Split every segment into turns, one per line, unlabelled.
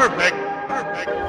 Perfect. Perfect.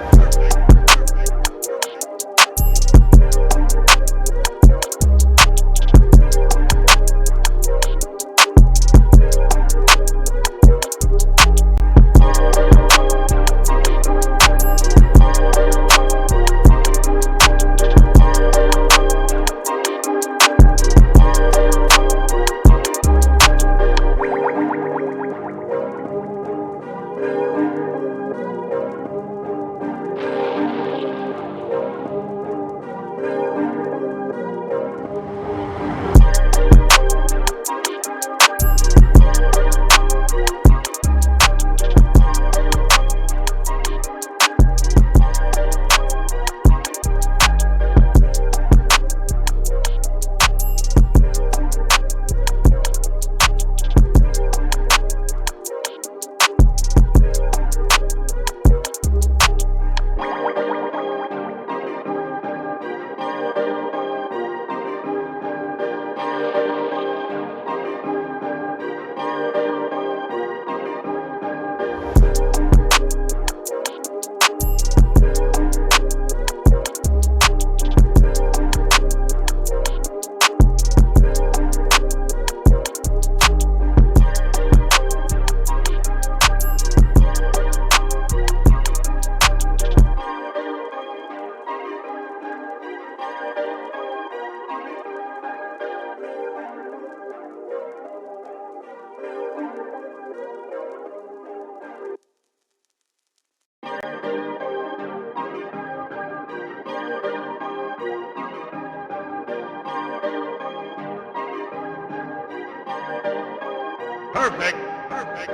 Perfect. Perfect. Perfect.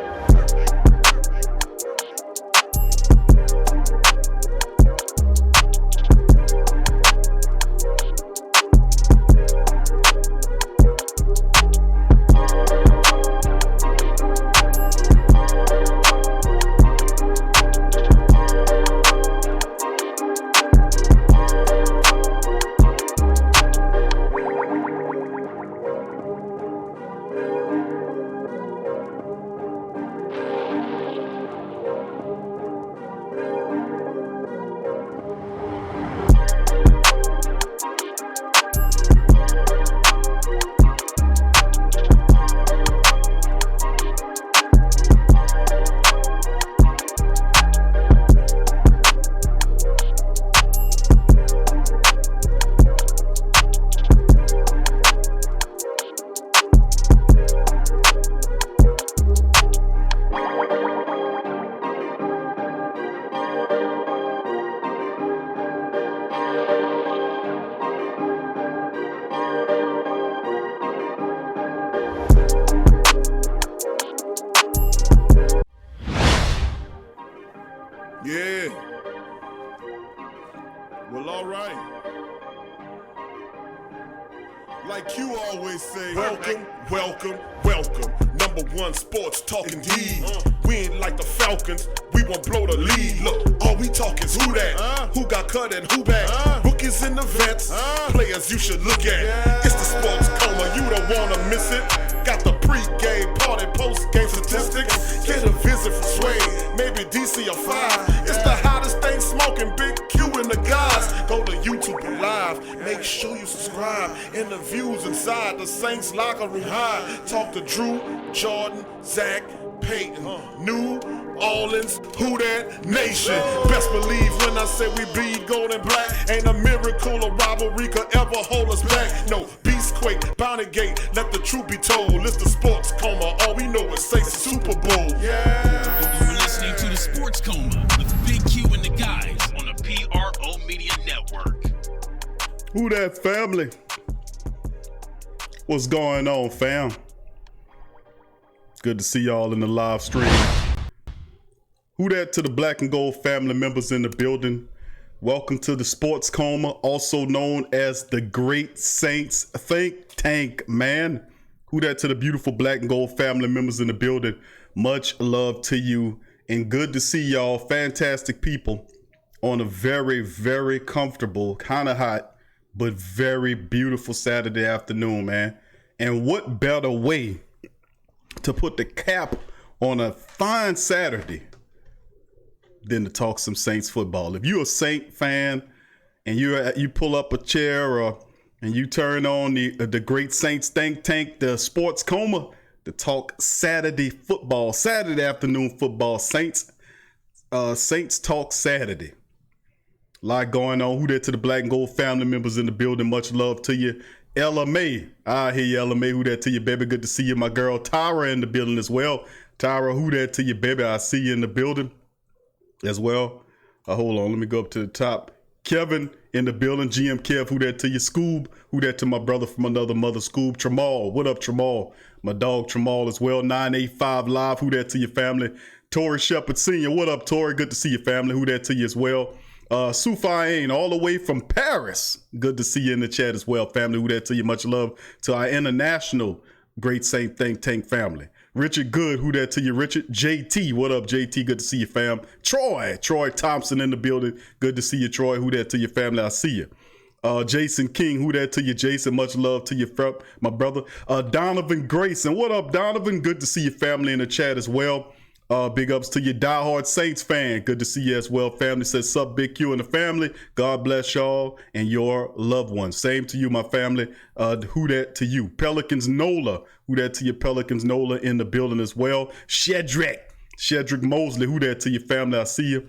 Yeah. Well, all right. Like you always say, welcome, welcome, welcome. Number one sports talking D. We ain't like the Falcons, we won't blow the lead. Look, all we talk is who that, who got cut and who back. Rookies and the vets, players you should look at. It's the sports coma, you don't wanna miss it. Got the pre-game party, post-game statistics. Get a visit from Sway, maybe DC or 5. It's the hottest thing smoking, Big Q and the guys. Go to YouTube Live, make sure you subscribe. Interviews inside the Saints locker room high. Talk to Drew, Jordan, Zach, Peyton, New Orleans, who that nation. Best believe when I say we bleed gold and black. Ain't a miracle or rivalry could ever hold us back. No, Beastquake, Bounty Gate, let the truth be told. It's the sports coma, all we know is say Super Bowl. Yeah.
You're listening to the Sports Coma with Big Q and the guys on the PRO Media Network.
Who that family? What's going on, fam? Good to see y'all in the live stream. Who that to the Black and Gold family members in the building? Welcome to the Sports Coma, also known as the Great Saints Think Tank, man. Who that to the beautiful Black and Gold family members in the building? Much love to you and good to see y'all. Fantastic people on a very, very comfortable, kind of hot, but very beautiful Saturday afternoon, man. And what better way to put the cap on a fine Saturday than to talk some Saints football. If you're a Saint fan and you pull up a chair and you turn on the great Saints think tank, the Sports Coma, to talk Saturday football, Saturday afternoon football, Saints Talk Saturday. A lot going on. Who there to the Black and Gold family members in the building? Much love to you. Ella May. I hear you, Ella May. Who there to you, baby? Good to see you. My girl Tyra in the building as well. Tyra, who there to you, baby? I see you in the building as well. Hold on. Let me go up to the top. Kevin in the building. GM Kev, who there to you? Scoob, who there to my brother from another mother? Scoob. Tramal. What up, Tramal? My dog Tramal as well. 985 Live. Who there to your family? Tori Shepard Sr. What up, Tori? Good to see your family. Who there to you as well? Sufain, all the way from Paris. Good to see you in the chat as well, family. Who there to you? Much love to our international great Saint Think Tank family. Richard Good, who there to you? Richard. JT, what up, JT? Good to see you, fam. Troy Thompson in the building. Good to see you, Troy. Who there to your family? I see you. Jason King, who there to you? Jason, much love to you, my brother. Donovan Grayson, what up, Donovan? Good to see your family in the chat as well. Big ups to your diehard Saints fan. Good to see you as well. Family says, sup, Big Q and the family. God bless y'all and your loved ones. Same to you, my family. Who that to you? Pelicans Nola. Who that to your Pelicans Nola in the building as well. Shedrick Mosley. Who that to your family? I see you.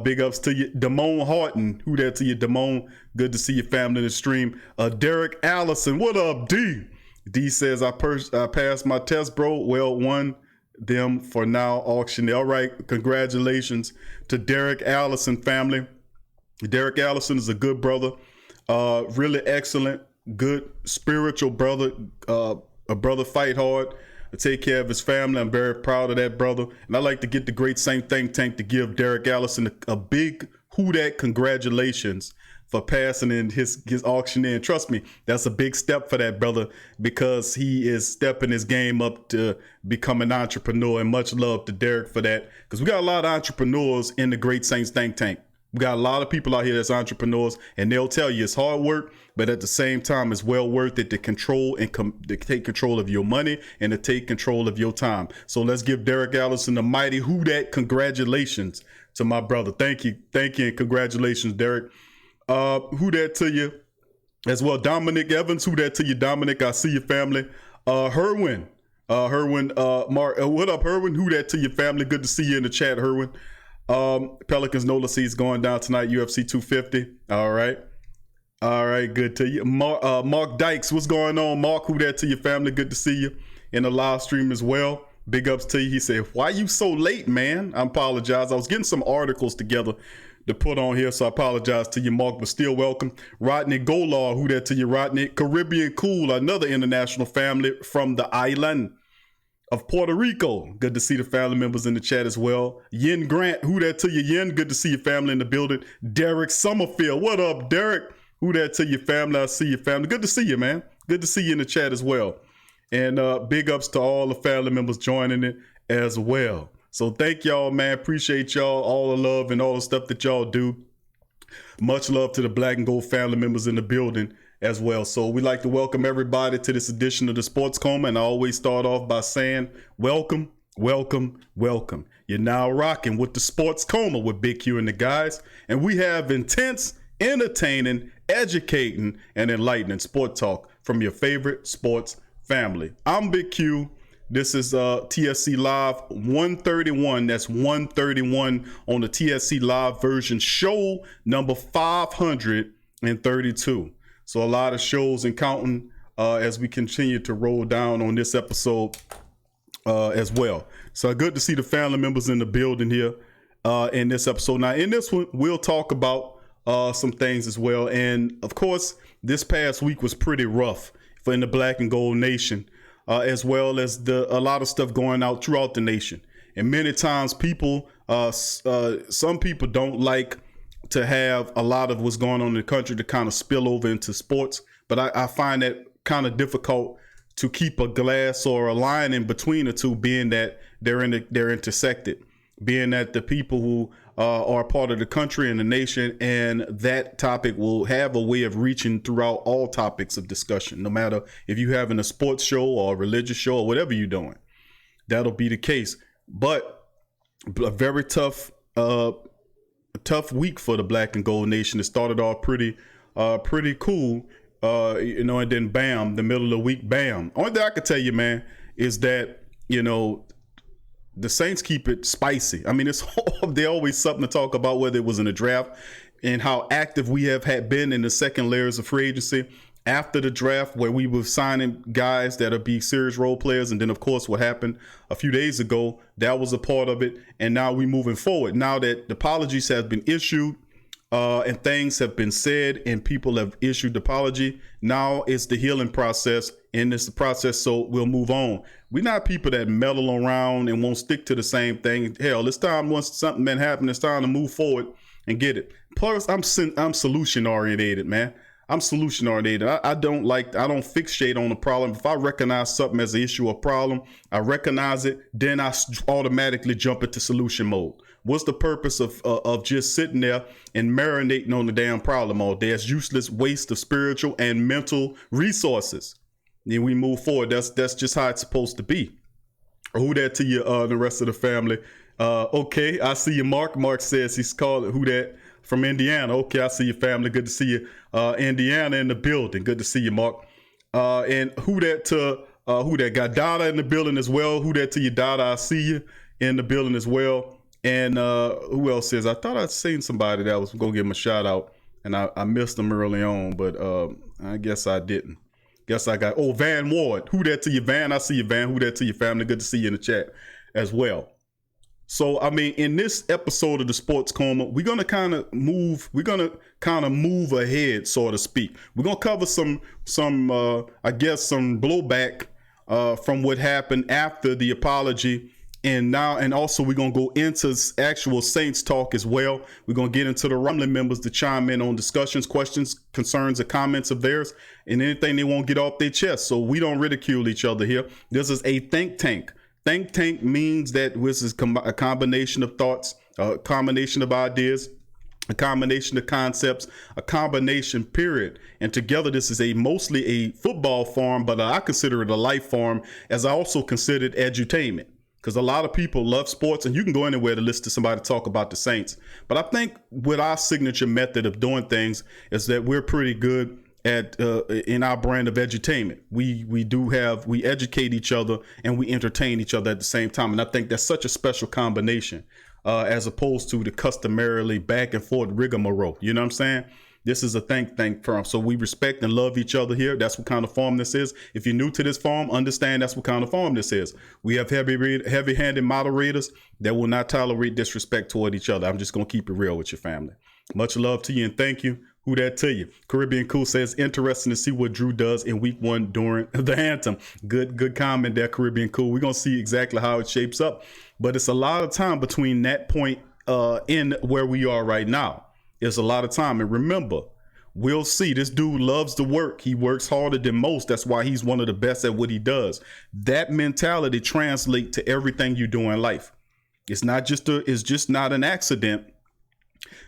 Big ups to you. Damone Horton. Who that to you, Damone? Good to see your family in the stream. Derek Allison. What up, D? D says, I passed my test, bro. Well, one them for now auction. All right, congratulations to Derek Allison family. Derek Allison is a good brother, really excellent, good spiritual brother, a brother fight hard to take care of his family. I'm very proud of that brother, and I like to get the great Saint Think Tank to give Derek Allison a big who dat congratulations for passing in his auction in. Trust me, that's a big step for that brother because he is stepping his game up to become an entrepreneur, and much love to Derek for that because we got a lot of entrepreneurs in the Great Saints Think Tank. We got a lot of people out here that's entrepreneurs, and they'll tell you it's hard work, but at the same time, it's well worth it to control and to take control of your money and to take control of your time. So let's give Derek Allison a mighty who dat congratulations to my brother. Thank you, and congratulations, Derek. Who that to you as well? Dominic Evans, who that to you, Dominic? I see your family. Herwin, Mark, what up, Herwin? Who that to your family? Good to see you in the chat, Herwin. Pelicans Nola sees going down tonight, UFC 250. All right, good to you. Mark Dykes, what's going on, Mark? Who that to your family? Good to see you in the live stream as well. Big ups to you. He said, why you so late, man? I apologize. I was getting some articles together to put on here, so I apologize to you, Mark, but still welcome. Rodney Golar, who that to you, Rodney? Caribbean Cool, another international family from the island of Puerto Rico. Good to see the family members in the chat as well. Yin Grant, who that to you, Yin? Good to see your family in the building. Derek Summerfield, what up, Derek? Who that to your family? I see your family. Good to see you, man. Good to see you in the chat as well. And big ups to all the family members joining it as well. So thank y'all, man. Appreciate y'all, all the love and all the stuff that y'all do. Much love to the Black and Gold family members in the building as well. So we'd like to welcome everybody to this edition of the Sports Coma. And I always start off by saying, welcome, welcome, welcome. You're now rocking with the Sports Coma with Big Q and the guys. And we have intense, entertaining, educating, and enlightening sport talk from your favorite sports family. I'm Big Q. This is TSC Live 131. That's 131 on the TSC Live version, show number 532. So a lot of shows and counting as we continue to roll down on this episode as well. So good to see the family members in the building here in this episode. Now, in this one, we'll talk about some things as well. And of course, this past week was pretty rough for in the Black and Gold Nation. As well as a lot of stuff going out throughout the nation. And many times people, some people don't like to have a lot of what's going on in the country to kind of spill over into sports. But I find that kind of difficult to keep a glass or a line in between the two, being that they're intersected, being that the people who are part of the country and the nation, and that topic will have a way of reaching throughout all topics of discussion, no matter if you're having a sports show or a religious show or whatever you're doing. That'll be the case. But a very tough tough week for the Black and Gold Nation. It started off pretty cool, and then bam, the middle of the week, bam. Only thing I can tell you, man, is that, the Saints keep it spicy. I mean, there's always something to talk about, whether it was in the draft and how active we have been in the second layers of free agency after the draft, where we were signing guys that'll be serious role players. And then, of course, what happened a few days ago, that was a part of it. And now we're moving forward. Now that the apologies have been issued and things have been said and people have issued the apology, now it's the healing process, and it's the process, so we'll move on. We're not people that meddle around and won't stick to the same thing. Hell, it's time, once something been happening, it's time to move forward and get it. Plus, I'm solution orientated, man. I'm solution oriented. I don't fixate on the problem. If I recognize something as an issue or problem, I recognize it, then I automatically jump into solution mode. What's the purpose of just sitting there and marinating on the damn problem all day? It's useless waste of spiritual and mental resources. Then we move forward. That's just how it's supposed to be. Who that to you, the rest of the family? Okay, I see you, Mark. Mark says he's called who that from Indiana. Okay, I see your family. Good to see you. Indiana in the building. Good to see you, Mark. And who that got Dada in the building as well. Who that to you, Dada? I see you in the building as well. And who else says? I thought I'd seen somebody that was gonna give him a shout out, and I missed them early on, but I guess I didn't. Guess I got Van Ward. Who that to you, Van? I see you, Van. Who that to your family? Good to see you in the chat as well. So, I mean, in this episode of the Sports Coma, we're gonna kind of move ahead, so to speak. We're gonna cover some blowback from what happened after the apology. And also we're going to go into actual Saints talk as well. We're going to get into the Rumbling members to chime in on discussions, questions, concerns, or comments of theirs, and anything they won't get off their chest. So we don't ridicule each other here. This is a think tank. Think tank means that this is a combination of thoughts, a combination of ideas, a combination of concepts, a combination period. And together, this is mostly a football farm, but I consider it a life farm, as I also consider it edutainment. Because a lot of people love sports, and you can go anywhere to listen to somebody talk about the Saints. But I think with our signature method of doing things is that we're pretty good at in our brand of edutainment. We educate each other and we entertain each other at the same time. And I think that's such a special combination as opposed to the customarily back and forth rigmarole. You know what I'm saying? This is a think tank firm. So we respect and love each other here. That's what kind of farm this is. If you're new to this farm, understand that's what kind of farm this is. We have heavy-handed moderators that will not tolerate disrespect toward each other. I'm just going to keep it real with your family. Much love to you and thank you. Who that to you? Caribbean Cool says, interesting to see what Drew does in week 1 during the anthem. Good comment there, Caribbean Cool. We're going to see exactly how it shapes up. But it's a lot of time between that point in where we are right now. It's a lot of time. And remember, we'll see. This dude loves to work. He works harder than most. That's why he's one of the best at what he does. That mentality translates to everything you do in life. It's just not an accident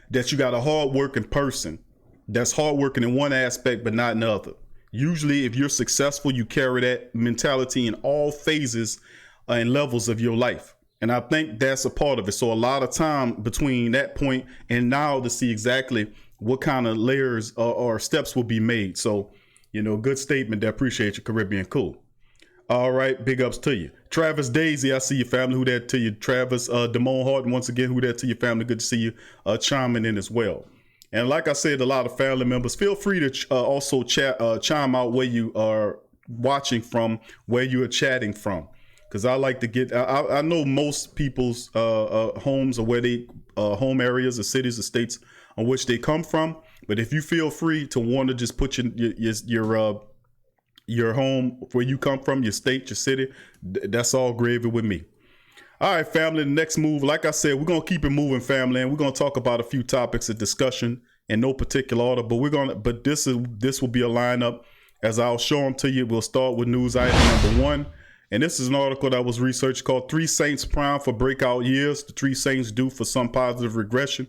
that you got a hardworking person that's hardworking in one aspect, but not in the other. Usually, if you're successful, you carry that mentality in all phases and levels of your life. And I think that's a part of it. So a lot of time between that point and now to see exactly what kind of layers or steps will be made. So, good statement there. Appreciate you, Caribbean Cool. All right. Big ups to you. Travis Daisy, I see your family. Who that to you? Travis Damone Horton, once again, who that to your family? Good to see you chiming in as well. And like I said, a lot of family members, feel free to also chime out where you are watching from, where you are chatting from. Because I like to get, I know most people's homes or where they, home areas or cities or states on which they come from. But if you feel free to want to just put your home where you come from, your state, your city, that's all gravy with me. All right, family, the next move, like I said, we're going to keep it moving, family, and we're going to talk about a few topics of discussion in no particular order, but this will be a lineup as I'll show them to you. We'll start with news item number 1. And this is an article that was researched called 3 Saints Prime for Breakout Years. The 3 Saints due for some positive regression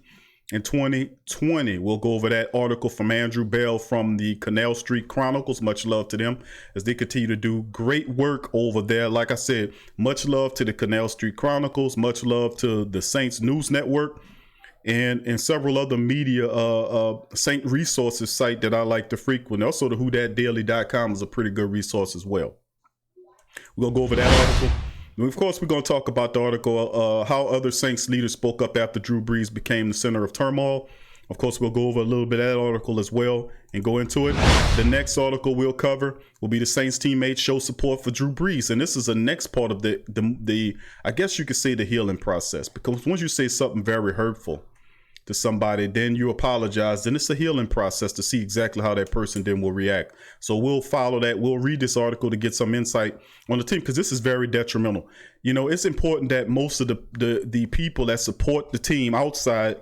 in 2020. We'll go over that article from Andrew Bell from the Canal Street Chronicles. Much love to them as they continue to do great work over there. Like I said, much love to the Canal Street Chronicles. Much love to the Saints News Network. and several other media Saint resources site that I like to frequent. Also, the whodatdaily.com is a pretty good resource as well. We're going to go over that article. And of course, we're going to talk about the article, how other Saints leaders spoke up after Drew Brees became the center of turmoil. Of course, we'll go over a little bit of that article as well and go into it. The next article we'll cover will be the Saints teammates show support for Drew Brees. And this is the next part of the I guess you could say the healing process, because once you say something very hurtful to somebody, then you apologize, then it's a healing process to see exactly how that person then will react. So we'll follow that. We'll read this article to get some insight on the team, because this is very detrimental. You know, it's important that most of the people that support the team outside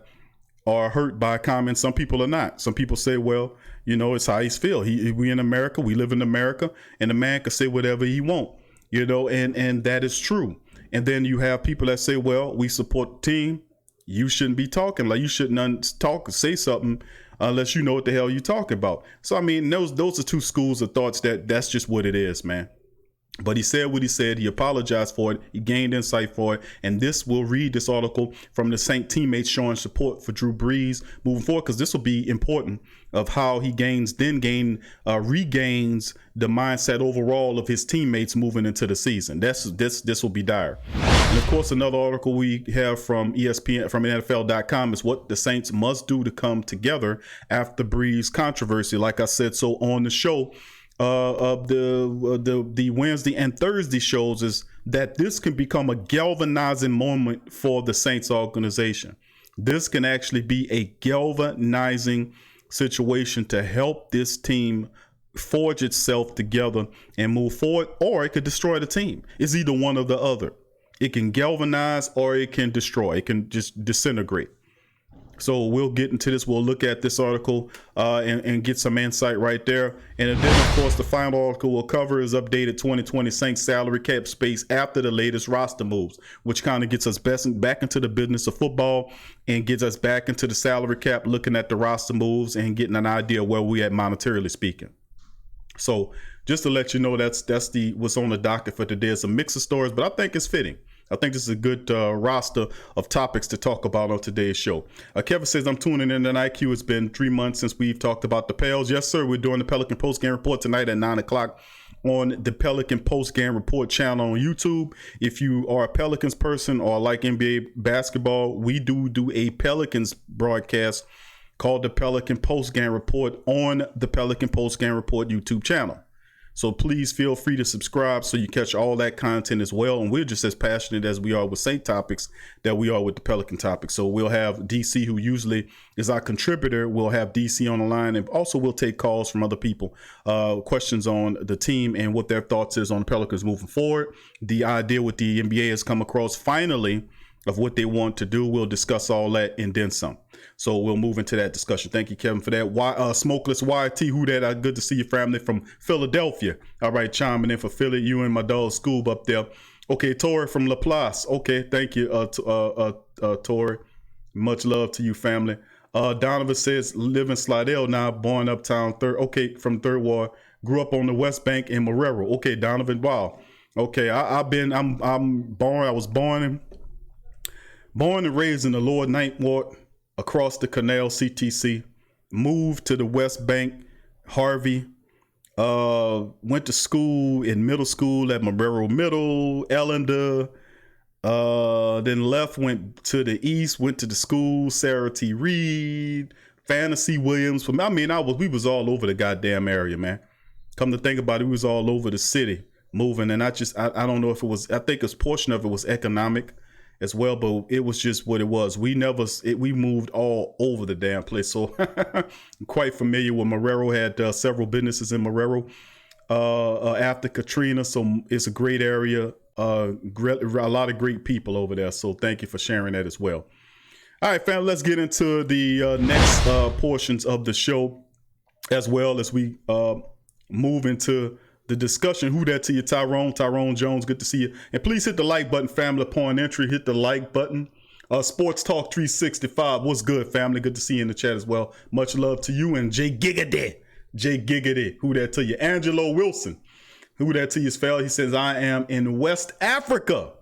are hurt by comments. Some people are not. Some people say, well, you know, it's how he's feel. We in America, we live in America, and a man can say whatever he want, you know, and that is true. And then you have people that say, well, we support the team. You shouldn't be talking, like you shouldn't say something unless you know what the hell you're talking about. So, I mean, those are two schools of thoughts that's just what it is, man. But he said what he said. He apologized for it. He gained insight for it. And we'll read this article from the Saint teammates showing support for Drew Brees moving forward, because this will be important of how he regains the mindset overall of his teammates moving into the season. This will be dire. And of course, another article we have from ESPN, from NFL.com, is what the Saints must do to come together after Brees controversy. Like I said, so on the show, of the Wednesday and Thursday shows, is that this can become a galvanizing moment for the Saints organization. This can actually be a galvanizing situation to help this team forge itself together and move forward, or it could destroy the team. It's either one or the other. It can galvanize or it can destroy. It can just disintegrate. So we'll get into this. We'll look at this article and get some insight right there. And then, of course, the final article we'll cover is updated 2020 Saints salary cap space after the latest roster moves, which kind of gets us back into the business of football and gets us back into the salary cap, looking at the roster moves and getting an idea where we at monetarily speaking. So just to let you know, that's what's on the docket for today. It's a mix of stories, but I think it's fitting. I think this is a good roster of topics to talk about on today's show. Kevin says, I'm tuning in tonight. Q, it's been 3 months since we've talked about the Pels. Yes, sir. We're doing the Pelican Postgame Report tonight at 9 o'clock on the Pelican Postgame Report channel on YouTube. If you are a Pelicans person or like NBA basketball, we do a Pelicans broadcast called the Pelican Postgame Report on the Pelican Postgame Report YouTube channel. So please feel free to subscribe so you catch all that content as well. And we're just as passionate as we are with Saint topics that we are with the Pelican topics. So we'll have DC, who usually is our contributor. We'll have DC on the line, and also we'll take calls from other people, questions on the team and what their thoughts is on the Pelicans moving forward. The idea with the NBA has come across finally of what they want to do. We'll discuss all that and then some. So we'll move into that discussion. Thank you, Kevin, for that. Smokeless YT, who that? Good to see your family from Philadelphia. All right, chiming in for Philly. You and my dog Scoob up there. Okay, Tori from Laplace. Okay, thank you, Tori. Much love to you, family. Donovan says, live in Slidell now, born uptown from Third Ward. Grew up on the West Bank in Marrero. Okay, Donovan. Wow. Okay, I was born and raised in the Lower Ninth Ward, across the canal, CTC. Moved to the West Bank, Harvey. Went to school in middle school at Marrero Middle, Ellender. Then left, went to the east, went to the school, Sarah T. Reed, Fantasy Williams. We was all over the goddamn area, man. Come to think about it, we was all over the city moving. And I don't know if it was, I think a portion of it was economic as well, but it was just what it was. We moved all over the damn place. So I'm quite familiar with Marrero. Had several businesses in Marrero after Katrina. So it's a great area. A lot of great people over there. So thank you for sharing that as well. All right, fam, let's get into the next portions of the show, as well as we move into the discussion. Who that to you, Tyrone Jones, good to see you. And please hit the like button, family. Upon entry, hit the like button. Sports Talk 365, what's good, family? Good to see you in the chat as well. Much love to you. And Jay Giggity, who that to you? Angelo Wilson, who that to you, fell. He says, I am in West Africa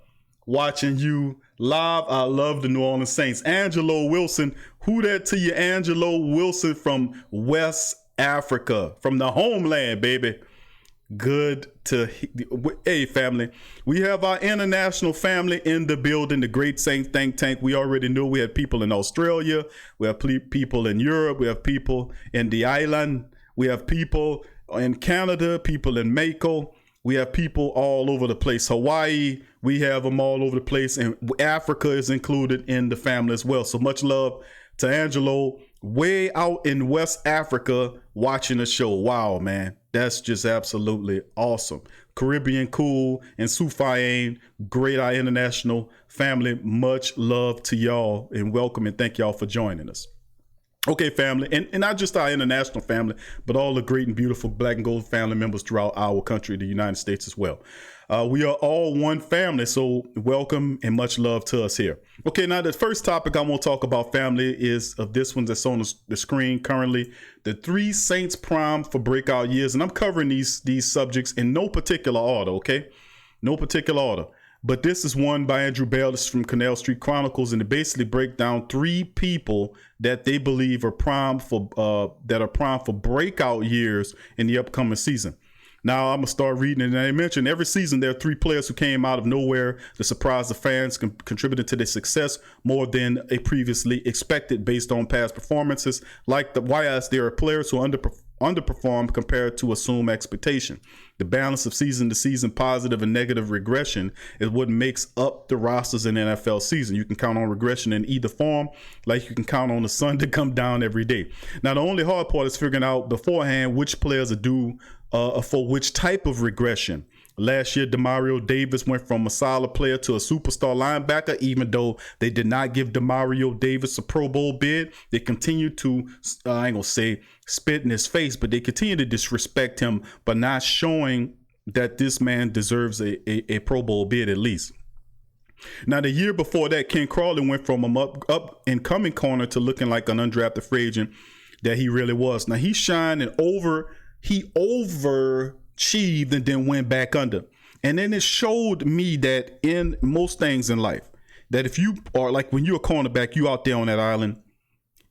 watching you Live, I love the New Orleans Saints. Angelo Wilson, who that to you? Angelo Wilson from West Africa, from the homeland, baby. Good to, hey family, we have our international family in the building, the Great Saints Think Tank. We already knew we had people in Australia, we have people in Europe, we have people in the island, we have people in Canada, people in Mako, we have people all over the place. Hawaii, we have them all over the place, and Africa is included in the family as well. So much love to Angelo, way out in West Africa, watching the show. Wow, man. That's just absolutely awesome. Caribbean cool and Sufayen, great, our international family. Much love to y'all and welcome and thank y'all for joining us. Okay, family, and not just our international family, but all the great and beautiful Black and Gold family members throughout our country, the United States as well. We are all one family, so welcome and much love to us here. Okay, now the first topic I want to talk about, family, is of this one that's on the screen currently, the 3 Saints primed for breakout years, and I'm covering these subjects in no particular order, okay? No particular order. But this is one by Andrew Bell. This is from Canal Street Chronicles, and they basically break down 3 people that they believe are primed for breakout years in the upcoming season. Now I'm gonna start reading, and I mentioned every season there are 3 players who came out of nowhere to surprise the fans, contributing to their success more than a previously expected based on past performances. Like the Wyatts, there are players who underperformed compared to assumed expectation. The balance of season to season positive and negative regression is what makes up the rosters in the NFL season. You can count on regression in either form, like you can count on the sun to come down every day. Now, the only hard part is figuring out beforehand which players are due for which type of regression. Last year, Demario Davis went from a solid player to a superstar linebacker. Even though they did not give Demario Davis a Pro Bowl bid, they continued to, I ain't gonna say spit in his face, but they continue to disrespect him by not showing that this man deserves a Pro Bowl bid at least. Now, the year before that, Ken Crawley went from an up and coming corner to looking like an undrafted free agent that he really was. Now, he shined and he overachieved and then went back under. And then it showed me that in most things in life, that if you are like, when you're a cornerback, you out there on that island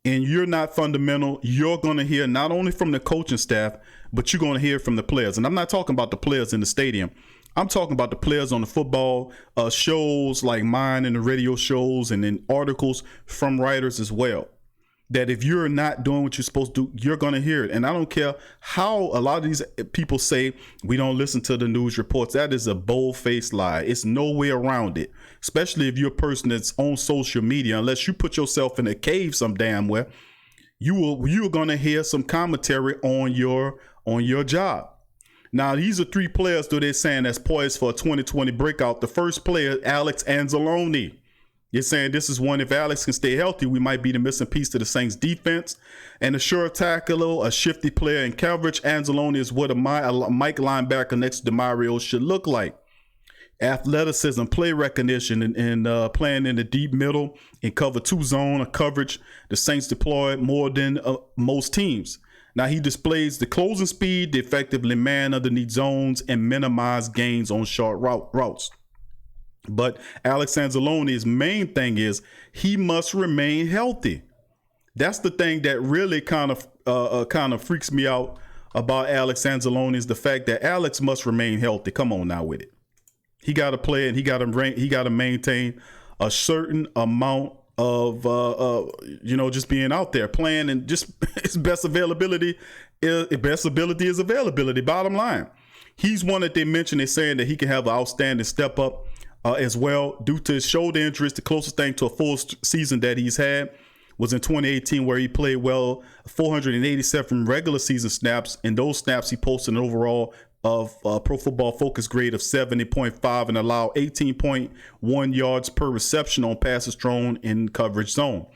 and you're not fundamental, you're going to hear not only from the coaching staff, but you're going to hear from the players. And I'm not talking about the players in the stadium. I'm talking about the players on the football shows like mine and the radio shows and then articles from writers as well. That if you're not doing what you're supposed to do, you're going to hear it. And I don't care how a lot of these people say we don't listen to the news reports. That is a bold-faced lie. It's no way around it, especially if you're a person that's on social media. Unless you put yourself in a cave some damn where, you're going to hear some commentary on your job. Now, these are 3 players that they're saying that's poised for a 2020 breakout. The first player, Alex Anzalone. You're saying this is one, if Alex can stay healthy, we might be the missing piece to the Saints defense. And a sure tackler, a shifty player in coverage, Anzalone is what a Mike linebacker next to Demario should look like. Athleticism, play recognition, and playing in the deep middle in cover 2 zone or coverage, the Saints deploy more than most teams. Now, he displays the closing speed to effectively man underneath zones and minimize gains on short routes. But Alex Anzalone's main thing is he must remain healthy. That's the thing that really kind of freaks me out about Alex Anzalone, is the fact that Alex must remain healthy. Come on now with it. He got to play and he got to maintain a certain amount of just being out there playing, and just his best ability is availability. Bottom line, he's one that they mentioned. They're saying that he can have an outstanding step up. As well, due to his shoulder injuries. The closest thing to a full season that he's had was in 2018, where he played well, 487 regular season snaps. In those snaps, he posted an overall of Pro Football Focus grade of 70.5 and allowed 18.1 yards per reception on passes thrown in coverage zone.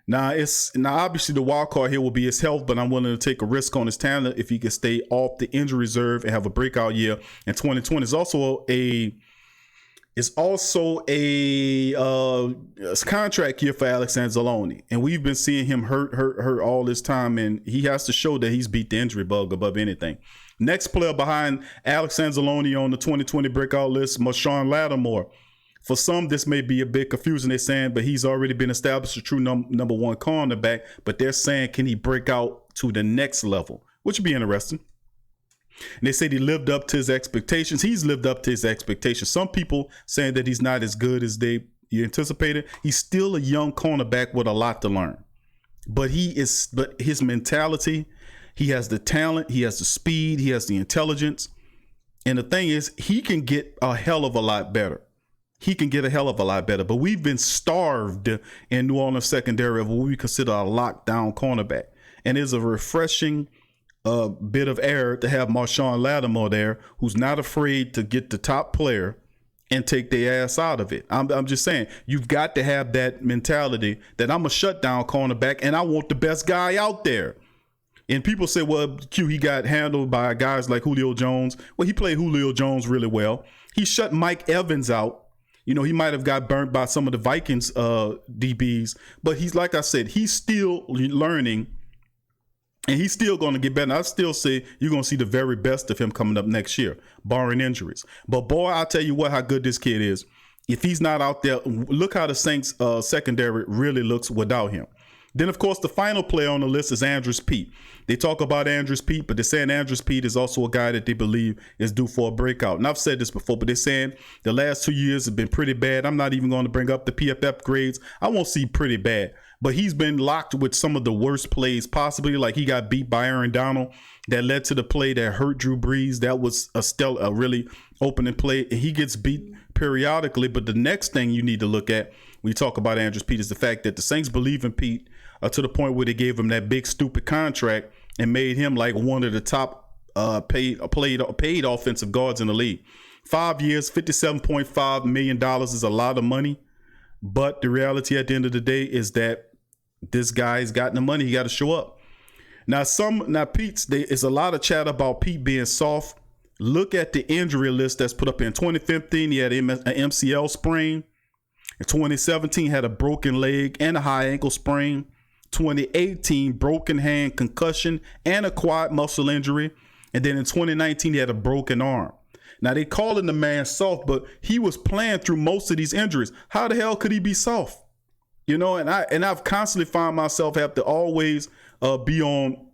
Now obviously the wild card here will be his health, but I'm willing to take a risk on his talent if he can stay off the injury reserve and have a breakout year in 2020. It's also a contract year for Alex Anzalone, and we've been seeing him hurt all this time, and he has to show that he's beat the injury bug above anything. Next player behind Alex Anzalone on the 2020 breakout list, Marshawn Lattimore. For some, this may be a bit confusing. They're saying, but he's already been established a true number one cornerback. But they're saying, can he break out to the next level? Which would be interesting. And they said he lived up to his expectations. He's lived up to his expectations. Some people saying that he's not as good as they anticipated. He's still a young cornerback with a lot to learn. But his mentality, he has the talent, he has the speed, he has the intelligence. And the thing is, he can get a hell of a lot better. But we've been starved in New Orleans secondary of what we consider a lockdown cornerback. And it's a refreshing bit of air to have Marshawn Lattimore there, who's not afraid to get the top player and take their ass out of it. I'm just saying, you've got to have that mentality that I'm a shutdown cornerback and I want the best guy out there. And people say, well, Q, he got handled by guys like Julio Jones. Well, he played Julio Jones really well. He shut Mike Evans out. You know, he might have got burnt by some of the Vikings DBs, but he's, like I said, he's still learning and he's still going to get better. I still say you're going to see the very best of him coming up next year, barring injuries. But boy, I'll tell you what, how good this kid is. If he's not out there, look how the Saints secondary really looks without him. Then, of course, the final player on the list is Andrews Pete. They talk about Andrews Pete, but they're saying Andrews Pete is also a guy that they believe is due for a breakout. And I've said this before, but they're saying the last 2 years have been pretty bad. I'm not even going to bring up the PFF grades. I won't see pretty bad. But he's been locked with some of the worst plays possibly, like he got beat by Aaron Donald. That led to the play that hurt Drew Brees. That was a really opening play. And he gets beat periodically. But the next thing you need to look at when you talk about Andrews Pete is the fact that the Saints believe in Pete to the point where they gave him that big stupid contract and made him like one of the top paid offensive guards in the league. 5 years, $57.5 million is a lot of money. But the reality at the end of the day is that this guy's got the money. He got to show up. Now Pete's, there's a lot of chat about Pete being soft. Look at the injury list that's put up in 2015. He had an MCL sprain. In 2017, had a broken leg and a high ankle sprain. 2018, broken hand, concussion, and a quad muscle injury. And then in 2019, he had a broken arm. Now, they calling the man soft, but he was playing through most of these injuries. How the hell could he be soft? You know, and I've constantly found myself have to always be on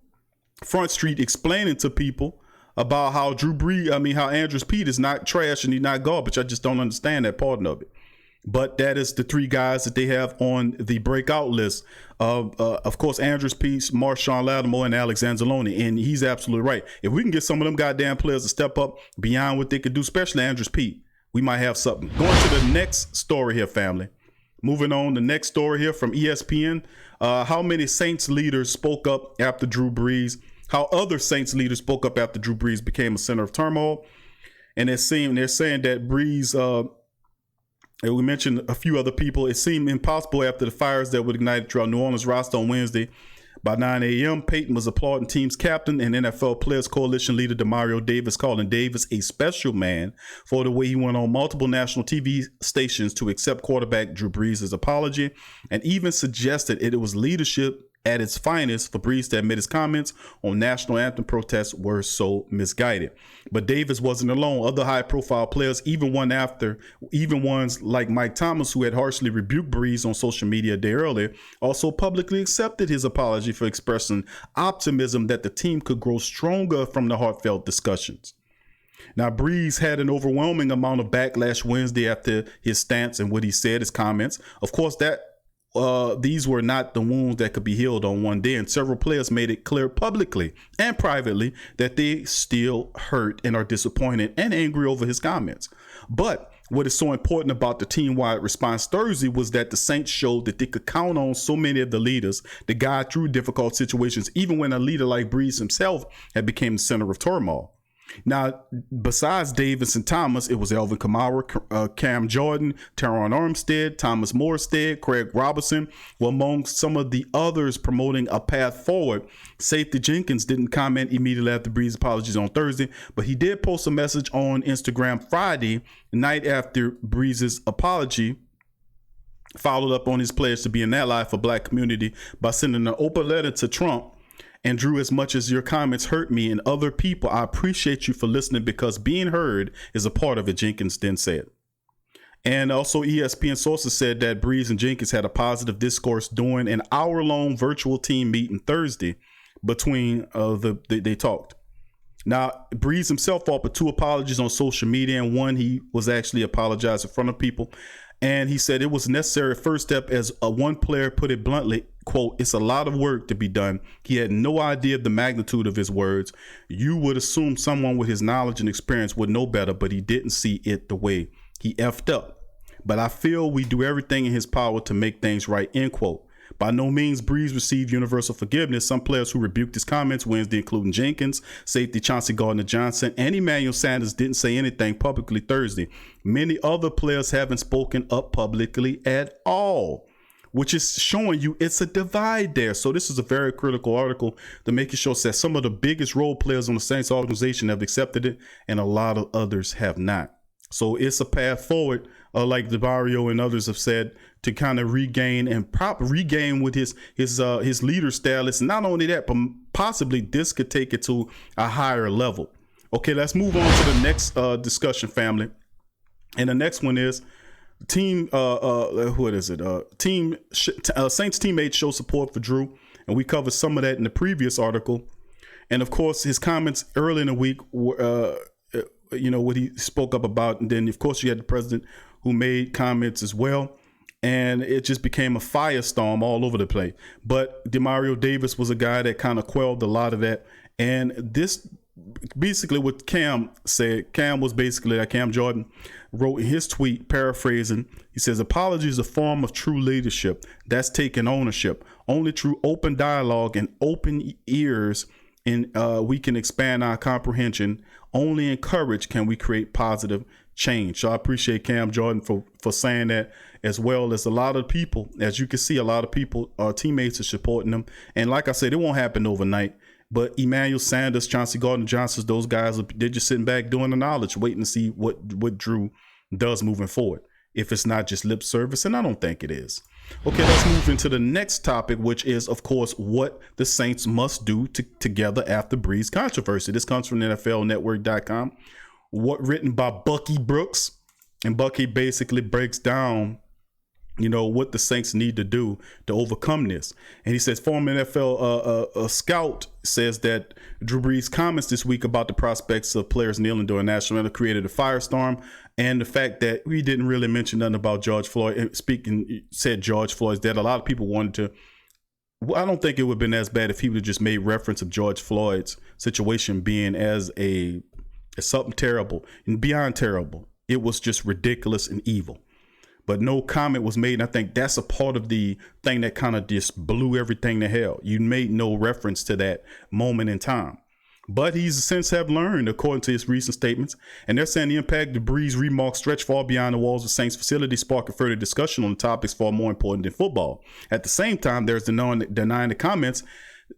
Front Street explaining to people about how how Andrews Pete is not trash and he's not garbage. I just don't understand that part of it. But that is the three guys that they have on the breakout list. Of course, Andrews Pete, Marshawn Lattimore, and Alex Anzalone. And he's absolutely right. If we can get some of them goddamn players to step up beyond what they could do, especially Andrews Pete, we might have something. Going to the next story here, family. Moving on, the next story here from ESPN. How many Saints leaders spoke up after Drew Brees? How other Saints leaders spoke up after Drew Brees became a center of turmoil. And they're saying that Brees... and we mentioned a few other people. It seemed impossible after the fires that would ignite throughout New Orleans roster on Wednesday. By 9 a.m., Peyton was applauding team's captain and NFL Players Coalition leader Demario Davis, calling Davis a special man for the way he went on multiple national TV stations to accept quarterback Drew Brees' apology, and even suggested it was leadership at its finest for Brees to admit his comments on national anthem protests were so misguided. But Davis wasn't alone. Other high-profile players, even ones like Mike Thomas, who had harshly rebuked Brees on social media a day earlier, also publicly accepted his apology for expressing optimism that the team could grow stronger from the heartfelt discussions. Now, Brees had an overwhelming amount of backlash Wednesday after his stance and what he said, his comments. Of course, these were not the wounds that could be healed on one day, and several players made it clear publicly and privately that they still hurt and are disappointed and angry over his comments. But what is so important about the team-wide response Thursday was that the Saints showed that they could count on so many of the leaders to guide through difficult situations, even when a leader like Brees himself had become the center of turmoil. Now, besides Davis and Thomas, it was Alvin Kamara, Cam Jordan, Teron Armstead, Thomas Morstead, Craig Robertson were among some of the others promoting a path forward. Safety Jenkins didn't comment immediately after Brees' apologies on Thursday, but he did post a message on Instagram Friday night after Brees' apology, followed up on his pledge to be an ally for Black community by sending an open letter to Trump. And Drew, as much as your comments hurt me and other people, I appreciate you for listening because being heard is a part of it, Jenkins then said. And also ESPN sources said that Brees and Jenkins had a positive discourse during an hour-long virtual team meeting Thursday between they talked. Now, Brees himself offered 2 apologies on social media, and one he was actually apologized in front of people. And he said it was a necessary first step, as one player put it bluntly, quote, "It's a lot of work to be done." He had no idea of the magnitude of his words. You would assume someone with his knowledge and experience would know better, but he didn't see it the way he effed up. But I feel we do everything in his power to make things right, end quote. By no means Brees received universal forgiveness. Some players who rebuked his comments Wednesday, including Jenkins, safety Chauncey Gardner-Johnson, and Emmanuel Sanders, didn't say anything publicly Thursday. Many other players haven't spoken up publicly at all, which is showing you it's a divide there. So this is a very critical article to make it sure that some of the biggest role players on the Saints organization have accepted it, and a lot of others have not. So it's a path forward, like DeBario and others have said, to kind of regain and regain with his leader status. And not only that, but possibly this could take it to a higher level. Okay, let's move on to the next discussion, family. And the next one is Saints teammates show support for Drew, and we covered some of that in the previous article. And of course, his comments early in the week were, what he spoke up about. And then, of course, you had the president who made comments as well. And it just became a firestorm all over the place. But Demario Davis was a guy that kind of quelled a lot of that. And this basically what Cam said. Cam Jordan wrote in his tweet, paraphrasing, he says, "Apology is a form of true leadership. That's taking ownership. Only through open dialogue and open ears we can expand our comprehension. Only in courage can we create positive change." So I appreciate Cam Jordan for saying that, as well as a lot of people. As you can see, a lot of people, teammates are supporting them. And like I said, it won't happen overnight. But Emmanuel Sanders, Chauncey Gardner-Johnson, those guys, they're just sitting back doing the knowledge, waiting to see what Drew does moving forward. If it's not just lip service, and I don't think it is. Okay, let's move into the next topic, which is, of course, what the Saints must do together after Brees controversy. This comes from NFLnetwork.com, written by Bucky Brooks. And Bucky basically breaks down, what the Saints need to do to overcome this. And he says former NFL scout says that Drew Brees' comments this week about the prospects of players kneeling during national anthem created a firestorm, and the fact that we didn't really mention nothing about George Floyd. Said George Floyd's dead. A lot of people wanted to. I don't think it would have been as bad if he would have just made reference of George Floyd's situation being as something terrible and beyond terrible. It was just ridiculous and evil. But no comment was made. And I think that's a part of the thing that kind of just blew everything to hell. You made no reference to that moment in time. But he's since have learned, according to his recent statements. And they're saying the impact of Brees' remarks stretch far beyond the walls of Saints facility, sparking further discussion on topics far more important than football. At the same time, there's denying the comments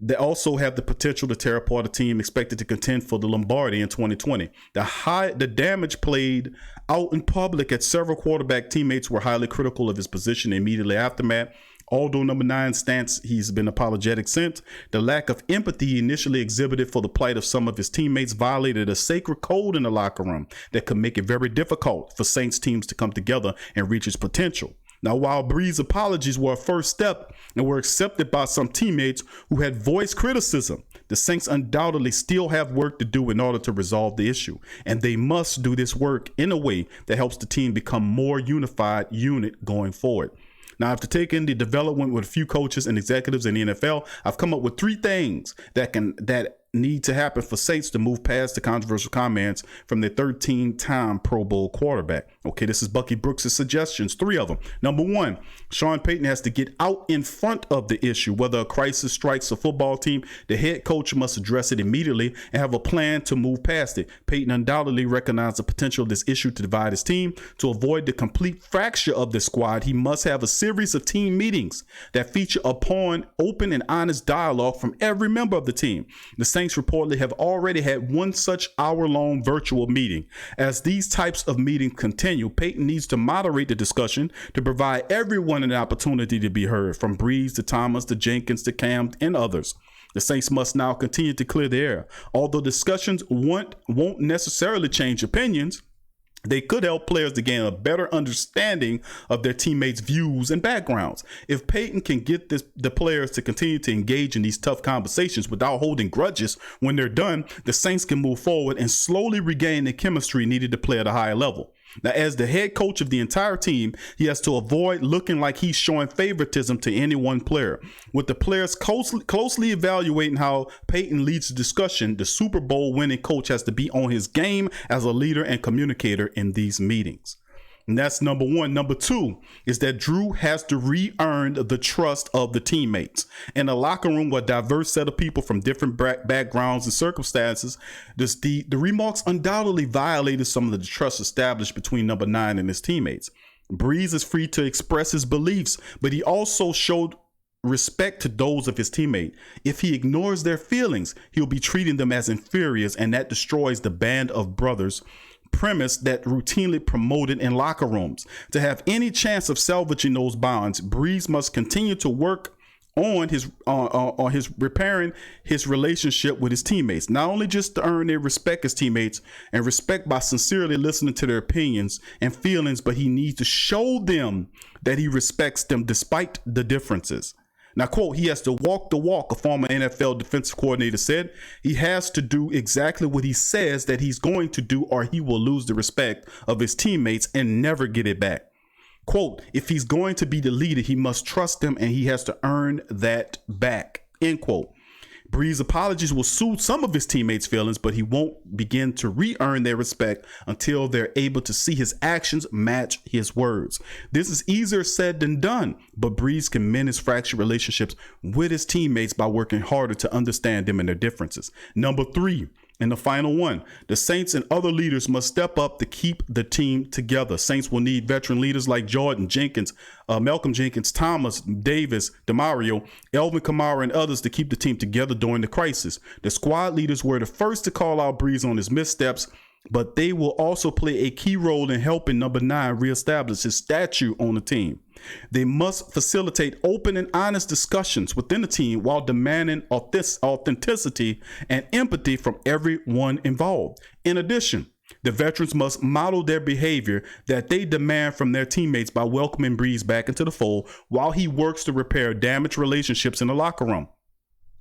that also have the potential to tear apart a team expected to contend for the Lombardi in 2020. The damage played out in public at several quarterback teammates were highly critical of his position immediately aftermath. Although number 9 stance, he's been apologetic since. The lack of empathy he initially exhibited for the plight of some of his teammates violated a sacred code in the locker room that could make it very difficult for Saints teams to come together and reach its potential. Now, while Brees' apologies were a first step and were accepted by some teammates who had voiced criticism, the Saints undoubtedly still have work to do in order to resolve the issue. And they must do this work in a way that helps the team become more unified unit going forward. Now, after taking the development with a few coaches and executives in the NFL, I've come up with 3 things that need to happen for Saints to move past the controversial comments from their 13-time Pro Bowl quarterback. Okay, this is Bucky Brooks' suggestions, 3 of them. Number 1, Sean Payton has to get out in front of the issue. Whether a crisis strikes a football team, the head coach must address it immediately and have a plan to move past it. Payton undoubtedly recognized the potential of this issue to divide his team. To avoid the complete fracture of the squad, he must have a series of team meetings that feature upon open and honest dialogue from every member of the team. The Saints reportedly have already had one such hour-long virtual meeting. As these types of meetings continue, Payton needs to moderate the discussion to provide everyone an opportunity to be heard, from Brees to Thomas to Jenkins to Cam and others. The Saints must now continue to clear the air. Although discussions won't necessarily change opinions, They could help players to gain a better understanding of their teammates' views and backgrounds. If Peyton can get the players to continue to engage in these tough conversations without holding grudges when they're done, the Saints can move forward and slowly regain the chemistry needed to play at a higher level. Now, as the head coach of the entire team, he has to avoid looking like he's showing favoritism to any one player. With the players closely evaluating how Peyton leads the discussion, the Super Bowl winning coach has to be on his game as a leader and communicator in these meetings. And that's number one. Number two is that Drew has to re-earn the trust of the teammates. In a locker room with a diverse set of people from different backgrounds and circumstances, the remarks undoubtedly violated some of the trust established between number 9 and his teammates. Brees is free to express his beliefs, but he also showed respect to those of his teammate. If he ignores their feelings, he'll be treating them as inferiors, and that destroys the band of brothers premise that routinely promoted in locker rooms. To have any chance of salvaging those bonds, Brees must continue to work on his repairing his relationship with his teammates, not only just to earn their respect as teammates and respect by sincerely listening to their opinions and feelings, but he needs to show them that he respects them despite the differences. Now, quote, he has to walk the walk, a former NFL defensive coordinator said. He has to do exactly what he says that he's going to do, or he will lose the respect of his teammates and never get it back. Quote, if he's going to be the leader, he must trust them and he has to earn that back, end quote. Brees' apologies will soothe some of his teammates' feelings, but he won't begin to re-earn their respect until they're able to see his actions match his words. This is easier said than done, but Brees can mend his fractured relationships with his teammates by working harder to understand them and their differences. Number 3, and the final one, the Saints and other leaders must step up to keep the team together. Saints will need veteran leaders like Jordan Jenkins, Malcolm Jenkins, Thomas, Davis, DeMario, Elvin Kamara, and others to keep the team together during the crisis. The squad leaders were the first to call out Brees on his missteps, but they will also play a key role in helping number 9 reestablish his stature on the team. They must facilitate open and honest discussions within the team while demanding authenticity and empathy from everyone involved. In addition, the veterans must model their behavior that they demand from their teammates by welcoming Brees back into the fold while he works to repair damaged relationships in the locker room.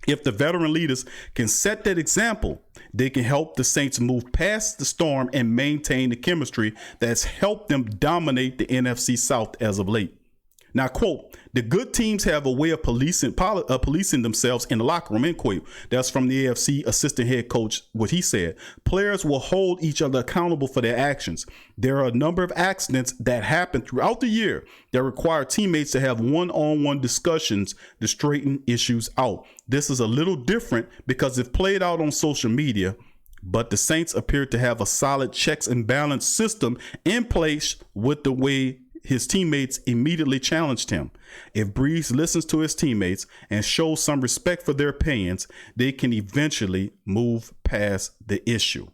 If the veteran leaders can set that example, they can help the Saints move past the storm and maintain the chemistry that's helped them dominate the NFC South as of late. Now, quote, the good teams have a way of policing themselves in the locker room, end quote. That's from the AFC assistant head coach, what he said. Players will hold each other accountable for their actions. There are a number of accidents that happen throughout the year that require teammates to have one-on-one discussions to straighten issues out. This is a little different because if played out on social media, but the Saints appear to have a solid checks and balance system in place with the way his teammates immediately challenged him. If Brees listens to his teammates and shows some respect for their opinions, they can eventually move past the issue.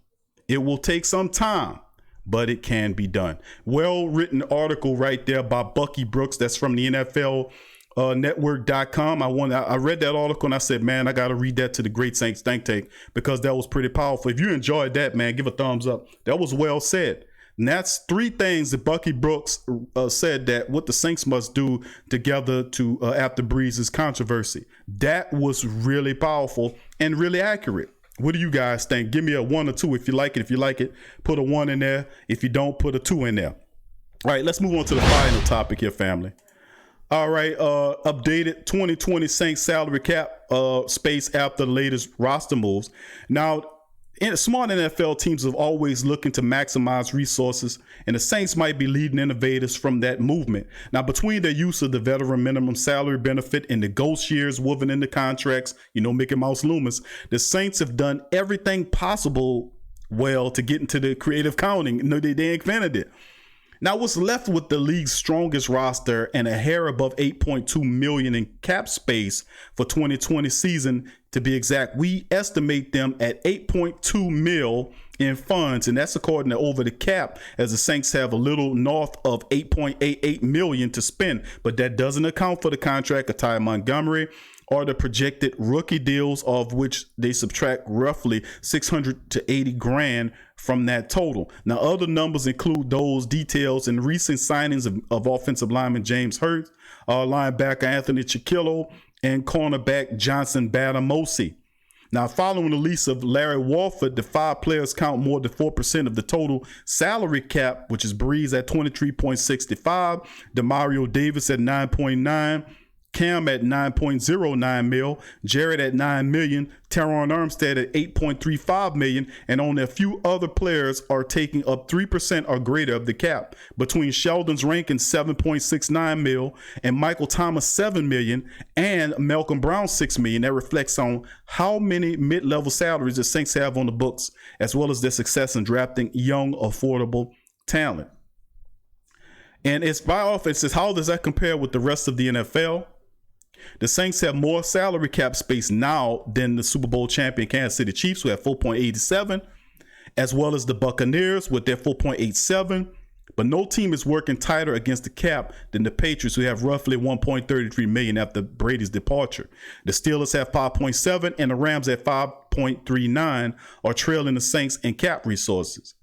It will take some time, but it can be done. Well-written article right there by Bucky Brooks. That's from the NFL network.com. I read that article and I said, man, I got to read that to the Great Saints Think Tank because that was pretty powerful. If you enjoyed that, man, give a thumbs up. That was well said. And that's 3 things that Bucky Brooks said that what the Saints must do together to after Brees' controversy. That was really powerful and really accurate. What do you guys think? Give me a 1 or 2 if you like it. If you like it, put a 1 in there. If you don't, put a 2 in there. All right, let's move on to the final topic here, family. All right, updated 2020 Saints salary cap space after the latest roster moves. Now, smart NFL teams are always looking to maximize resources, and the Saints might be leading innovators from that movement. Now, between their use of the veteran minimum salary benefit and the ghost years woven into contracts, Mickey Mouse Loomis, the Saints have done everything possible to get into the creative counting. They invented it. Now, what's left with the league's strongest roster and a hair above $8.2 million in cap space for 2020 season, to be exact, we estimate them at $8.2 million in funds, and that's according to Over the Cap, as the Saints have a little north of $8.88 million to spend, but that doesn't account for the contract of Ty Montgomery or the projected rookie deals, of which they subtract roughly $600 to $80,000 from that total. Now, other numbers include those details in recent signings of offensive lineman James Hurts, linebacker Anthony Chiquillo, and cornerback Johnson Batamosi. Now, following the lease of Larry Warford, the 5 players count more than 4% of the total salary cap, which is Brees at 23.65, Demario Davis at 9.9, Cam at 9.09 mil, Jared at 9 million, Teron Armstead at 8.35 million, and only a few other players are taking up 3% or greater of the cap. Between Sheldon's Rankin 7.69 mil and Michael Thomas 7 million and Malcolm Brown 6 million. That reflects on how many mid-level salaries the Saints have on the books, as well as their success in drafting young, affordable talent. And it's by offenses. How does that compare with the rest of the NFL? The Saints have more salary cap space now than the Super Bowl champion Kansas City Chiefs, who have 4.87, as well as the Buccaneers with their 4.87. But no team is working tighter against the cap than the Patriots, who have roughly 1.33 million after Brady's departure. The Steelers have 5.7, and the Rams at 5.39 are trailing the Saints in cap resources.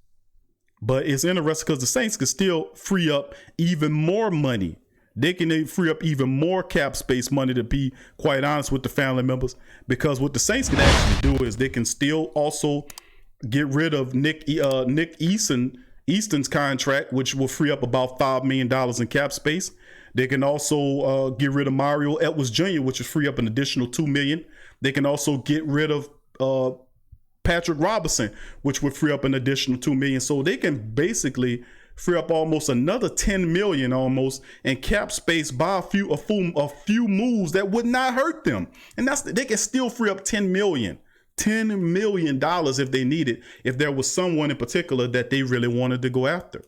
But it's interesting because the Saints can still free up even more money. They can free up even more cap space money, to be quite honest with the family members, because what the Saints can actually do is they can still also get rid of Nick Easton's contract, which will free up about $5 million in cap space. They can also get rid of Mario Edwards Jr., which will free up an additional $2 million. They can also get rid of Patrick Robinson, which would free up an additional $2 million. So they can basically free up almost another $10 million almost in cap space by a few moves that would not hurt them. And they can still free up $10 million if they need it, if there was someone in particular that they really wanted to go after.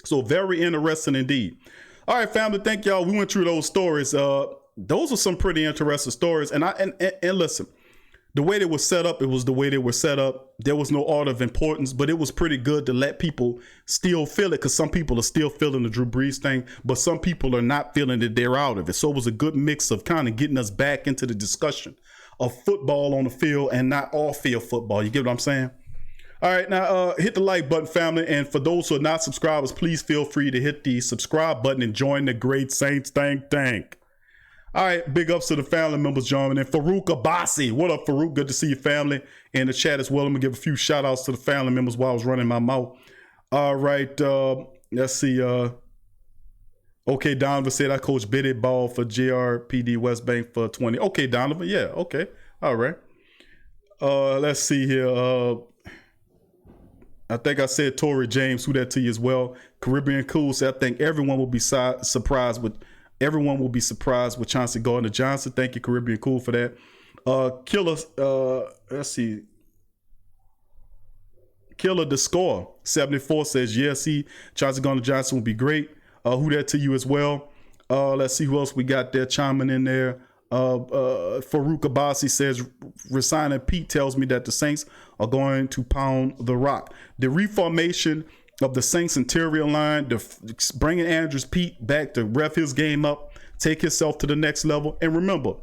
So very interesting indeed. All right, family, thank y'all. We went through those stories. Those are some pretty interesting stories. And listen, the way they were set up, it was the way they were set up. There was no order of importance, but it was pretty good to let people still feel it, because some people are still feeling the Drew Brees thing, but some people are not feeling that they're out of it. So it was a good mix of kind of getting us back into the discussion of football on the field and not off-field football. You get what I'm saying? All right, now hit the like button, family. And for those who are not subscribers, please feel free to hit the subscribe button and join the great Saints tank. All right, big ups to the family members joining in. Farouk Abassi. What up, Farouk? Good to see your family in the chat as well. I'm going to give a few shout outs to the family members while I was running my mouth. All right, let's see. Okay, Donovan said I coached Biddy Ball for JRPD West Bank for 20. Okay, Donovan. Yeah, okay. All right. Let's see here. I think I said Tory James. Who that to you as well. Caribbean Cool said I think everyone will be surprised with Chauncey Gardner-Johnson. Thank you, Caribbean Cool, for that. Let's see. Killer the Score 74 says, yes, Chauncey Gardner-Johnson will be great. Who that to you as well. Let's see who else we got there chiming in there. Farouk Abassi says, resigning Pete tells me that the Saints are going to pound the rock. The reformation of the Saints interior line, bringing Andrews Pete back to rev his game up, take himself to the next level. And remember,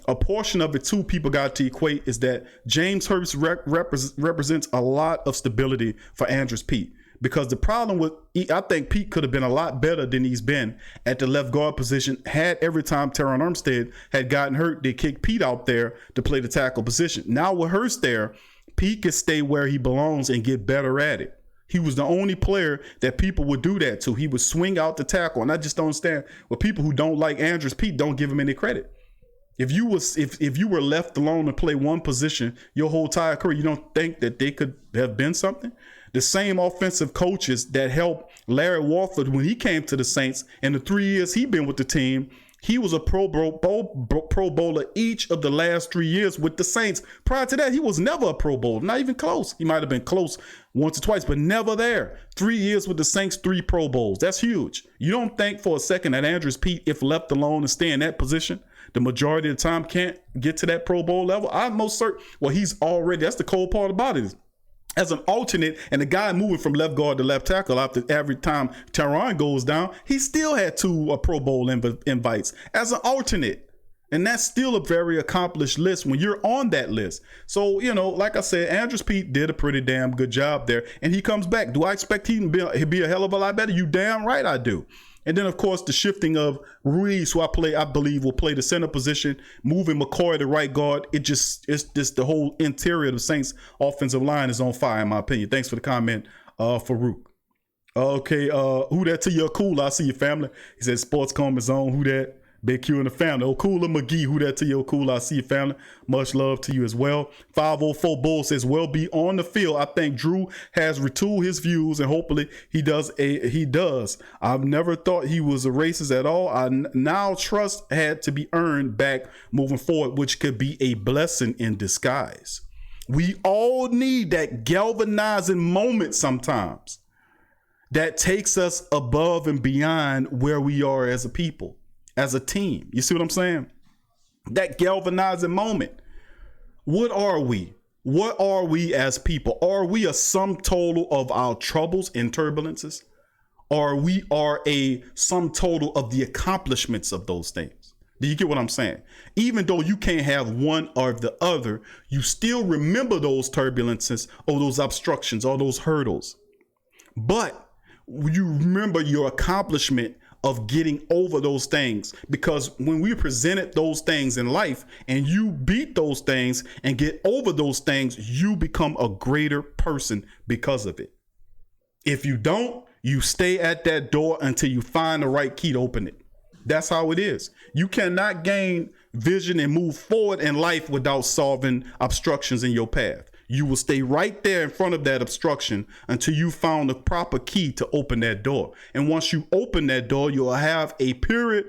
a portion of it too, people got to equate, is that James Hurts represents a lot of stability for Andrews Pete. Because the problem with, I think Pete could have been a lot better than he's been at the left guard position had every time Teron Armstead had gotten hurt, they kicked Pete out there to play the tackle position. Now with Hurts there, Pete could stay where he belongs and get better at it. He was the only player that people would do that to. He would swing out the tackle. And I just don't understand what people who don't like Andrews Pete don't give him any credit. If you were left alone to play one position your whole entire career, you don't think that they could have been something? The same offensive coaches that helped Larry Warford when he came to the Saints, in the 3 years he been with the team, he was a Pro Bowler each of the last 3 years with the Saints. Prior to that, he was never a Pro Bowler, not even close. He might have been close once or twice, but never there. 3 years with the Saints, 3 Pro Bowls. That's huge. You don't think for a second that Andrews Pete, if left alone and stay in that position, the majority of the time can't get to that Pro Bowl level? I'm most certain. Well, he's already, that's the cold part about it. As an alternate, and the guy moving from left guard to left tackle after every time Teron goes down, he still had 2 Pro Bowl invites as an alternate. And that's still a very accomplished list when you're on that list. So, like I said, Andrews Pete did a pretty damn good job there. And he comes back. Do I expect him to be a hell of a lot better? You damn right I do. And then, of course, the shifting of Ruiz, who I believe will play the center position, moving McCoy to right guard. It's just the whole interior of the Saints offensive line is on fire, in my opinion. Thanks for the comment, Farouk. Okay, who that to your cool? I see your family. He said Sports Coma Zone. Who that? Big Q in the family. Okula McGee, who that to your cool? I see your family. Much love to you as well. 504 Bull says, well, be on the field. I think Drew has retooled his views, and hopefully he does. I've never thought he was a racist at all. I now trust had to be earned back moving forward, which could be a blessing in disguise. We all need that galvanizing moment sometimes that takes us above and beyond where we are as a people, as a team. You see what I'm saying? That galvanizing moment. What are we? What are we as people? Are we a sum total of our troubles and turbulences? Or we are a sum total of the accomplishments of those things? Do you get what I'm saying? Even though you can't have one or the other, you still remember those turbulences or those obstructions or those hurdles. But you remember your accomplishment of getting over those things, because when we presented those things in life and you beat those things and get over those things, you become a greater person because of it. If you don't, you stay at that door until you find the right key to open it. That's how it is. You cannot gain vision and move forward in life without solving obstructions in your path. You will stay right there in front of that obstruction until you found the proper key to open that door. And once you open that door, you'll have a period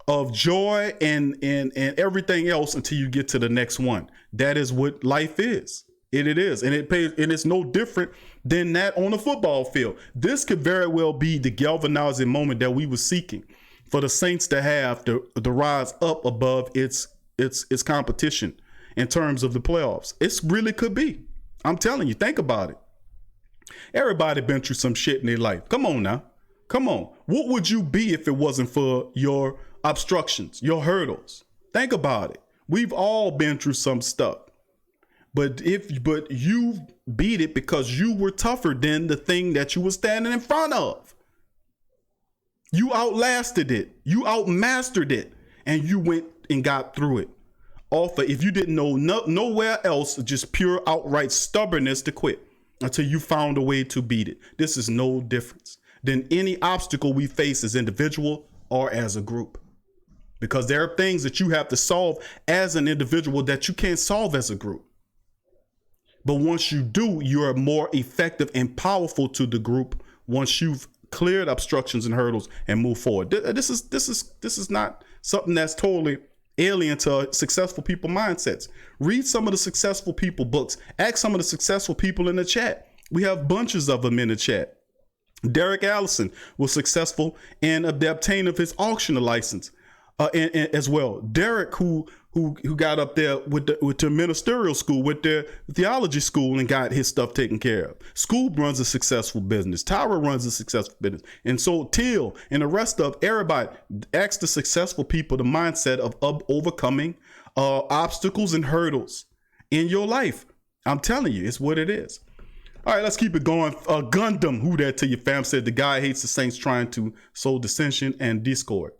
of joy and everything else until you get to the next one. That is what life is. It is. And it's no different than that on the football field. This could very well be the galvanizing moment that we were seeking for the Saints to have to rise up above its competition in terms of the playoffs. It really could be. I'm telling you, think about it. Everybody been through some shit in their life. Come on now. Come on. What would you be if it wasn't for your obstructions, your hurdles? Think about it. We've all been through some stuff. But you beat it because you were tougher than the thing that you were standing in front of. You outlasted it. You outmastered it. And you went and got through it. If you didn't know nowhere else, just pure outright stubbornness to quit until you found a way to beat it. This is no difference than any obstacle we face as individual or as a group, because there are things that you have to solve as an individual that you can't solve as a group. But once you do, you are more effective and powerful to the group once you've cleared obstructions and hurdles and move forward. This is not something that's totally alien to successful people mindsets. Read some of the successful people books. Ask some of the successful people in the chat. We have bunches of them in the chat. Derek Allison was successful in the obtaining of his auctioneer license, and as well. Derek, who got up there with the ministerial school, with their theology school, and got his stuff taken care of. School runs a successful business. Tyra runs a successful business. And so Till and the rest of everybody, ask the successful people the mindset of overcoming obstacles and hurdles in your life. I'm telling you, it's what it is. All right, let's keep it going. Gundam, who that to your fam, said the guy hates the Saints trying to sow dissension and discord.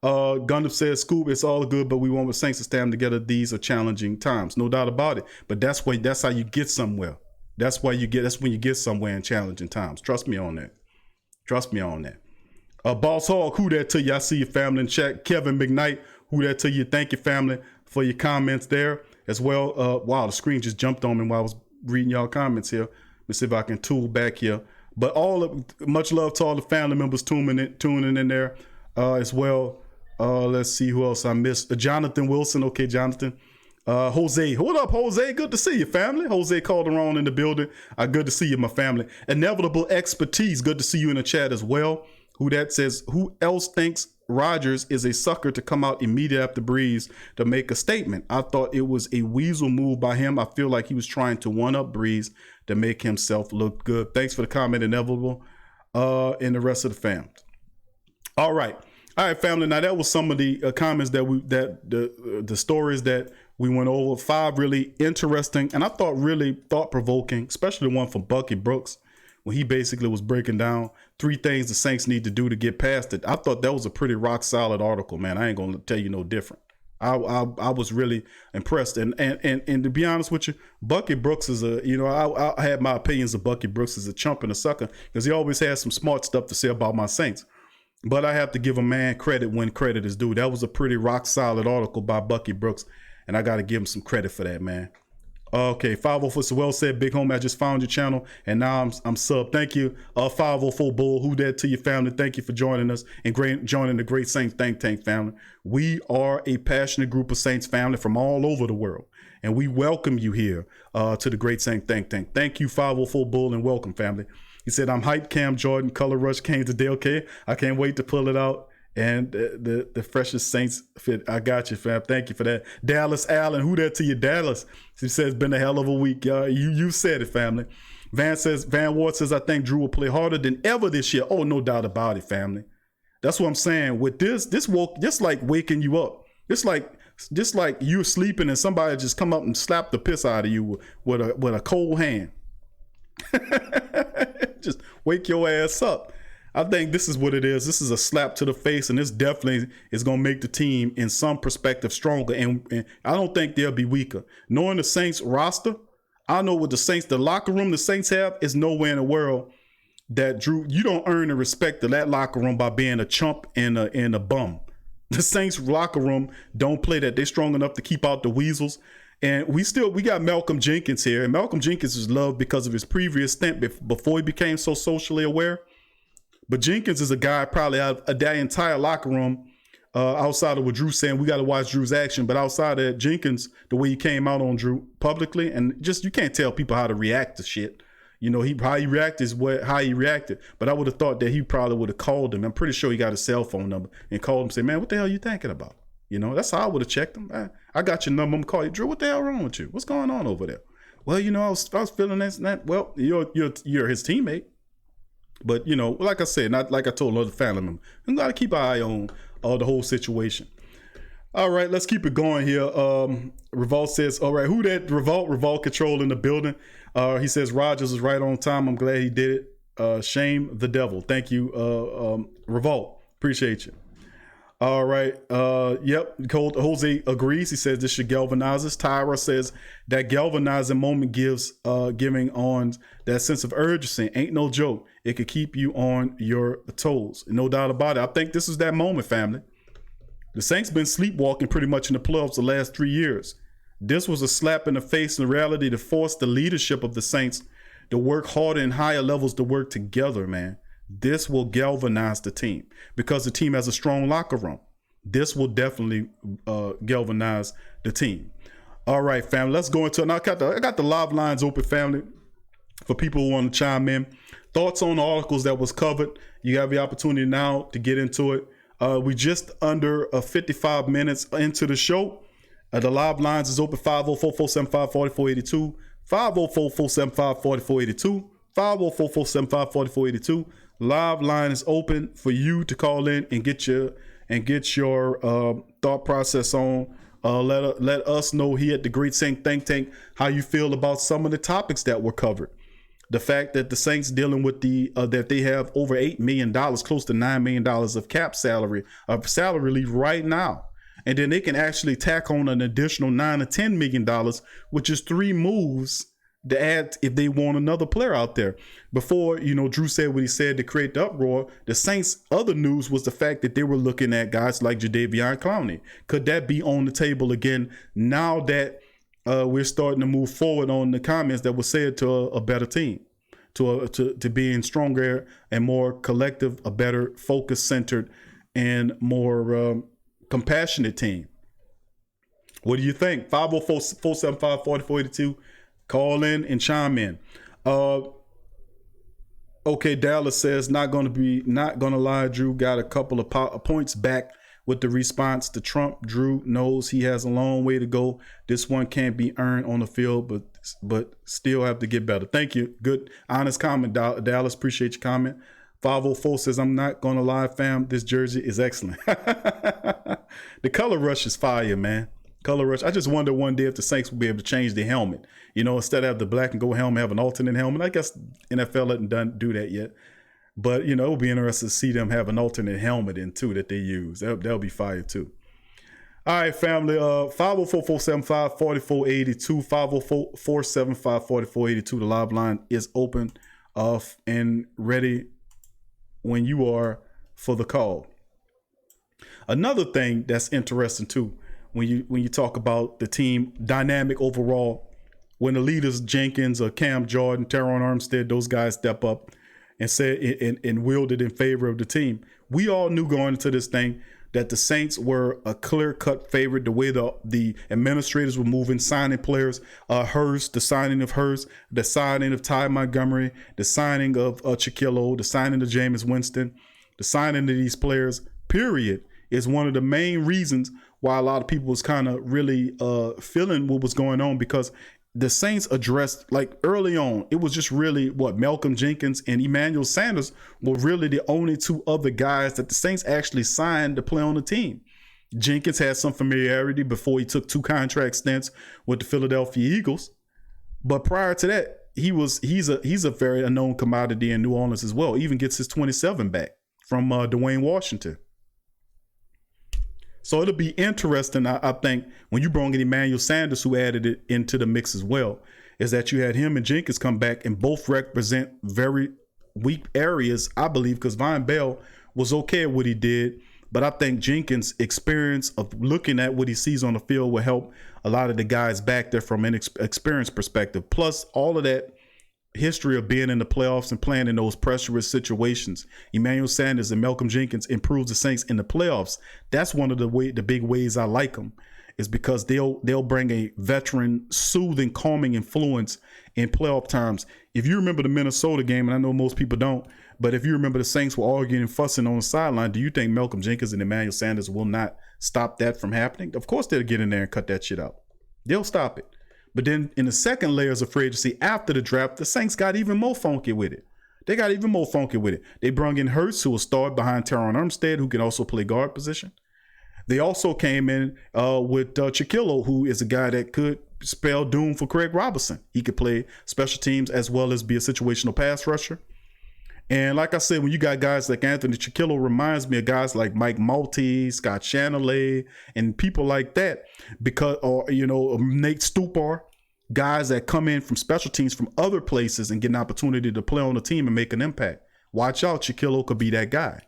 Gundam says, Scoop, it's all good, but we want the Saints to stand together. These are challenging times, no doubt about it. But that's how you get somewhere. That's when you get somewhere in challenging times. Trust me on that. Boss Hog, who that to you? I see your family in chat. Kevin McKnight, who that to you? Thank you, family, for your comments there as well. Wow, the screen just jumped on me while I was reading y'all comments here. Let's see if I can tool back here. But much love to all the family members tuning in there as well. Let's see who else I missed. Jonathan Wilson. Okay, Jonathan. Jose. What up, Jose? Good to see you, family. Jose Calderon in the building. Good to see you, my family. Inevitable Expertise. Good to see you in the chat as well. Who that says, who else thinks Rodgers is a sucker to come out immediately after Brees to make a statement? I thought it was a weasel move by him. I feel like he was trying to one-up Brees to make himself look good. Thanks for the comment, Inevitable, and the rest of the fam. All right. All right, family. Now that was some of the comments that the stories that we went over. 5 really interesting and I thought really thought provoking, especially the one from Bucky Brooks when he basically was breaking down 3 things the Saints need to do to get past it. I thought that was a pretty rock solid article, man. I ain't gonna tell you no different. I was really impressed, and to be honest with you, Bucky Brooks is I had my opinions of Bucky Brooks as a chump and a sucker because he always has some smart stuff to say about my Saints. But I have to give a man credit when credit is due. That was a pretty rock solid article by Bucky Brooks, and I got to give him some credit for that, man. Okay, 504 so well said, Big Homie. I just found your channel and now I'm sub. Thank you, 504 Bull. Who that to your family? Thank you for joining us and joining the Great Saints Think Tank family. We are a passionate group of Saints family from all over the world, and we welcome you here to the Great Saints Think Tank. Thank you, 504 Bull, and welcome, family. He said, "I'm hyped. Cam Jordan, Color Rush came today. Okay, I can't wait to pull it out." And the freshest Saints fit. I got you, fam. Thank you for that. Dallas Allen, who that to you, Dallas? He says, been a hell of a week, y'all. You said it, family. Van Ward says, I think Drew will play harder than ever this year. Oh, no doubt about it, family. That's what I'm saying. With this woke, just like waking you up. Just like you're sleeping and somebody just come up and slap the piss out of you with a cold hand. Just wake your ass up. I think this is what it is. This is a slap to the face, and this definitely is going to make the team, in some perspective, stronger. And I don't think they'll be weaker. Knowing the Saints roster, I know what the locker room the Saints have is nowhere in the world that Drew. You don't earn the respect of that locker room by being a chump and a bum. The Saints locker room don't play that. They're strong enough to keep out the weasels. And we got Malcolm Jenkins here, and Malcolm Jenkins is loved because of his previous stint before he became so socially aware. But Jenkins is a guy probably out of that entire locker room, outside of what Drew saying, we got to watch Drew's action. But outside of Jenkins, the way he came out on Drew publicly, and just you can't tell people how to react to shit. You know, how he reacted is how he reacted. But I would have thought that he probably would have called him. I'm pretty sure he got his cell phone number and called him and said, man, what the hell are you thinking about? You know, that's how I would have checked him. I got your number. I'm going to call you. Drew, what the hell wrong with you? What's going on over there? Well, you know, I was feeling this and that. Well, you're his teammate. But, you know, like I said, not like I told another family member, we got to keep an eye on the whole situation. All right, let's keep it going here. Revolt says, all right, who that Revolt control in the building? He says Rogers is right on time. I'm glad he did it. Shame the devil. Thank you, Revolt. Appreciate you. All right. Yep. Jose agrees. He says this should galvanize us. Tyra says that galvanizing moment giving on that sense of urgency. Ain't no joke. It could keep you on your toes. No doubt about it. I think this is that moment, family. The Saints been sleepwalking pretty much in the playoffs the last 3 years. This was a slap in the face in reality to force the leadership of the Saints to work harder and higher levels to work together, man. This will galvanize the team because the team has a strong locker room. This will definitely galvanize the team. All right, family, let's go into it. Now, I got the live lines open, family, for people who want to chime in. Thoughts on the articles that was covered. You have the opportunity now to get into it. We just under 55 minutes into the show. The live lines is open 504-475-4482, 504-475-4482, 504-475-4482. Live line is open for you to call in and get your thought process on. Let us know here at the Great Saint Think Tank how you feel about some of the topics that were covered. The fact that the Saints dealing with that they have over $8 million, close to $9 million of cap salary, of salary leave right now. And then they can actually tack on an additional $9 or $10 million, which is 3 moves to add if they want another player out there. Before, Drew said what he said to create the uproar, the Saints' other news was the fact that they were looking at guys like Jadeveon Clowney. Could that be on the table again now that we're starting to move forward on the comments that were said to a better team, to being stronger and more collective, a better focus-centered and more compassionate team? What do you think? 504-475-4482. Call in and chime in. Okay, Dallas says not gonna lie. Drew got a couple of points back with the response to Trump. Drew knows he has a long way to go. This one can't be earned on the field, but still have to get better. Thank you. Good, honest comment, Dallas. Appreciate your comment. 504 says, I'm not going to lie, fam. This jersey is excellent. The color rush is fire, man. Color rush. I just wonder one day if the Saints will be able to change their helmet. You know, instead of the black and gold helmet, have an alternate helmet. I guess NFL hasn't do that yet. But, you know, it'll be interesting to see them have an alternate helmet in too that they use. That'll be fire too. All right, family. 504-475-4482. 504-475-4482. The live line is open and ready when you are for the call. Another thing that's interesting too, when you talk about the team dynamic overall, when the leaders Jenkins or Cam Jordan, Teron Armstead, those guys step up and said and willed it in favor of the team. We all knew going into this thing that the Saints were a clear-cut favorite. The way the administrators were moving, signing players, Hurst, the signing of Hurst, the signing of Ty Montgomery, the signing of Chiquillo, the signing of Jameis Winston, the signing of these players, period, is one of the main reasons why a lot of people was kind of really feeling what was going on, because the Saints addressed, like early on, it was just really Malcolm Jenkins and Emmanuel Sanders were really the only two other guys that the Saints actually signed to play on the team. Jenkins had some familiarity before he took 2 contract stints with the Philadelphia Eagles. But prior to that, he's a very unknown commodity in New Orleans as well. Even gets his 27 back from Dwayne Washington. So it'll be interesting, I think, when you bring in Emmanuel Sanders, who added it into the mix as well, is that you had him and Jenkins come back and both represent very weak areas, I believe, because Von Bell was okay at what he did. But I think Jenkins' experience of looking at what he sees on the field will help a lot of the guys back there from an experience perspective. Plus, all of that history of being in the playoffs and playing in those pressurous situations. Emmanuel Sanders and Malcolm Jenkins improves the Saints in the playoffs. That's one of the big ways I like them, is because they'll bring a veteran, soothing, calming influence in playoff times. If you remember the Minnesota game, and I know most people don't, but if you remember the Saints were arguing and fussing on the sideline, do you think Malcolm Jenkins and Emmanuel Sanders will not stop that from happening? Of course they'll get in there and cut that shit out. They'll stop it. But then in the second layers of free agency after the draft, the Saints got even more funky with it. They brought in Hurts, who will start behind Teron Armstead, who can also play guard position. They also came in with Chiquillo, who is a guy that could spell doom for Craig Robertson. He could play special teams as well as be a situational pass rusher. And like I said, when you got guys like Anthony Chiquillo, reminds me of guys like Mike Maltese, Scott Chanelay, and people like that, because, or, Nate Stupar, guys that come in from special teams from other places and get an opportunity to play on the team and make an impact. Watch out, Chiquillo could be that guy.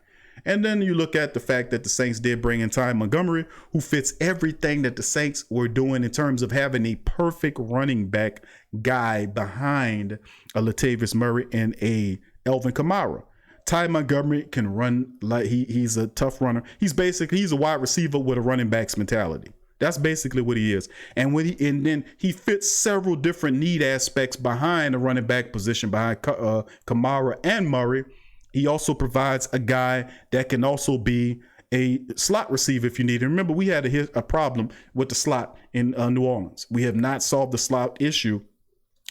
And then you look at the fact that the Saints did bring in Ty Montgomery, who fits everything that the Saints were doing in terms of having a perfect running back guy behind a Latavius Murray and a Elvin Kamara. Ty Montgomery can run like he's a tough runner. He's a wide receiver with a running back's mentality. That's basically what he is. And then he fits several different need aspects behind the running back position, behind Kamara and Murray. He also provides a guy that can also be a slot receiver if you need it. Remember, we had a problem with the slot in New Orleans. We have not solved the slot issue.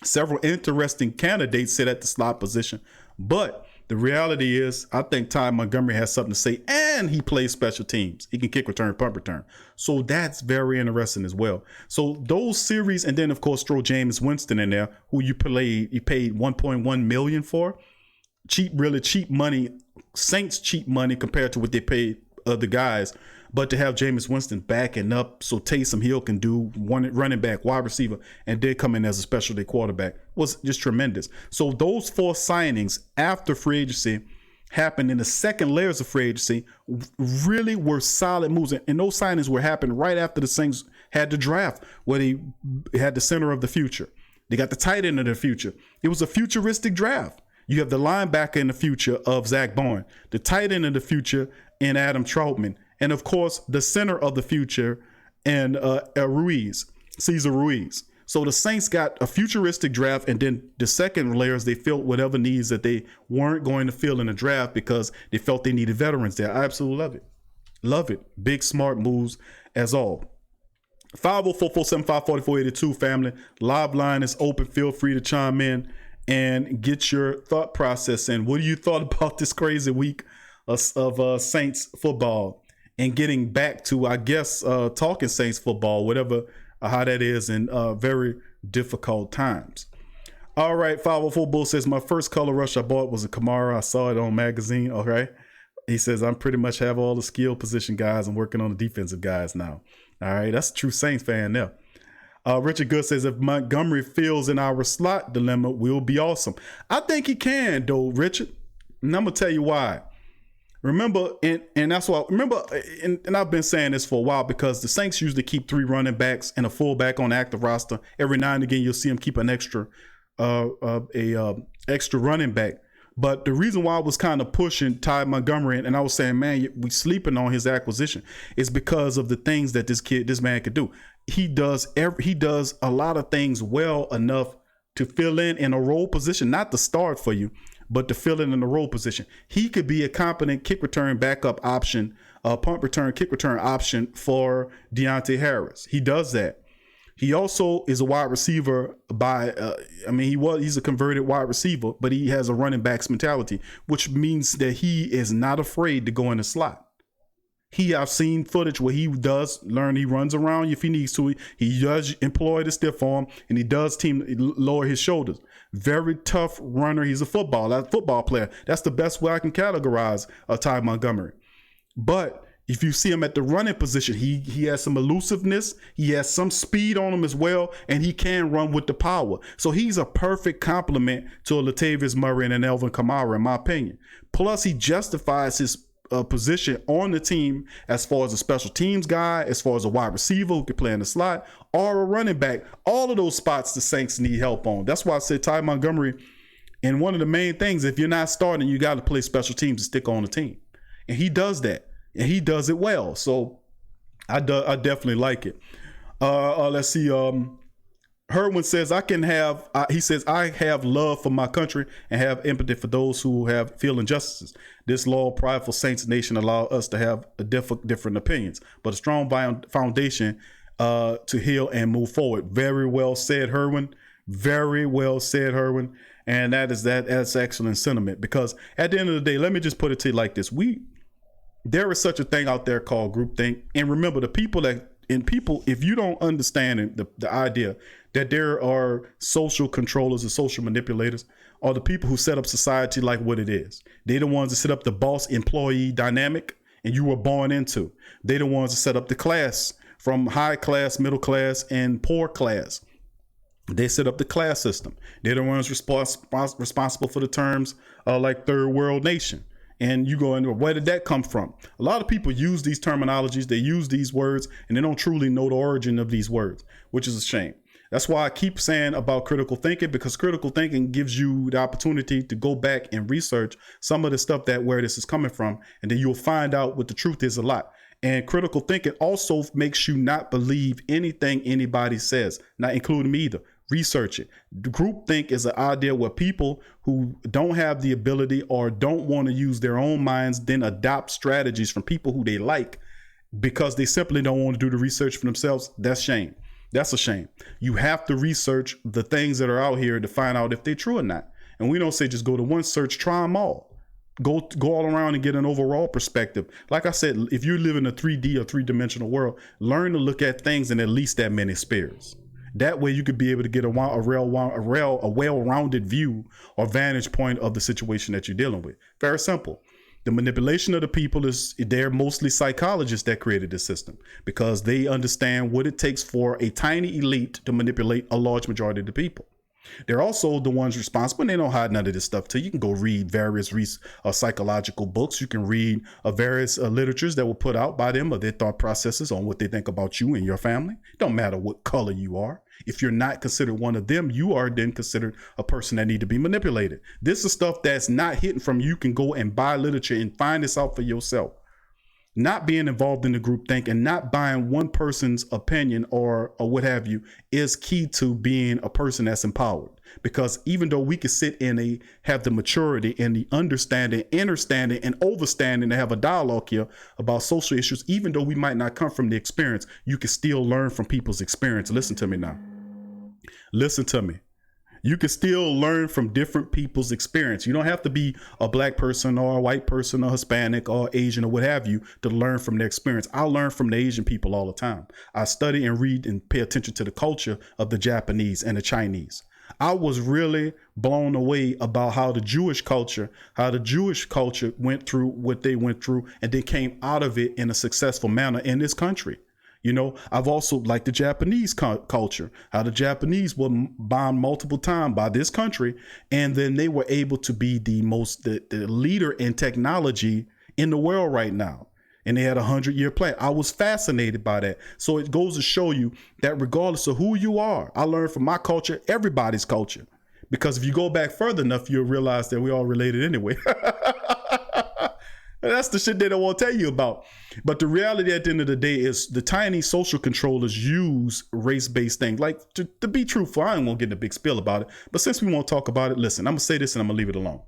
Several interesting candidates sit at the slot position, but the reality is, I think Ty Montgomery has something to say, and he plays special teams. He can kick return, punt return. So that's very interesting as well. So those series, and then of course throw Jameis Winston in there, who you paid $1.1 million for. Really cheap money, Saints cheap money compared to what they paid other guys. But to have Jameis Winston backing up so Taysom Hill can do one running back, wide receiver, and then come in as a specialty quarterback was just tremendous. So those 4 signings after free agency happened in the second layers of free agency really were solid moves. And those signings were happening right after the Saints had the draft, where they had the center of the future. They got the tight end of the future. It was a futuristic draft. You have the linebacker in the future of Zach Bourne, the tight end of the future in Adam Troutman, and of course the center of the future and Cesar Ruiz. So the Saints got a futuristic draft, and then the second layers, they filled whatever needs that they weren't going to fill in the draft because they felt they needed veterans there. I absolutely love it. Love it. Big, smart moves as all. 504-475-4482, family. Live line is open. Feel free to chime in and get your thought process in. What do you thought about this crazy week of Saints football and getting back to, I guess, talking Saints football, whatever, how that is in very difficult times. All right, 504 Bull says, my first color rush I bought was a Kamara. I saw it on magazine. All right. He says, I'm pretty much have all the skill position guys. I'm working on the defensive guys now. All right. That's a true Saints fan there. Richard Good says, if Montgomery fills in our slot dilemma, we'll be awesome. I think he can, though, Richard. And I'm going to tell you why. Remember, and that's why, and I've been saying this for a while, because the Saints usually keep 3 running backs and a fullback on the active roster. Every now and again, you'll see them keep an extra running back. But the reason why I was kind of pushing Ty Montgomery, and I was saying, man, we sleeping on his acquisition, is because of the things that this man could do. He does a lot of things well enough to fill in a role position, not to start for you, but to fill in a role position. He could be a competent kick return backup option, punt return, kick return option for Deontay Harris. He does that. He also is a wide receiver he's a converted wide receiver, but he has a running backs mentality, which means that he is not afraid to go in the slot. I've seen footage where he does learn, he runs around if he needs to. He does employ the stiff arm, and he does lower his shoulders. Very tough runner. He's a football player. That's the best way I can categorize Ty Montgomery. But if you see him at the running position, he has some elusiveness. He has some speed on him as well, and he can run with the power. So he's a perfect complement to a Latavius Murray and an Alvin Kamara, in my opinion. Plus, he justifies his position on the team as far as a special teams guy, as far as a wide receiver who can play in the slot, or a running back. All of those spots the Saints need help on. That's why I said Ty Montgomery. And one of the main things, if you're not starting, you got to play special teams to stick on the team. And he does that. And he does it well. So I definitely like it. Let's see. Herwin says, I have love for my country and have empathy for those who feel injustices. This loyal, prideful Saints nation allow us to have different opinions, but a strong foundation to heal and move forward. Very well said, Herwin. Very well said, Herwin. And that's excellent sentiment, because at the end of the day, let me just put it to you like this. There is such a thing out there called groupthink. And remember, if you don't understand the idea that there are social controllers and social manipulators, are the people who set up society like what it is. They're the ones that set up the boss-employee dynamic, and you were born into. They're the ones that set up the class from high class, middle class, and poor class. They set up the class system. They're the ones responsible for the terms like third world nation. And you go into, where did that come from? A lot of people use these terminologies, they use these words, and they don't truly know the origin of these words, which is a shame. That's why I keep saying about critical thinking, because critical thinking gives you the opportunity to go back and research some of the stuff where this is coming from, and then you'll find out what the truth is a lot. And critical thinking also makes you not believe anything anybody says, not including me either. Research it. Groupthink is an idea where people who don't have the ability or don't want to use their own minds then adopt strategies from people who they like because they simply don't want to do the research for themselves. That's shame. That's a shame. You have to research the things that are out here to find out if they're true or not. And we don't say just go to one search, try them all. Go all around and get an overall perspective. Like I said, if you live in a 3D or 3-dimensional world, learn to look at things in at least that many spheres. That way you could be able to get a well-rounded view or vantage point of the situation that you're dealing with. Very simple. The manipulation of the people they're mostly psychologists that created this system because they understand what it takes for a tiny elite to manipulate a large majority of the people. They're also the ones responsible, and they don't hide none of this stuff too. You can go read various psychological books. You can read various literatures that were put out by them of their thought processes on what they think about you and your family. It don't matter what color you are. If you're not considered one of them, you are then considered a person that need to be manipulated. This is stuff that's not hidden from you. You can go and buy literature and find this out for yourself. Not being involved in the group think and not buying one person's opinion or what have you is key to being a person that's empowered. Because even though we can sit and have the maturity and the understanding, understanding, and overstanding to have a dialogue here about social issues, even though we might not come from the experience, you can still learn from people's experience. Listen to me now. Listen to me. You can still learn from different people's experience. You don't have to be a black person or a white person or Hispanic or Asian or what have you to learn from their experience. I learn from the Asian people all the time. I study and read and pay attention to the culture of the Japanese and the Chinese. I was really blown away about how the Jewish culture went through what they went through and they came out of it in a successful manner in this country. You know, I've also liked the Japanese culture, how the Japanese were bombed multiple times by this country. And then they were able to be the leader in technology in the world right now. And they had a 100-year plan. I was fascinated by that. So it goes to show you that regardless of who you are, I learned from my culture, everybody's culture. Because if you go back further enough, you'll realize that we're all related anyway. That's the shit they don't want to tell you about. But the reality at the end of the day is the tiny social controllers use race-based things. Like, to be truthful, I ain't gonna get in a big spiel about it. But since we won't talk about it, listen, I'm gonna say this and I'm gonna leave it alone.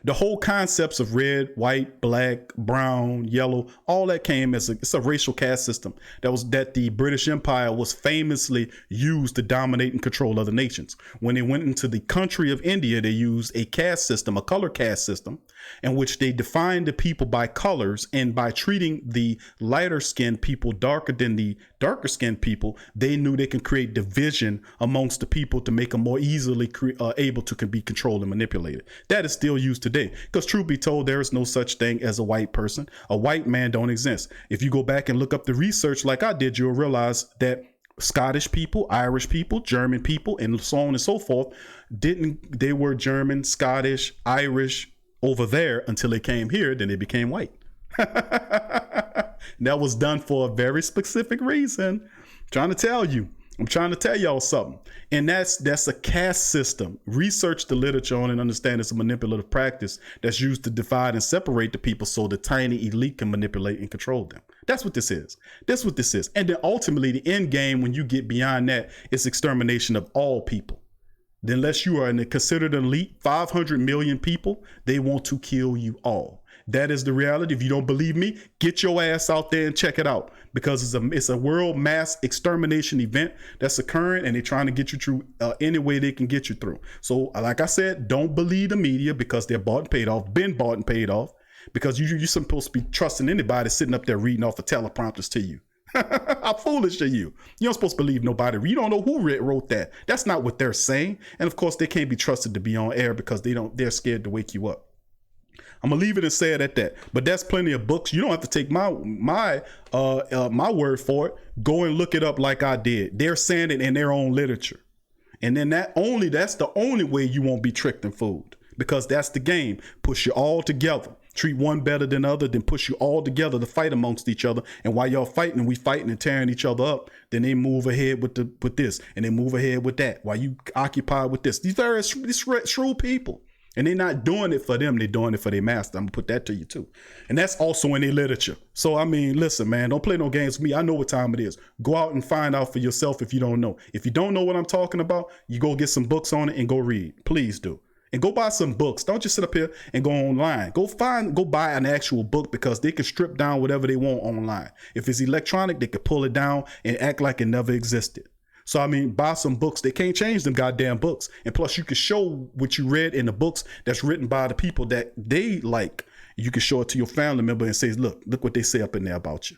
The whole concepts of red, white, black, brown, yellow, all that came as it's a racial caste system that the British Empire was famously used to dominate and control other nations. When they went into the country of India, they used a caste system, a color caste system, in which they defined the people by colors, and by treating the lighter skinned people darker than the darker skinned people, they knew they could create division amongst the people to make them more easily able to be controlled and manipulated. That is still used today, because truth be told, there is no such thing as a white person. A white man don't exist. If you go back and look up the research like I did, you'll realize that Scottish people, Irish people, German people, and so on and so forth, they were German, Scottish, Irish over there until they came here, then they became white. That was done for a very specific reason. I'm trying to tell y'all something. And that's a caste system. Research the literature on it and understand it's a manipulative practice that's used to divide and separate the people so the tiny elite can manipulate and control them. That's what this is. That's what this is. And then ultimately the end game, when you get beyond that, is extermination of all people. Unless you are considered an elite, 500 million people, they want to kill you all. That is the reality. If you don't believe me, get your ass out there and check it out, because it's a world mass extermination event that's occurring, and they're trying to get you through any way they can get you through. So like I said, don't believe the media, because they're bought and paid off, been bought and paid off, because you're supposed to be trusting anybody sitting up there reading off the teleprompters to you. How foolish are you? You don't supposed to believe nobody. You don't know who wrote that. That's not what they're saying. And of course, they can't be trusted to be on air because they're scared to wake you up. I'm gonna leave it and say it at that. But that's plenty of books. You don't have to take my word for it. Go and look it up like I did. They're saying it in their own literature. And then that's the only way you won't be tricked and fooled, because that's the game. Push you all together. Treat one better than the other, then push you all together to fight amongst each other. And while y'all fighting and we fighting and tearing each other up, then they move ahead with this, and they move ahead with that, while you occupy with this. These are shrewd people. And they're not doing it for them, they're doing it for their master. I'm gonna put that to you too. And that's also in their literature. So I mean, listen, man, don't play no games with me. I know what time it is. Go out and find out for yourself if you don't know. If you don't know what I'm talking about, you go get some books on it and go read. Please do. And go buy some books. Don't just sit up here and go online. Go buy an actual book, because they can strip down whatever they want online. If it's electronic, they can pull it down and act like it never existed. So, I mean, buy some books. They can't change them goddamn books. And plus, you can show what you read in the books that's written by the people that they like. You can show it to your family member and say, look what they say up in there about you.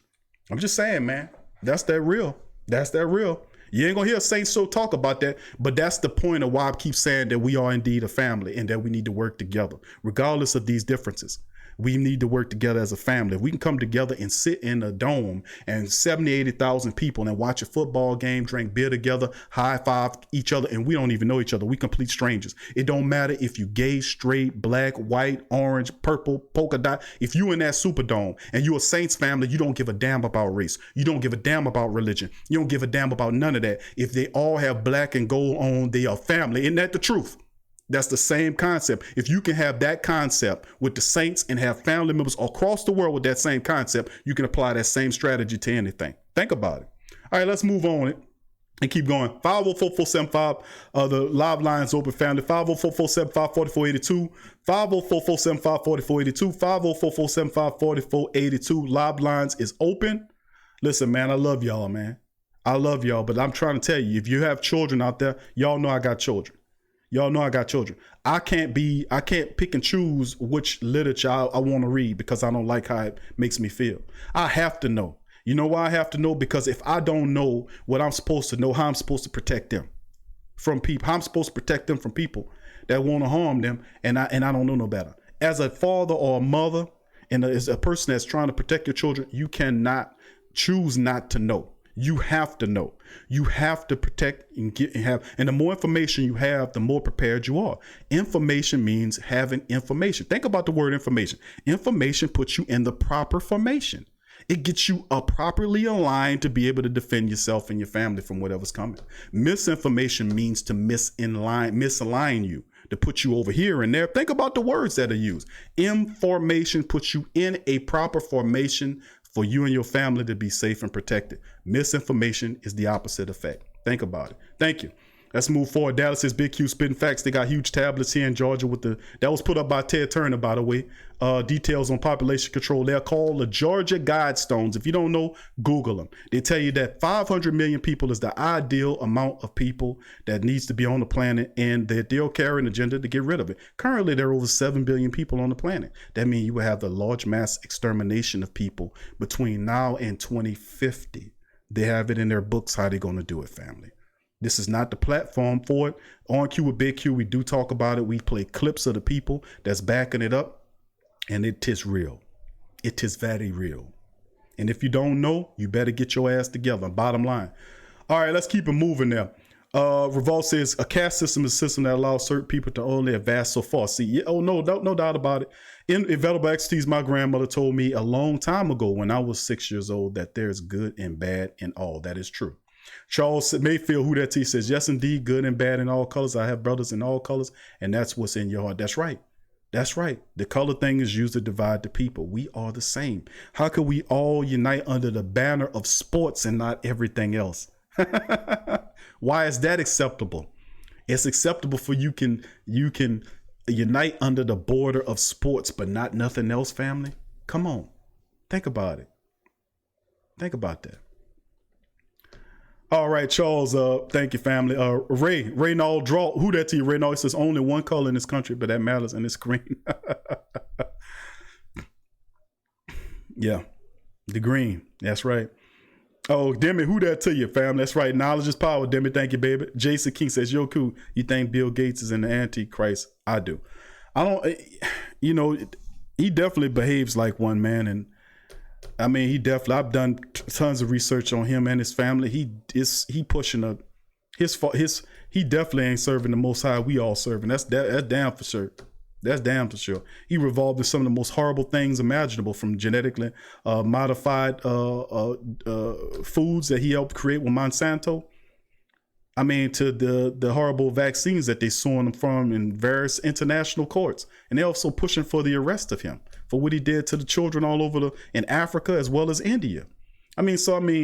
I'm just saying, man, that's that real. That's that real. You ain't gonna hear Saints so talk about that, but that's the point of why I keep saying that we are indeed a family and that we need to work together, regardless of these differences. We need to work together as a family. If we can come together and sit in a dome and 70, 80,000 people and watch a football game, drink beer together, high five each other, and we don't even know each other. We complete strangers. It don't matter if you gay, straight, black, white, orange, purple, polka dot. If you in that Superdome and you a Saints family, you don't give a damn about race. You don't give a damn about religion. You don't give a damn about none of that. If they all have black and gold on, they are family. Isn't that the truth? That's the same concept. If you can have that concept with the Saints and have family members across the world with that same concept, you can apply that same strategy to anything. Think about it. All right, let's move on and keep going. 504-475, the live lines open, family. 504-475-4482. 504-475-4482. 504-475-4482. Live lines is open. Listen, man, I love y'all, man. I love y'all, but I'm trying to tell you, if you have children out there, y'all know I got children. Y'all know I got children. I can't pick and choose which literature I want to read because I don't like how it makes me feel. I have to know. You know why I have to know? Because if I don't know what I'm supposed to know, how I'm supposed to protect them from people, how I'm supposed to protect them from people that want to harm them, and I don't know no better. As a father or a mother, and as a person that's trying to protect your children, you cannot choose not to know. You have to know. You have to protect and and the more information you have, the more prepared you are. Information means having information. Think about the word information. Information puts you in the proper formation. It gets you properly aligned to be able to defend yourself and your family from whatever's coming. Misinformation means to misalign you, to put you over here and there. Think about the words that are used. Information puts you in a proper formation for you and your family to be safe and protected. Misinformation is the opposite effect. Think about it. Thank you. Let's move forward. Dallas says Big Q spitting facts. They got huge tablets here in Georgia that was put up by Ted Turner, by the way. Details on population control. They're called the Georgia Guidestones. If you don't know, Google them. They tell you that 500 million people is the ideal amount of people that needs to be on the planet, and that they'll carry an agenda to get rid of it. Currently, there are over 7 billion people on the planet. That means you will have the large mass extermination of people between now and 2050. They have it in their books how they're going to do it, family. This is not the platform for it. On Q with Big Q, we do talk about it. We play clips of the people that's backing it up, and it is real. It is very real. And if you don't know, you better get your ass together. Bottom line. All right, let's keep it moving now. Revolt says a caste system is a system that allows certain people to only advance so far. See, no doubt about it. Inevitable expertise, my grandmother told me a long time ago when I was 6 years old that there's good and bad in all. That is true. Charles Mayfield, who that T, says, yes, indeed, good and bad in all colors. I have brothers in all colors, and that's what's in your heart. That's right. That's right. The color thing is used to divide the people. We are the same. How could we all unite under the banner of sports and not everything else? Why is that acceptable? It's acceptable for you can unite under the border of sports, but not nothing else, family. Come on. Think about it. Think about that. All right, Charles, thank you, family. Reynald Draw, who that to you? Reynald says only one color in this country, but that matters, and it's green. Yeah, the green. That's right. Oh, Demi, who that to you, family? That's right. Knowledge is power, Demi. Thank you, baby. Jason King says, yo, cool. You think Bill Gates is in the Antichrist? I do. I don't, he definitely behaves like one, man, and I mean, I've done tons of research on him and his family. He pushing he definitely ain't serving the Most High we all serving. That's damn for sure. That's damn for sure. He revolved in some of the most horrible things imaginable, from genetically modified foods that he helped create with Monsanto. I mean, to the horrible vaccines that they suing him from in various international courts. And they're also pushing for the arrest of him for what he did to the children all over in Africa as well as India. I mean,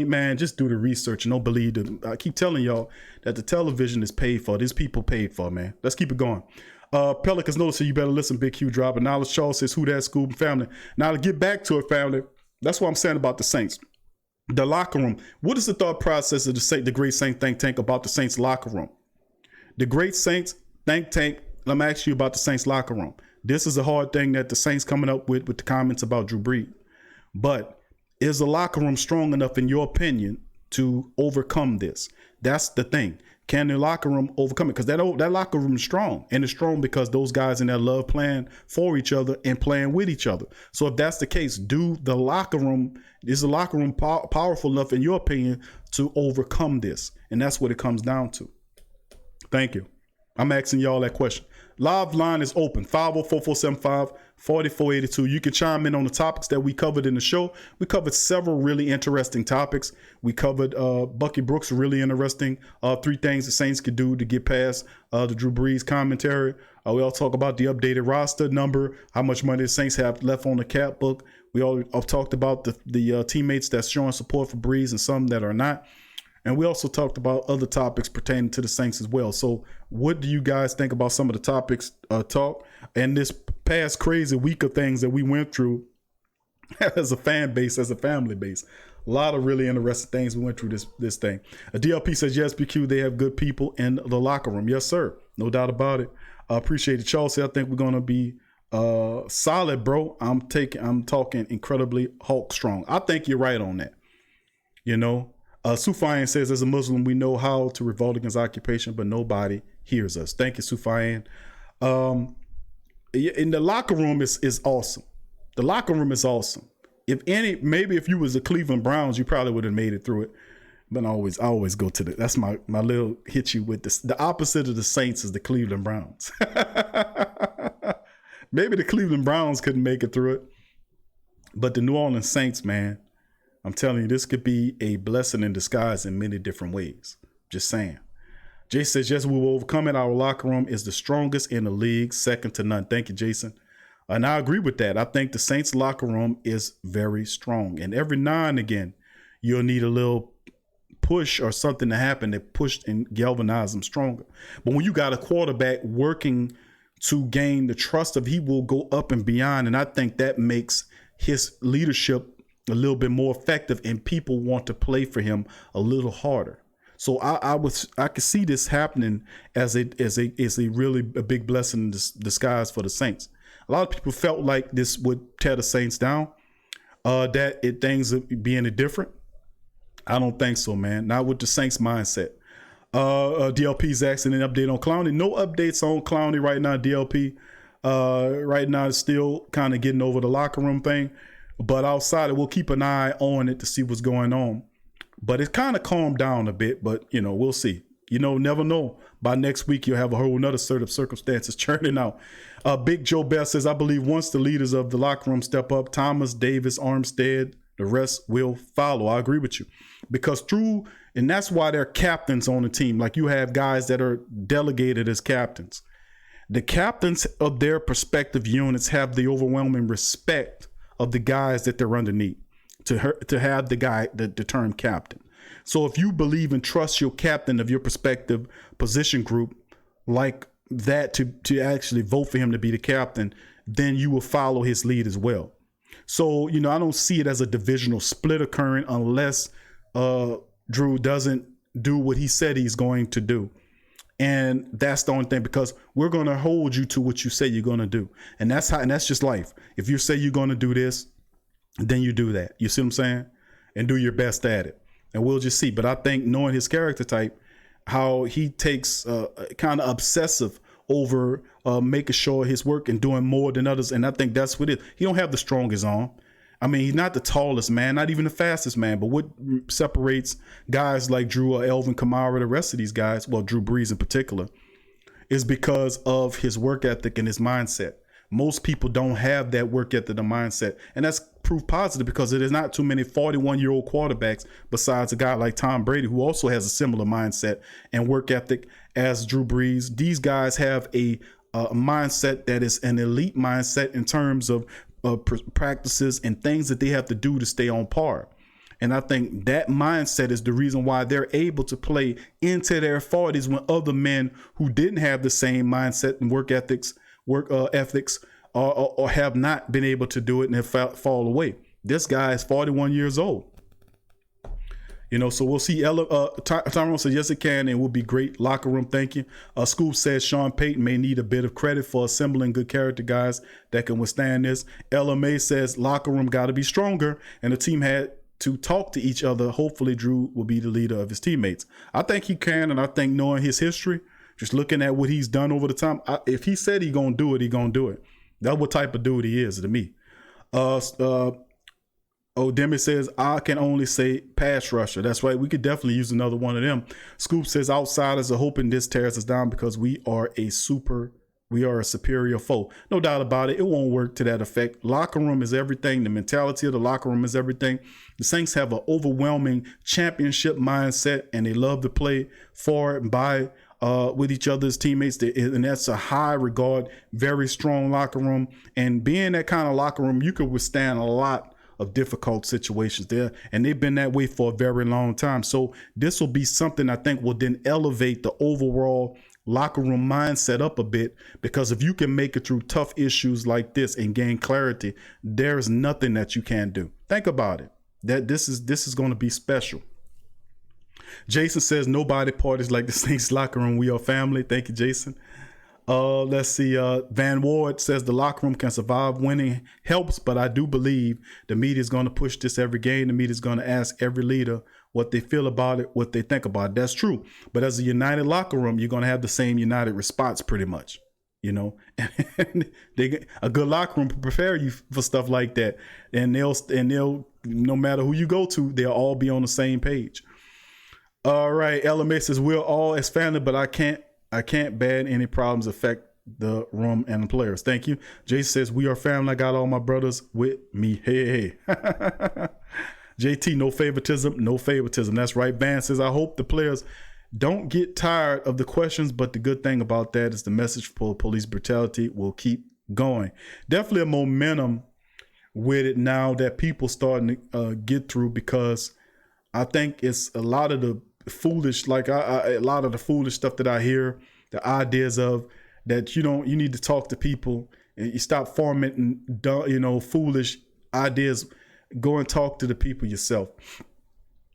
man, just do the research and don't believe it. I keep telling y'all that the television is paid for. These people paid for, man. Let's keep it going. Pelicans notice, so you better listen, Big Q dropping. Knowledge Charles says, who that, Scoob family? Now to get back to it, family, that's what I'm saying about the Saints. The locker room. What is the thought process of the Great Saint think tank about the Saints locker room? The Great Saints think tank, let me ask you about the Saints locker room. This is a hard thing that the Saints coming up with the comments about Drew Brees. But is the locker room strong enough, in your opinion, to overcome this? That's the thing. Can the locker room overcome it? Because that locker room is strong. And it's strong because those guys in there love playing for each other and playing with each other. So if that's the case, is the locker room powerful enough, in your opinion, to overcome this? And that's what it comes down to. Thank you. I'm asking y'all that question. Live line is open, 504-475-4482. You can chime in on the topics that we covered in the show. We covered several really interesting topics. We covered Bucky Brooks, really interesting. 3 things the Saints could do to get past the Drew Brees commentary. We all talk about the updated roster number, how much money the Saints have left on the cap book. We all talked about the teammates that's showing support for Brees and some that are not. And we also talked about other topics pertaining to the Saints as well. So what do you guys think about some of the topics talk and this past crazy week of things that we went through as a fan base, as a family base? A lot of really interesting things we went through this thing. A DLP says, yes, BQ, they have good people in the locker room. Yes, sir. No doubt about it. I appreciate it. Chelsea, I think we're going to be solid, bro. I'm talking incredibly Hulk strong. I think you're right on that. You know, Sufayan says, as a Muslim, we know how to revolt against occupation, but nobody hears us. Thank you, Sufayan. In the locker room is awesome. The locker room is awesome. Maybe if you was the Cleveland Browns, you probably would have made it through it. But I always go to that's my little hit you with this. The opposite of the Saints is the Cleveland Browns. Maybe the Cleveland Browns couldn't make it through it. But the New Orleans Saints, man, I'm telling you, this could be a blessing in disguise in many different ways. Just saying. Jay says, yes, we will overcome it. Our locker room is the strongest in the league, second to none. Thank you, Jason. And I agree with that. I think the Saints locker room is very strong. And every now and again, you'll need a little push or something to happen that push and galvanize them stronger. But when you got a quarterback working to gain the trust of, he will go up and beyond. And I think that makes his leadership a little bit more effective, and people want to play for him a little harder. So I could see this happening as a really big blessing in disguise for the Saints. A lot of people felt like this would tear the Saints down, things being different. I don't think so, man. Not with the Saints mindset. DLP's asking an update on Clowney. No updates on Clowney right now, DLP. Right now, it's still kind of getting over the locker room thing. But outside, we'll keep an eye on it to see what's going on. But it's kind of calmed down a bit, but, we'll see. Never know. By next week, you'll have a whole nother set of circumstances churning out. Big Joe Best says, I believe once the leaders of the locker room step up, Thomas, Davis, Armstead, the rest will follow. I agree with you. Because and that's why they're captains on the team. Like, you have guys that are delegated as captains. The captains of their respective units have the overwhelming respect of the guys that they're underneath to have the term captain. So if you believe and trust your captain of your respective position group like that to actually vote for him to be the captain, then you will follow his lead as well. So, I don't see it as a divisional split occurring unless Drew doesn't do what he said he's going to do. And that's the only thing, because we're going to hold you to what you say you're going to do. And that's just life. If you say you're going to do this, then you do that. You see what I'm saying? And do your best at it. And we'll just see. But I think knowing his character type, how he takes kind of obsessive over making sure his work and doing more than others. And I think that's what it is. He don't have the strongest arm. I mean, he's not the tallest man, not even the fastest man. But what separates guys like Drew or Elvin Kamara, the rest of these guys, well, Drew Brees in particular, is because of his work ethic and his mindset. Most people don't have that work ethic and mindset. And that's proof positive, because it is not too many 41-year-old quarterbacks besides a guy like Tom Brady, who also has a similar mindset and work ethic as Drew Brees. These guys have a mindset that is an elite mindset in terms of practices and things that they have to do to stay on par. And I think that mindset is the reason why they're able to play into their 40s when other men who didn't have the same mindset and work ethics or have not been able to do it and have fall away. This guy is 41 years old. So we'll see. Tyrone says, yes, it can, and will be great locker room. Thank you. Scoop says Sean Payton may need a bit of credit for assembling good character guys that can withstand this. LMA says locker room got to be stronger, and the team had to talk to each other. Hopefully Drew will be the leader of his teammates. I think he can, and I think knowing his history, just looking at what he's done over the time, if he said he's going to do it, he's going to do it. That's what type of dude he is to me. Demi says, I can only say pass rusher. That's right. We could definitely use another one of them. Scoop says, outsiders are hoping this tears us down because we are a superior foe. No doubt about it. It won't work to that effect. Locker room is everything. The mentality of the locker room is everything. The Saints have an overwhelming championship mindset, and they love to play for and by with each other's teammates, and that's a high regard, very strong locker room. And being that kind of locker room, you could withstand a lot of difficult situations there, and they've been that way for a very long time. So this will be something I think will then elevate the overall locker room mindset up a bit, because if you can make it through tough issues like this and gain clarity, there's nothing that you can't do. Think about it. That this is going to be special. Jason says nobody parties like the Saints locker room. We are family. Thank you, Jason. Let's see. Van Ward says the locker room can survive. Winning helps, but I do believe the media is going to push this every game. The media is going to ask every leader what they feel about it, what they think about it. That's true. But as a united locker room, you're going to have the same united response pretty much. You know, and a good locker room will prepare you for stuff like that. And they'll no matter who you go to, they'll all be on the same page. All right. LMA says we're all as family, but I can't ban any problems affect the room and the players. Thank you. Jason says we are family. I got all my brothers with me. Hey. JT, no favoritism, no favoritism. That's right. Van says I hope the players don't get tired of the questions, but the good thing about that is the message for police brutality will keep going. Definitely a momentum with it now that people starting to get through, because I think it's a lot of the foolish, like a lot of the foolish stuff that I hear, the ideas of that you need to talk to people and you stop forming, foolish ideas. Go and talk to the people yourself.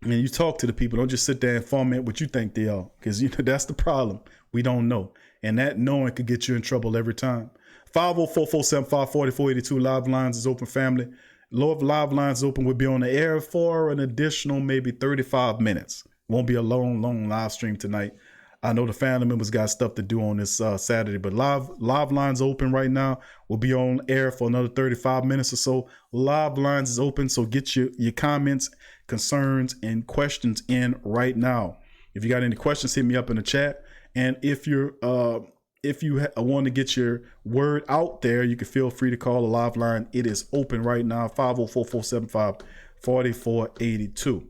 And you talk to the people. Don't just sit there and foment what you think they are, because that's the problem. We don't know, and that knowing could get you in trouble every time. 504-475-4482. Live lines is open, family. Live lines open. We'll be on the air for an additional maybe 35 minutes. Won't be a long live stream tonight. I know the family members got stuff to do on this Saturday, but live lines open right now. We'll be on air for another 35 minutes or so. Live lines is open, so get your comments, concerns, and questions in right now. If you got any questions, hit me up in the chat. And if you want to get your word out there, you can feel free to call the live line. It is open right now, 504-475-4482.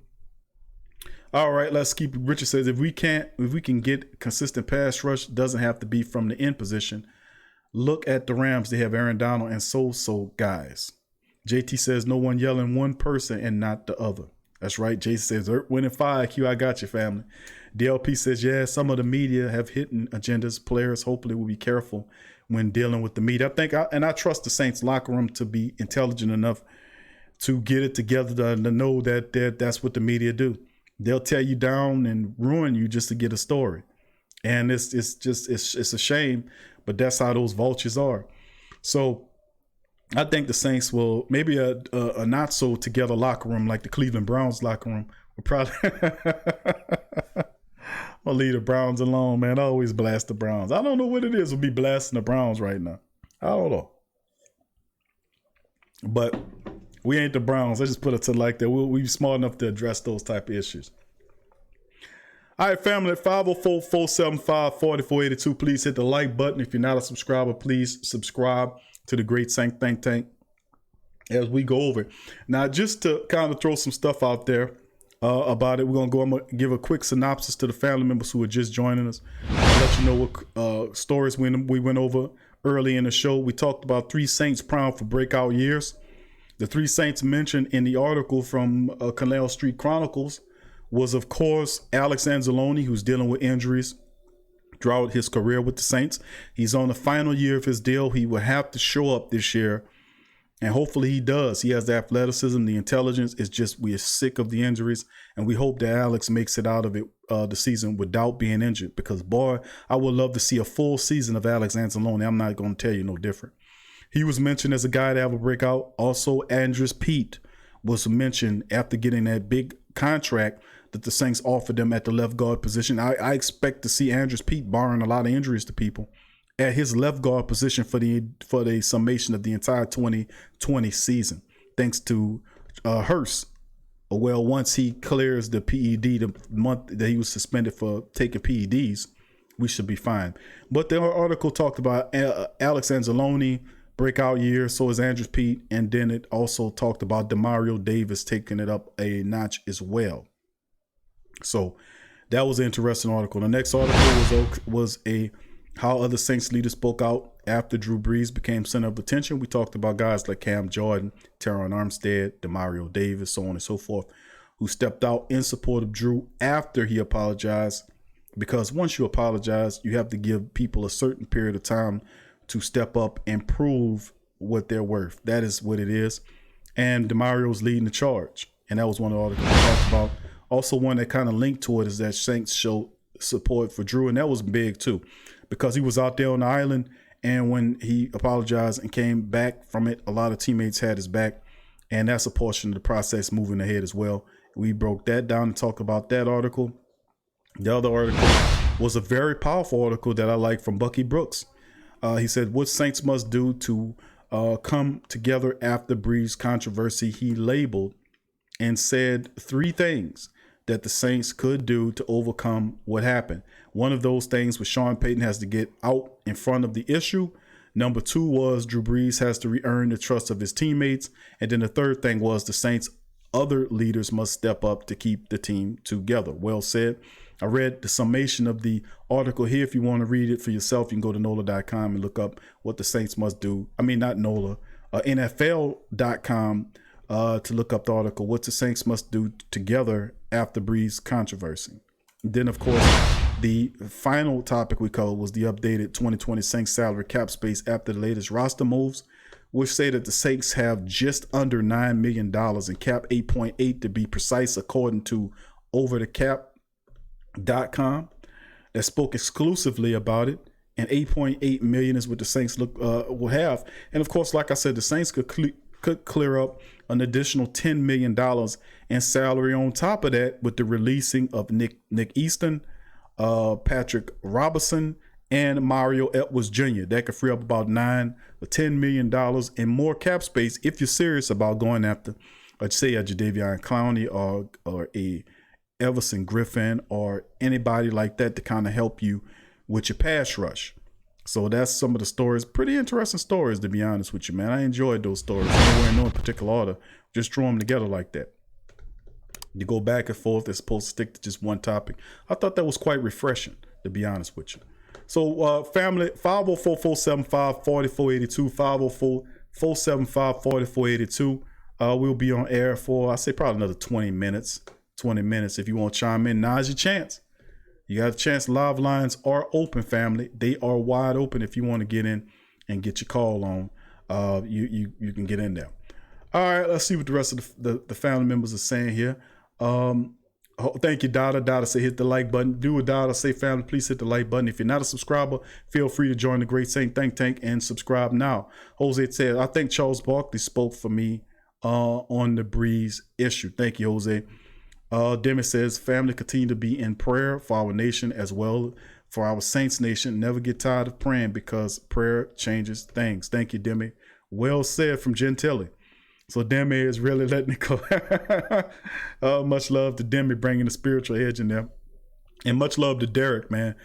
All right, let's keep it. Richard says if we can get consistent pass rush, doesn't have to be from the end position. Look at the Rams. They have Aaron Donald and so guys. JT says no one yelling one person and not the other. That's right. Jason says winning 5Q. I got you, family. DLP says, yeah, some of the media have hidden agendas. Players hopefully will be careful when dealing with the media. I trust the Saints locker room to be intelligent enough to get it together to know that that's what the media do. They'll tear you down and ruin you just to get a story. And it's a shame, but that's how those vultures are. So I think the Saints will maybe a not so together locker room like the Cleveland Browns locker room will probably I'll leave the Browns alone, man. I always blast the Browns. I don't know what it is with me blasting the Browns right now. I don't know. But we ain't the Browns. Let's just put it to like that. We're smart enough to address those type of issues. All right, family, at 504-475-4482. Please hit the like button. If you're not a subscriber, please subscribe to the Great Saint Think Tank as we go over it. Now, just to kind of throw some stuff out there about it, I'm going to give a quick synopsis to the family members who are just joining us. I'll let you know what stories we went over early in the show. We talked about 3 Saints primed for breakout years. The 3 Saints mentioned in the article from Canal Street Chronicles was, of course, Alex Anzalone, who's dealing with injuries throughout his career with the Saints. He's on the final year of his deal. He will have to show up this year, and hopefully he does. He has the athleticism, the intelligence. It's just we are sick of the injuries, and we hope that Alex makes it out of it the season without being injured, because, boy, I would love to see a full season of Alex Anzalone. I'm not going to tell you no different. He was mentioned as a guy to have a breakout. Also, Andres Pete was mentioned after getting that big contract that the Saints offered them at the left guard position. I expect to see Andres Pete, barring a lot of injuries to people, at his left guard position for the summation of the entire 2020 season, thanks to Hurst. Well, once he clears the PED, the month that he was suspended for taking PEDs, we should be fine. But the article talked about Alex Anzalone, breakout year, so is Andres Pete, and then it also talked about Demario Davis taking it up a notch as well. So that was an interesting article. The next article was how other Saints leaders spoke out after Drew Brees became center of attention. We talked about guys like Cam Jordan, Teron Armstead, Demario Davis, so on and so forth, who stepped out in support of Drew after he apologized. Because once you apologize, you have to give people a certain period of time to step up and prove what they're worth. That is what it is. And Demario's leading the charge. and that was one of the articles we talked about. Also, one that kind of linked to it is that Saints showed support for Drew, and that was big too, because he was out there on the island, and when he apologized and came back from it, a lot of teammates had his back, and that's a portion of the process moving ahead as well. We broke that down and talked about that article. The other article was a very powerful article that I like from Bucky Brooks. He said, what Saints must do to come together after Brees controversy. He labeled and said 3 things that the Saints could do to overcome what happened. One of those things was Sean Payton has to get out in front of the issue. Number 2 was Drew Brees has to re-earn the trust of his teammates. And then the third thing was the Saints' other leaders must step up to keep the team together. Well said. I read the summation of the article here. If you want to read it for yourself, you can go to NOLA.com and look up what the Saints must do. I mean, not NOLA, NFL.com to look up the article, what the Saints must do together after Brees controversy. And then, of course, the final topic we covered was the updated 2020 Saints salary cap space after the latest roster moves, which say that the Saints have just under $9 million and cap 8.8 to be precise, according to overthecap.com that spoke exclusively about it, and 8.8 million is what the Saints will have. And of course, like I said, the Saints could clear up an additional $10 million in salary on top of that with the releasing of Nick Easton, Patrick Robertson, and Mario Edwards Jr. That could free up about $9 or $10 million in more cap space if you're serious about going after, let's say, a Jadeveon Clowney or a Everson Griffin or anybody like that to kind of help you with your pass rush. So that's some of the stories. Pretty interesting stories, to be honest with you, man. I enjoyed those stories. Nowhere in no particular order. Just throw them together like that. You go back and forth. They're supposed to stick to just one topic. I thought that was quite refreshing, to be honest with you. So family, 504-475-4482, 504-475-4482. We'll be on air for, I say, probably another 20 minutes. If you want to chime in, now's your chance. You got a chance. Live lines are open, family. They are wide open. If you want to get in and get your call on, you can get in there. All right, let's see what the rest of the family members are saying here. Thank you, Dada. Dada say hit the like button. Do what Dada say, family. Please hit the like button. If you're not a subscriber, feel free to join the Great Saint Think Tank and subscribe now. Jose said, I think Charles Barkley spoke for me on the Brees issue. Thank you, Jose. Demi says, family, continue to be in prayer for our nation as well for our Saints nation. Never get tired of praying because prayer changes things. Thank you, Demi. Well said from Gentili. So Demi is really letting it go. Much love to Demi bringing the spiritual edge in there. And much love to Derek, man.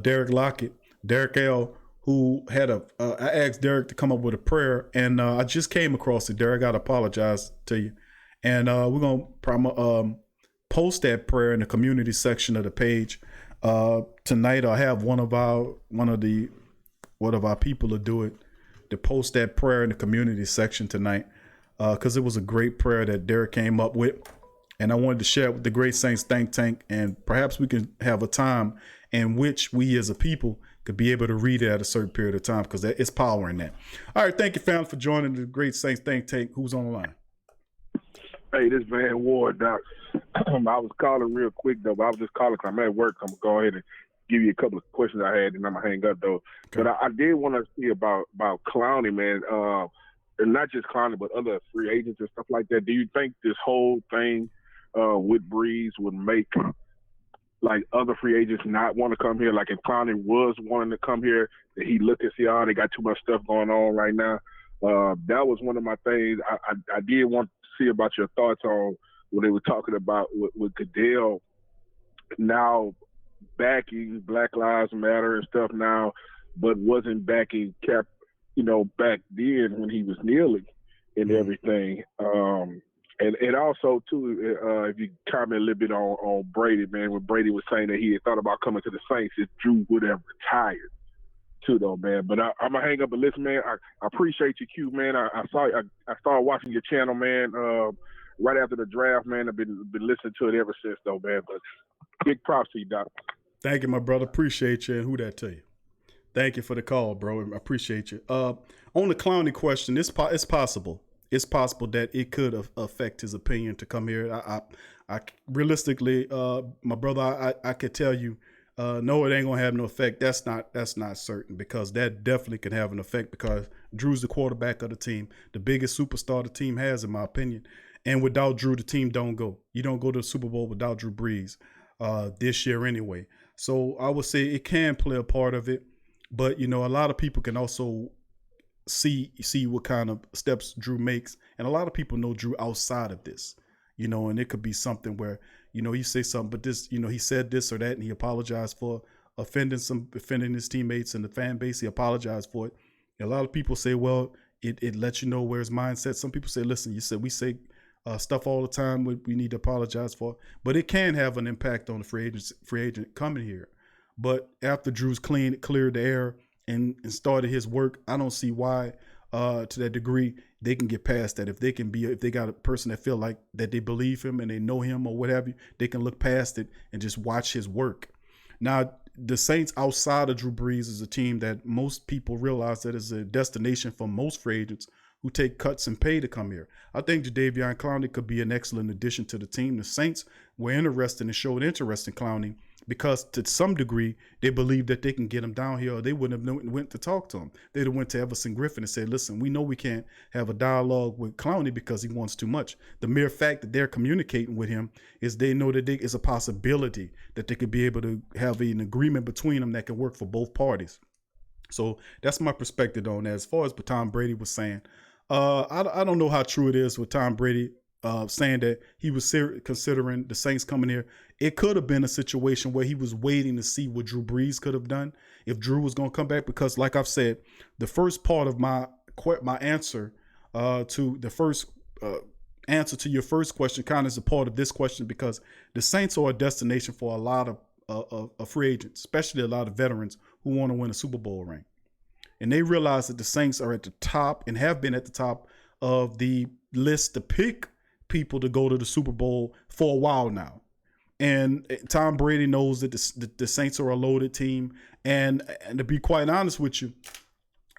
Derek Lockett, Derek L., who had I asked Derek to come up with a prayer, and I just came across it. Derek, I gotta apologize to you. And we're going to post that prayer in the community section of the page tonight. I'll have one of our people to do it, to post that prayer in the community section tonight, because it was a great prayer that Derek came up with, and I wanted to share it with the Great Saints Think Tank, and perhaps we can have a time in which we as a people could be able to read it at a certain period of time, because it's power in that. All right, thank you, fam, for joining the Great Saints Think Tank. Who's on the line?
Hey, this Van Ward, Doc. I was calling real quick, though, but I was just calling because I'm at work. I'm going to go ahead and give you a couple of questions I had, and I'm going to hang up, though. Okay. But I did want to see about Clowney, man, and not just Clowney, but other free agents and stuff like that. Do you think this whole thing with Brees would make, like, other free agents not want to come here? Like, if Clowney was wanting to come here, that he look and see, they got too much stuff going on right now. That was one of my things. I did want to see about your thoughts on when they were talking about with Goodell now backing Black Lives Matter and stuff now, but wasn't backing Cap, back then when he was kneeling and everything. And also too, if you comment a little bit on Brady, man, when Brady was saying that he had thought about coming to the Saints if Drew would have retired too, though, man. But I'm gonna hang up and listen, man. I appreciate you, Q, man. I started watching your channel, man, right after the draft, man. I've been listening to it ever since, though, man. But big props to you, Doc.
Thank you, my brother. Appreciate you. And who that to you? Thank you for the call, bro. I appreciate you. On the Clowney question, it's possible. it's possible that it could affect his opinion to come here. I realistically, my brother, I could tell you, no, it ain't gonna have no effect. That's not certain, because that definitely can have an effect, because Drew's the quarterback of the team, the biggest superstar the team has, in my opinion. And without Drew, the team don't go. You don't go to the Super Bowl without Drew Brees this year anyway. So I would say it can play a part of it, but a lot of people can also see what kind of steps Drew makes, and a lot of people know Drew outside of this, and it could be something where he say something, but this, he said this or that, and he apologized for offending his teammates and the fan base. He apologized for it. And a lot of people say, well, it lets you know where his mindset. Some people say, listen, we say stuff all the time we need to apologize for, but it can have an impact on the free agent coming here. But after Drew's cleared the air and started his work, I don't see why to that degree they can get past that. If they got a person that feel like that they believe him and they know him or what have you, they can look past it and just watch his work. Now, the Saints outside of Drew Brees is a team that most people realize that is a destination for most free agents who take cuts and pay to come here. I think Jadeveon Clowney could be an excellent addition to the team. The Saints were interested and showed interest in Clowney because to some degree they believe that they can get him down here, or they wouldn't have went to talk to him. They'd have went to Everson Griffin and said, listen, we know we can't have a dialogue with Clowney because he wants too much. The mere fact that they're communicating with him is they know that it's a possibility that they could be able to have an agreement between them that can work for both parties. So that's my perspective on that. As far as what Tom Brady was saying, I don't know how true it is with Tom Brady saying that he was considering the Saints coming here. It could have been a situation where he was waiting to see what Drew Brees could have done if Drew was going to come back, because like I've said, the first part of my answer to the first answer to your first question kind of is a part of this question, because the Saints are a destination for a lot of free agents, especially a lot of veterans who want to win a Super Bowl ring. And they realize that the Saints are at the top and have been at the top of the list to pick people to go to the Super Bowl for a while now. And Tom Brady knows that the Saints are a loaded team. And to be quite honest with you,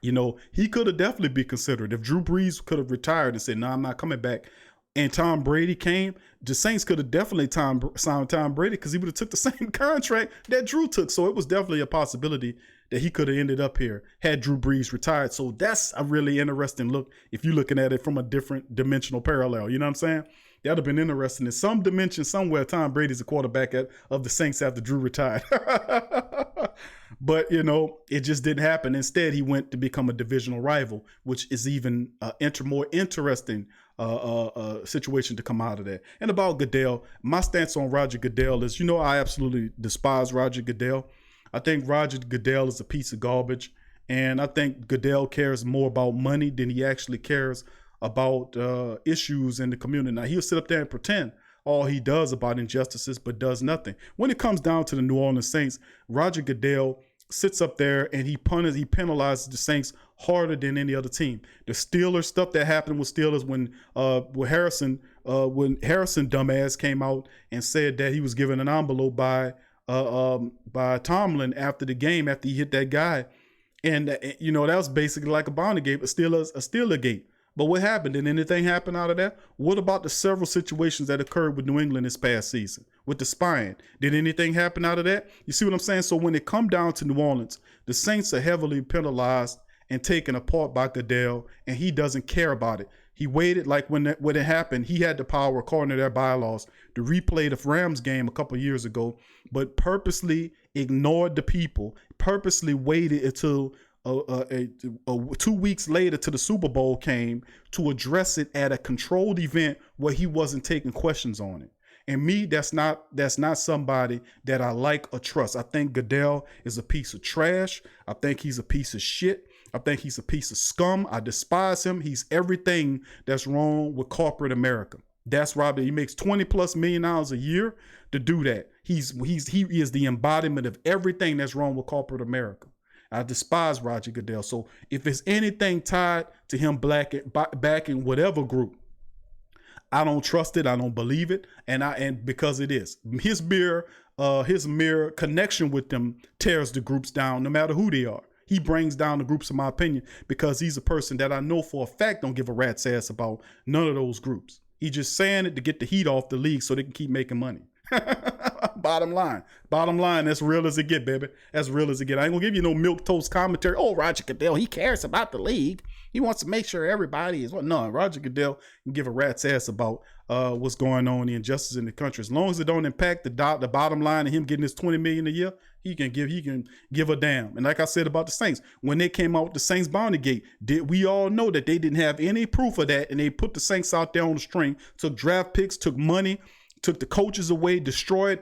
he could have definitely been considered. If Drew Brees could have retired and said, no, I'm not coming back, and Tom Brady came, the Saints could have definitely signed Tom Brady, because he would have took the same contract that Drew took. So it was definitely a possibility that he could have ended up here had Drew Brees retired. So that's a really interesting look if you're looking at it from a different dimensional parallel. You know what I'm saying? That would have been interesting. In some dimension somewhere, Tom Brady's the quarterback of the Saints after Drew retired. But, it just didn't happen. Instead, he went to become a divisional rival, which is even more interesting situation to come out of that. And about Goodell, my stance on Roger Goodell is, I absolutely despise Roger Goodell. I think Roger Goodell is a piece of garbage. And I think Goodell cares more about money than he actually cares about issues in the community. Now, he'll sit up there and pretend all he does about injustices, but does nothing. When it comes down to the New Orleans Saints, Roger Goodell sits up there and he penalizes the Saints harder than any other team. The Steelers stuff that happened with Steelers when Harrison dumbass came out and said that he was given an envelope by Tomlin after the game, after he hit that guy. And, that was basically like a bounty gate, a Steeler gate. But what happened? Did anything happen out of that? What about the several situations that occurred with New England this past season with the spying? Did anything happen out of that? You see what I'm saying? So when it come down to New Orleans, the Saints are heavily penalized and taken apart by Goodell, and he doesn't care about it. He waited, like when it happened, he had the power, according to their bylaws, to replay the Rams game a couple of years ago, but purposely ignored the people, purposely waited until 2 weeks later to the Super Bowl came to address it at a controlled event where he wasn't taking questions on it. And me, that's not somebody that I like or trust. I think Goodell is a piece of trash. I think he's a piece of shit. I think he's a piece of scum. I despise him. He's everything that's wrong with corporate America. That's Rob. He makes $20+ million a year to do that. He is the embodiment of everything that's wrong with corporate America. I despise Roger Goodell. So if there's anything tied to him backing whatever group, I don't trust it. I don't believe it. And because it is his mere connection with them tears the groups down, no matter who they are. He brings down the groups, in my opinion, because he's a person that I know for a fact don't give a rat's ass about none of those groups. He's just saying it to get the heat off the league so they can keep making money. Bottom line, that's real as it get, baby. That's real as it get. I ain't gonna give you no milquetoast commentary. Oh, Roger Goodell, he cares about the league. He wants to make sure everybody is no. Roger Goodell can give a rat's ass about what's going on, the injustice in the country. As long as it don't impact the bottom line of him getting his $20 million a year, he can give a damn. And like I said about the Saints, when they came out with the Saints bounty gate, did we all know that they didn't have any proof of that, and they put the Saints out there on the string, took draft picks, took money, took the coaches away, destroyed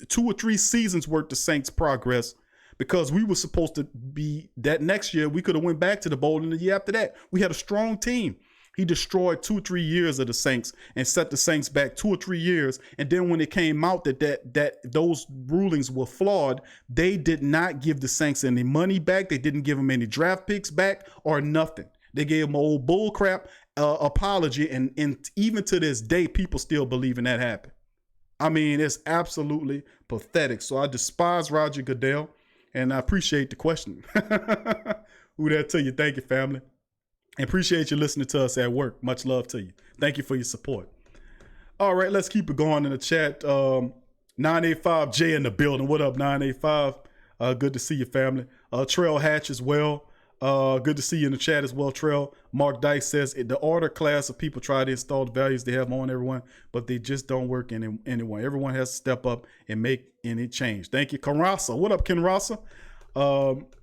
2 or 3 seasons worth of Saints progress, because we were supposed to be that next year. We could have went back to the bowl, and the year after that, we had a strong team. He destroyed 2 or 3 years of the Saints and set the Saints back 2 or 3 years. And then when it came out that those rulings were flawed, they did not give the Saints any money back. They didn't give them any draft picks back or nothing. They gave them an old bullcrap apology, and even to this day, people still believe in that happened. I mean, it's absolutely pathetic. So I despise Roger Goodell, and I appreciate the question. Who that to you? Thank you, family. And appreciate you listening to us at work. Much love to you. Thank you for your support. All right, let's keep it going in the chat. 985J in the building. What up, 985? Good to see you, family. Trail Hatch as well. Good to see you in the chat as well, Trail. Mark Dice says the order class of people try to install the values they have on everyone, but they just don't work in anyone. Everyone has to step up and make any change. Thank you, Ken Rasa. What up, Ken Rasa?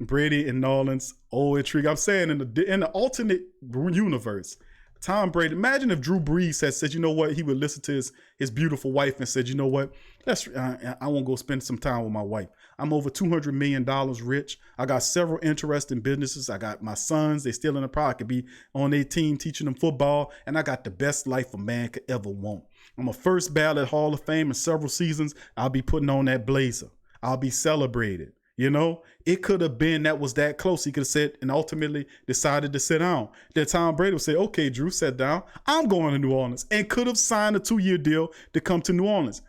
Brady and Nolans. Oh, intrigue. I'm saying in the alternate universe, Tom Brady. Imagine if Drew Brees had said, you know what, he would listen to his beautiful wife and said, you know what, I won't go spend some time with my wife. I'm over $200 million rich. I got several interesting businesses. I got my sons. They still in the pro. I could be on their team teaching them football. And I got the best life a man could ever want. I'm a first ballot Hall of Fame in several seasons. I'll be putting on that blazer. I'll be celebrated. You know, it could have been that was that close. He could have said and ultimately decided to sit down. Then Tom Brady would say, okay, Drew, sit down. I'm going to New Orleans, and could have signed a 2-year deal to come to New Orleans.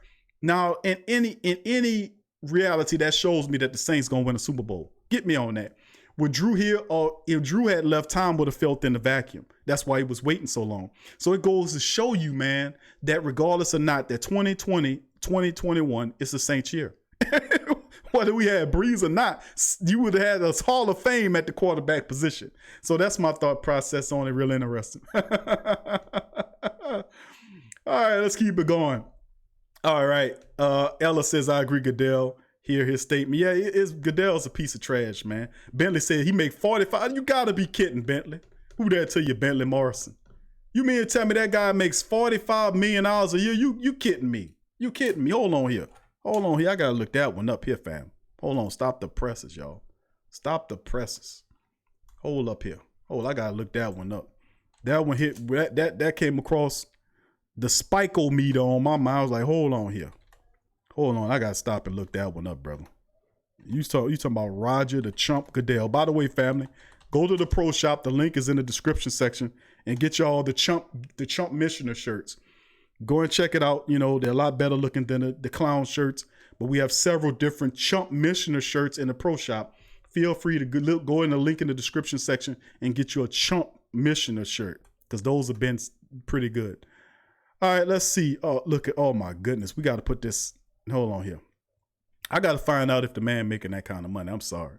Now, in any reality, that shows me that the Saints going to win a Super Bowl. Get me on that. With Drew here, or if Drew had left, Tom would have felt in the vacuum. That's why he was waiting so long. So it goes to show you, man, that regardless or not, that 2020, 2021 is the Saints year. Whether we had Brees or not, you would have had a Hall of Fame at the quarterback position. So that's my thought process on it. Real interesting. All right, let's keep it going. All right. Ella says, I agree, Goodell. Hear his statement. Yeah, Goodell's a piece of trash, man. Bentley said he make 45. You got to be kidding, Bentley. Who that to you, Bentley Morrison? You mean to tell me that guy makes $45 million a year? You kidding me. You kidding me. Hold on here. I got to look that one up here, fam. Hold on. Stop the presses, y'all. Stop the presses. Hold up here. I got to look that one up. That one hit, that came across the spicometer on my mind. I was like, hold on here. Hold on. I got to stop and look that one up, brother. You talking about Roger the Chump Goodell. By the way, family, go to the Pro Shop. The link is in the description section, and get y'all the Chump Missioner shirts. Go and check it out. You know, they're a lot better looking than the clown shirts, but we have several different Chump Missioner shirts in the Pro Shop. Feel free to go in the link in the description section and get you a Chump Missioner shirt, because those have been pretty good. All right, let's see. Oh, look at, oh my goodness. We got to put this, hold on here. I got to find out if the man making that kind of money. I'm sorry.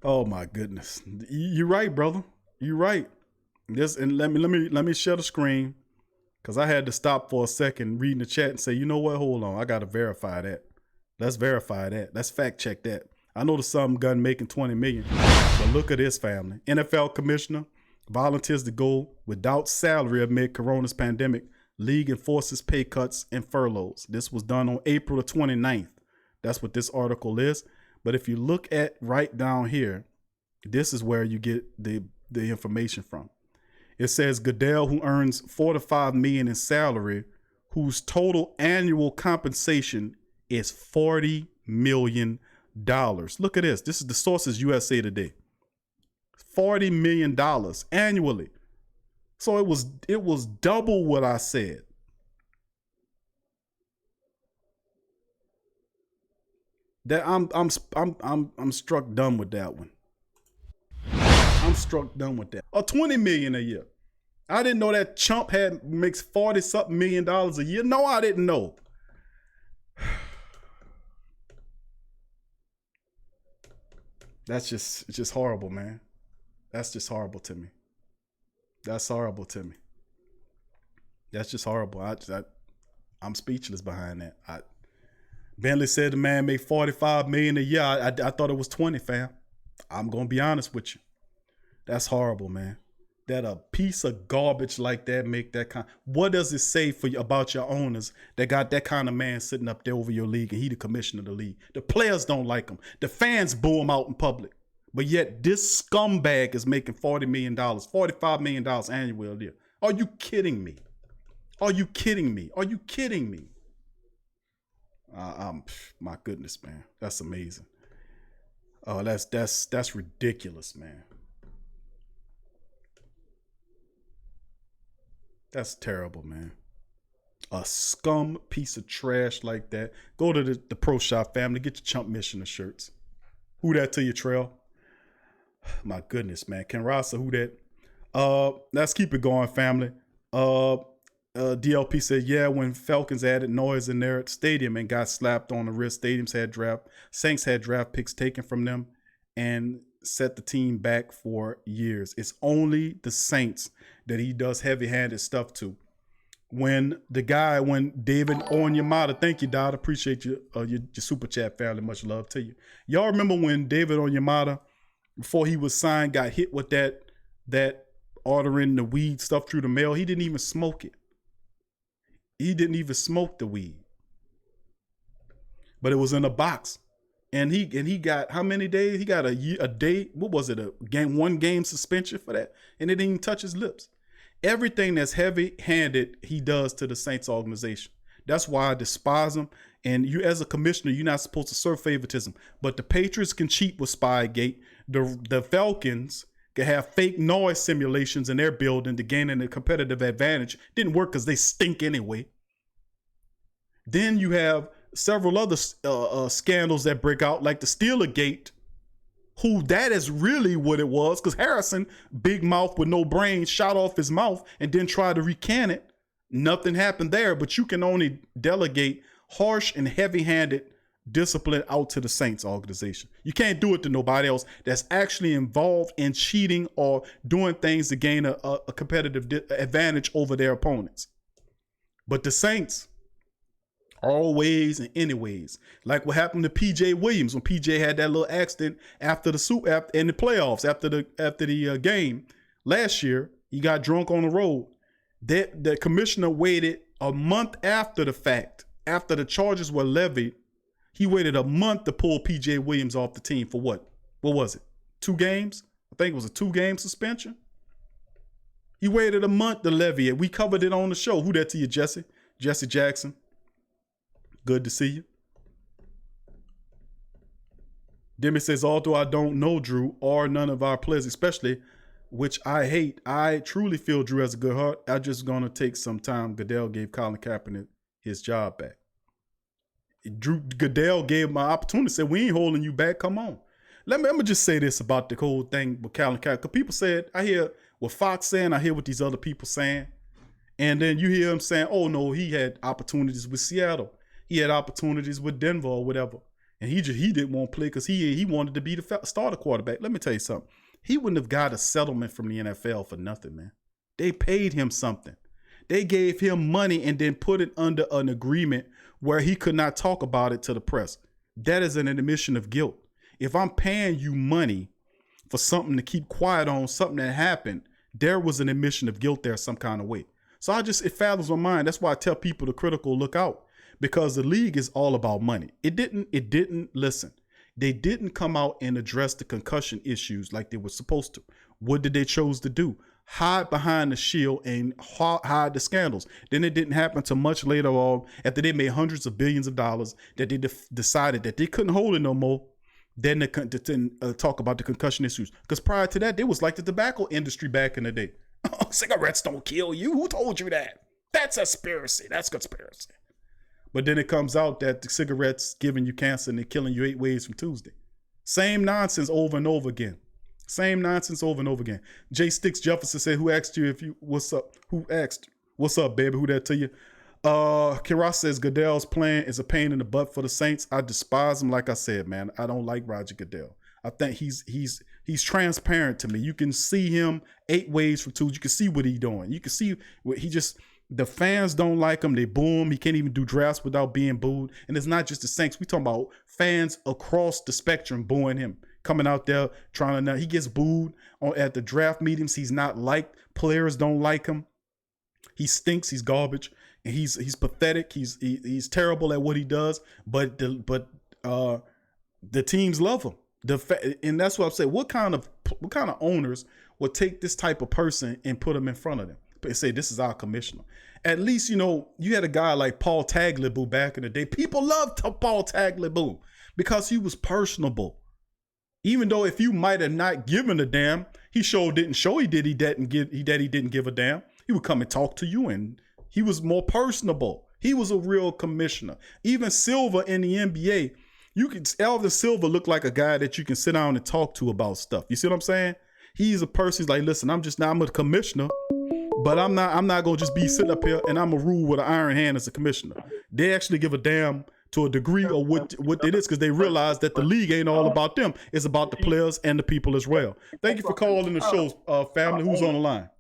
Oh my goodness. You're right, brother. You're right. This, and let me share the screen, because I had to stop for a second reading the chat and say, you know what? Hold on. I got to verify that. Let's verify that. Let's fact check that. I know the some gun making $20 million, but look at this, family. NFL commissioner volunteers to go without salary amid corona's pandemic. League enforces pay cuts and furloughs. This was done on April the 29th. That's what this article is. But if you look at right down here, this is where you get the information from. It says Goodell, who earns $4 to $5 million in salary, whose total annual compensation is $40 million. Look at this. This is the Sources USA Today. $40 million annually. So it was double what I said. That I'm struck dumb with that one. I'm struck dumb with that. $20 million a year. I didn't know that chump makes $40-something million a year. No, I didn't know. It's just horrible, man. That's just horrible to me. That's horrible to me. That's just horrible. I'm speechless behind that. Bentley said the man made $45 million a year. I thought it was 20, fam. I'm gonna be honest with you. That's horrible, man. That a piece of garbage like that make that kind. What does it say for you about your owners that got that kind of man sitting up there over your league and he the commissioner of the league? The players don't like him. The fans boo him out in public. But yet this scumbag is making $40 million, $45 million annually a year. Are you kidding me? Are you kidding me? Are you kidding me? My goodness, man. That's amazing. Oh, that's ridiculous, man. That's terrible, man. A scum piece of trash like that. Go to the Pro Shop family. Get your Chump Missioner shirts. Who that to you, Trail? My goodness, man. Ken Rasa, who that? Let's keep it going, family. DLP said, yeah, when Falcons added noise in their stadium and got slapped on the wrist, Saints had draft picks taken from them and set the team back for years. It's only the Saints that he does heavy-handed stuff to. When David Onyemata, thank you, Dad, appreciate your super chat, family, much love to you. Y'all remember when David Onyemata, before he was signed, got hit with that ordering the weed stuff through the mail? He didn't even smoke it. He didn't even smoke the weed. But it was in a box. And he got how many days? He got a day. What was it? One game suspension for that. And it didn't even touch his lips. Everything that's heavy-handed, he does to the Saints organization. That's why I despise him. And you, as a commissioner, you're not supposed to serve favoritism. But the Patriots can cheat with Spygate. The Falcons can have fake noise simulations in their building to gain a competitive advantage. Didn't work because they stink anyway. Then you have several other scandals that break out, like the Steelergate, who that is really what it was, because Harrison, big mouth with no brain, shot off his mouth and then tried to recant it. Nothing happened there, but you can only delegate harsh and heavy-handed discipline out to the Saints organization. You can't do it to nobody else that's actually involved in cheating or doing things to gain a competitive advantage over their opponents. But the Saints, always and anyways, like what happened to PJ Williams when PJ had that little accident after in the playoffs, after the game last year. He got drunk on the road. The commissioner waited a month after the fact, after the charges were levied. He waited a month to pull PJ Williams off the team for what? What was it? 2 games? I think it was a 2-game suspension. He waited a month to levy it. We covered it on the show. Who that to you, Jesse? Jesse Jackson. Good to see you. Demi says, although I don't know Drew or none of our players, especially, which I hate, I truly feel Drew has a good heart. I'm just going to take some time. Goodell gave Colin Kaepernick his job back. Goodell gave my opportunity, said, we ain't holding you back. Come on. Let me just say this about the whole thing with Colin Kaepernick. Because people said, I hear what Fox saying, I hear what these other people saying. And then you hear him saying, oh, no, he had opportunities with Seattle. He had opportunities with Denver or whatever. And he didn't want to play because he wanted to be the starter quarterback. Let me tell you something. He wouldn't have got a settlement from the NFL for nothing, man. They paid him something. They gave him money and then put it under an agreement where he could not talk about it to the press. That is an admission of guilt. If I'm paying you money for something to keep quiet on, something that happened, there was an admission of guilt there some kind of way. So it fathers my mind. That's why I tell people to critical look out, because the league is all about money. It didn't listen. They didn't come out and address the concussion issues like they were supposed to. What did they chose to do? Hide behind the shield and hide the scandals. Then it didn't happen until much later on, after they made hundreds of billions of dollars, that they decided that they couldn't hold it no more. Then they talk about the concussion issues. Because prior to that, it was like the tobacco industry back in the day. Cigarettes don't kill you. Who told you that? That's conspiracy. But then it comes out that the cigarettes giving you cancer and they're killing you 8 ways from Tuesday. Same nonsense over and over again. Same nonsense over and over again. J Sticks Jefferson said, "Who asked you if you what's up? Who asked? What's up, baby? Who that to you?" Kiras says Goodell's plan is a pain in the butt for the Saints. I despise him. Like I said, man, I don't like Roger Goodell. I think he's transparent to me. You can see him 8 ways from Tuesday. You can see what he's doing. You can see what he just. The fans don't like him. They boo him. He can't even do drafts without being booed. And it's not just the Saints. We talking about fans across the spectrum booing him. Coming out there trying to, he gets booed at the draft meetings. He's not liked. Players don't like him. He stinks. He's garbage, and he's pathetic. He's terrible at what he does. But the teams love him. And that's what I'm saying. What kind of owners would take this type of person and put him in front of them? They say, this is our commissioner. At least, you had a guy like Paul Tagliabue back in the day. People loved Paul Tagliabue because he was personable. Even though if you might have not given a damn, he didn't give a damn. He would come and talk to you, and he was more personable. He was a real commissioner. Even Silver in the NBA, Elvis Silver looked like a guy that you can sit down and talk to about stuff. You see what I'm saying? He's a person. He's like, listen, I'm a commissioner. But I'm not gonna just be sitting up here and I'm gonna rule with an iron hand as a commissioner. They actually give a damn to a degree of what it is, because they realize that the league ain't all about them. It's about the players and the people as well. Thank you for calling the show, family. Who's on the line?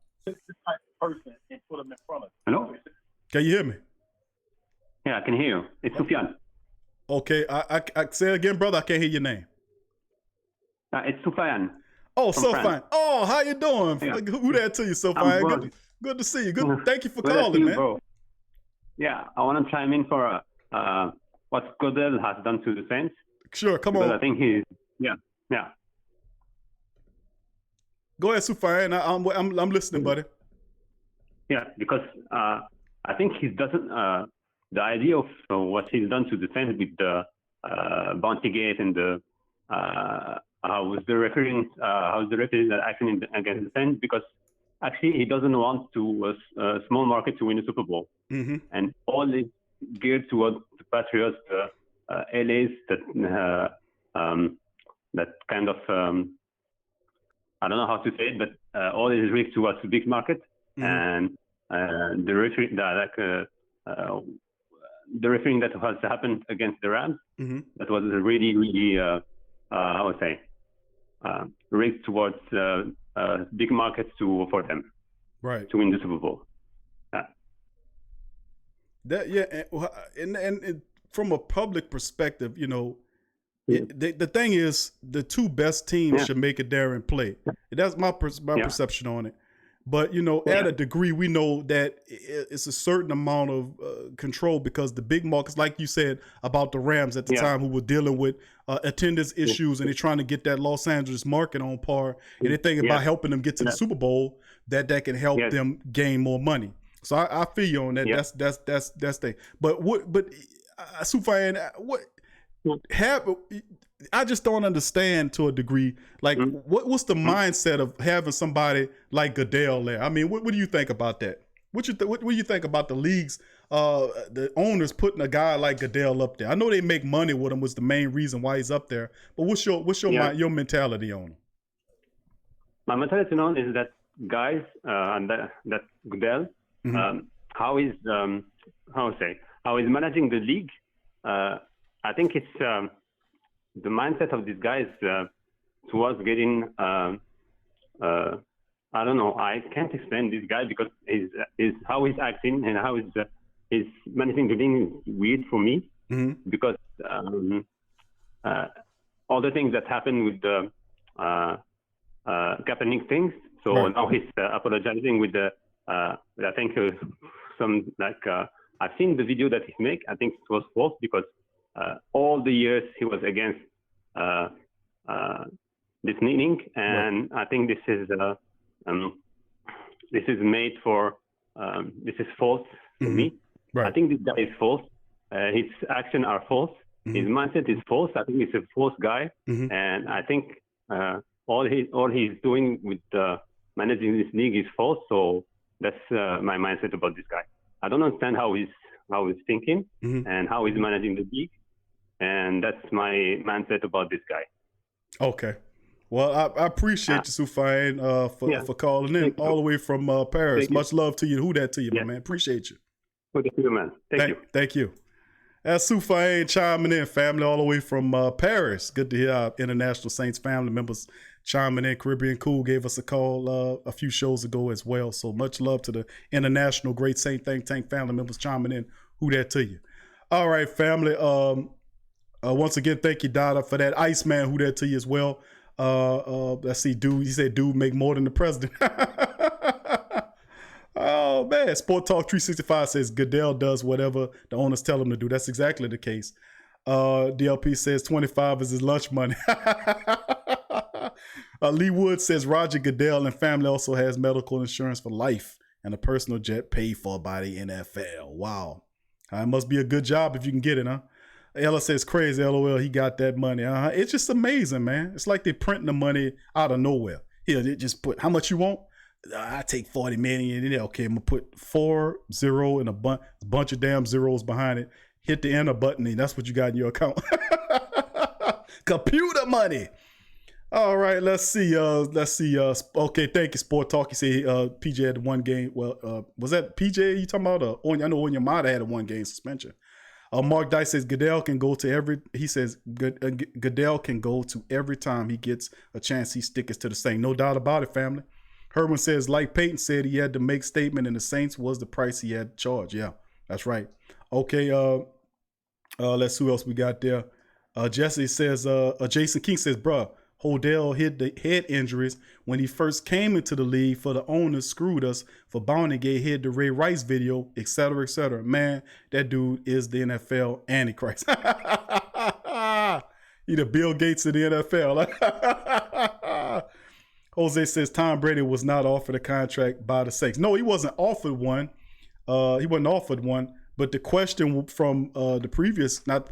Hello?
Can you hear me?
Yeah, I can hear you. It's Sufyan.
Okay, I say it again, brother. I can't hear your name.
It's Sufyan.
Oh, Sufyan. Oh, how you doing?
Yeah.
Who that to you, Sufyan? Good to see you. Good. Thank you for calling, man.
Bro. Yeah, I want to chime in for what Goodell has done to the Saints.
Sure, come on.
I think yeah.
Go ahead, Sufyan. I'm listening, buddy.
Yeah, because I think he doesn't. The idea of what he's done to the Saints with the bounty gate and the how's the referee acting against the Saints, because actually he doesn't want to a small market to win the Super Bowl, and all is geared towards the Patriots, LA's that kind of I don't know how to say it, but all is rigged towards the big market, and the referee the refereeing that has happened against the Rams, that was really I would say rigged towards big markets for them,
right,
to win the Super Bowl.
And from a public perspective, the thing is, the two best teams should make it there and play. That's my perception on it. But, at a degree, we know that it's a certain amount of control, because the big markets, like you said about the Rams at the time, who were dealing with attendance issues, and they're trying to get that Los Angeles market on par, and they're thinking about helping them get to the Super Bowl, that can help them gain more money. So I feel you on that. That's thing. But Sufyan, I just don't understand to a degree. Like, what's the mindset of having somebody like Goodell there? I mean, what do you think about that? What do you think about the league's the owners putting a guy like Goodell up there? I know they make money with him, was the main reason why he's up there. But what's your mentality on him?
My mentality on is that guys and that Goodell, how he's managing the league. I think it's the mindset of these guys towards getting. I don't know. I can't explain this guy, because is how he's acting and how he's managing the league is weird for me, because all the things that happened with the Kaepernick things. So now he's apologizing with the. I think some I've seen the video that he made. I think it was false, because all the years he was against this meeting, and I think this is made for this is false to me. I think this guy is false. His actions are false. His mindset is false. I think he's a false guy, and I think all he's doing with managing this league is false. So that's my mindset about this guy. I don't understand how he's how he's thinking
Mhm.
and how he's managing the league. And that's my mindset about this guy.
Okay. Well, I appreciate you, Soufiane, for calling in
Thank you.
all the way from Paris.
Thank you.
Much love to you. Who that to you,
Yeah.
my man? Appreciate you.
Good to you, man. Thank you.
Thank you. That's Soufiane chiming in, family, all the way from Paris. Good to hear our International Saints family members chiming in. Caribbean Cool gave us a call a few shows ago as well. So much love to the International Great Saint Think Tank family members chiming in. Who that to you? All right, family. Once again, thank you, Dada, for that. Iceman, who that to you as well. Let's see, dude. He said, dude, make more than the president. Oh, man. Sport Talk 365 says Goodell does whatever the owners tell him to do. That's exactly the case. DLP says 25 is his lunch money. Lee Wood says Roger Goodell and family also has medical insurance for life and a personal jet paid for by the NFL. Wow. It must be a good job if you can get it, huh? Ella says crazy, LOL, he got that money. It's just amazing, man. It's like they're printing the money out of nowhere. Here, they just put, how much you want? I take 40 million in there. Okay, I'm gonna put 40 and a bunch of damn zeros behind it. Hit the enter button, and that's what you got in your account. Computer money. All right, let's see. Okay, thank you, Sport Talk. You say PJ had one game. Well, was that PJ you talking about? I know Onyemata had a 1 game suspension. Mark Dice says Goodell can go to every. He says Goodell can go to every time he gets a chance. He sticks to the Saints. No doubt about it, family. Herman says, like Peyton said, he had to make statement, and the Saints was the price he had to charge. Yeah, that's right. Okay, let's see who else we got there. Jesse says, Jason King says, bruh, Hodell hit the head injuries when he first came into the league for the owners screwed us for Bounty hit the Ray Rice video, etc., etc. Man, that dude is the NFL Antichrist. He the Bill Gates of the NFL. Jose says Tom Brady was not offered a contract by the Saints. No, he wasn't offered one. But the question from the previous caller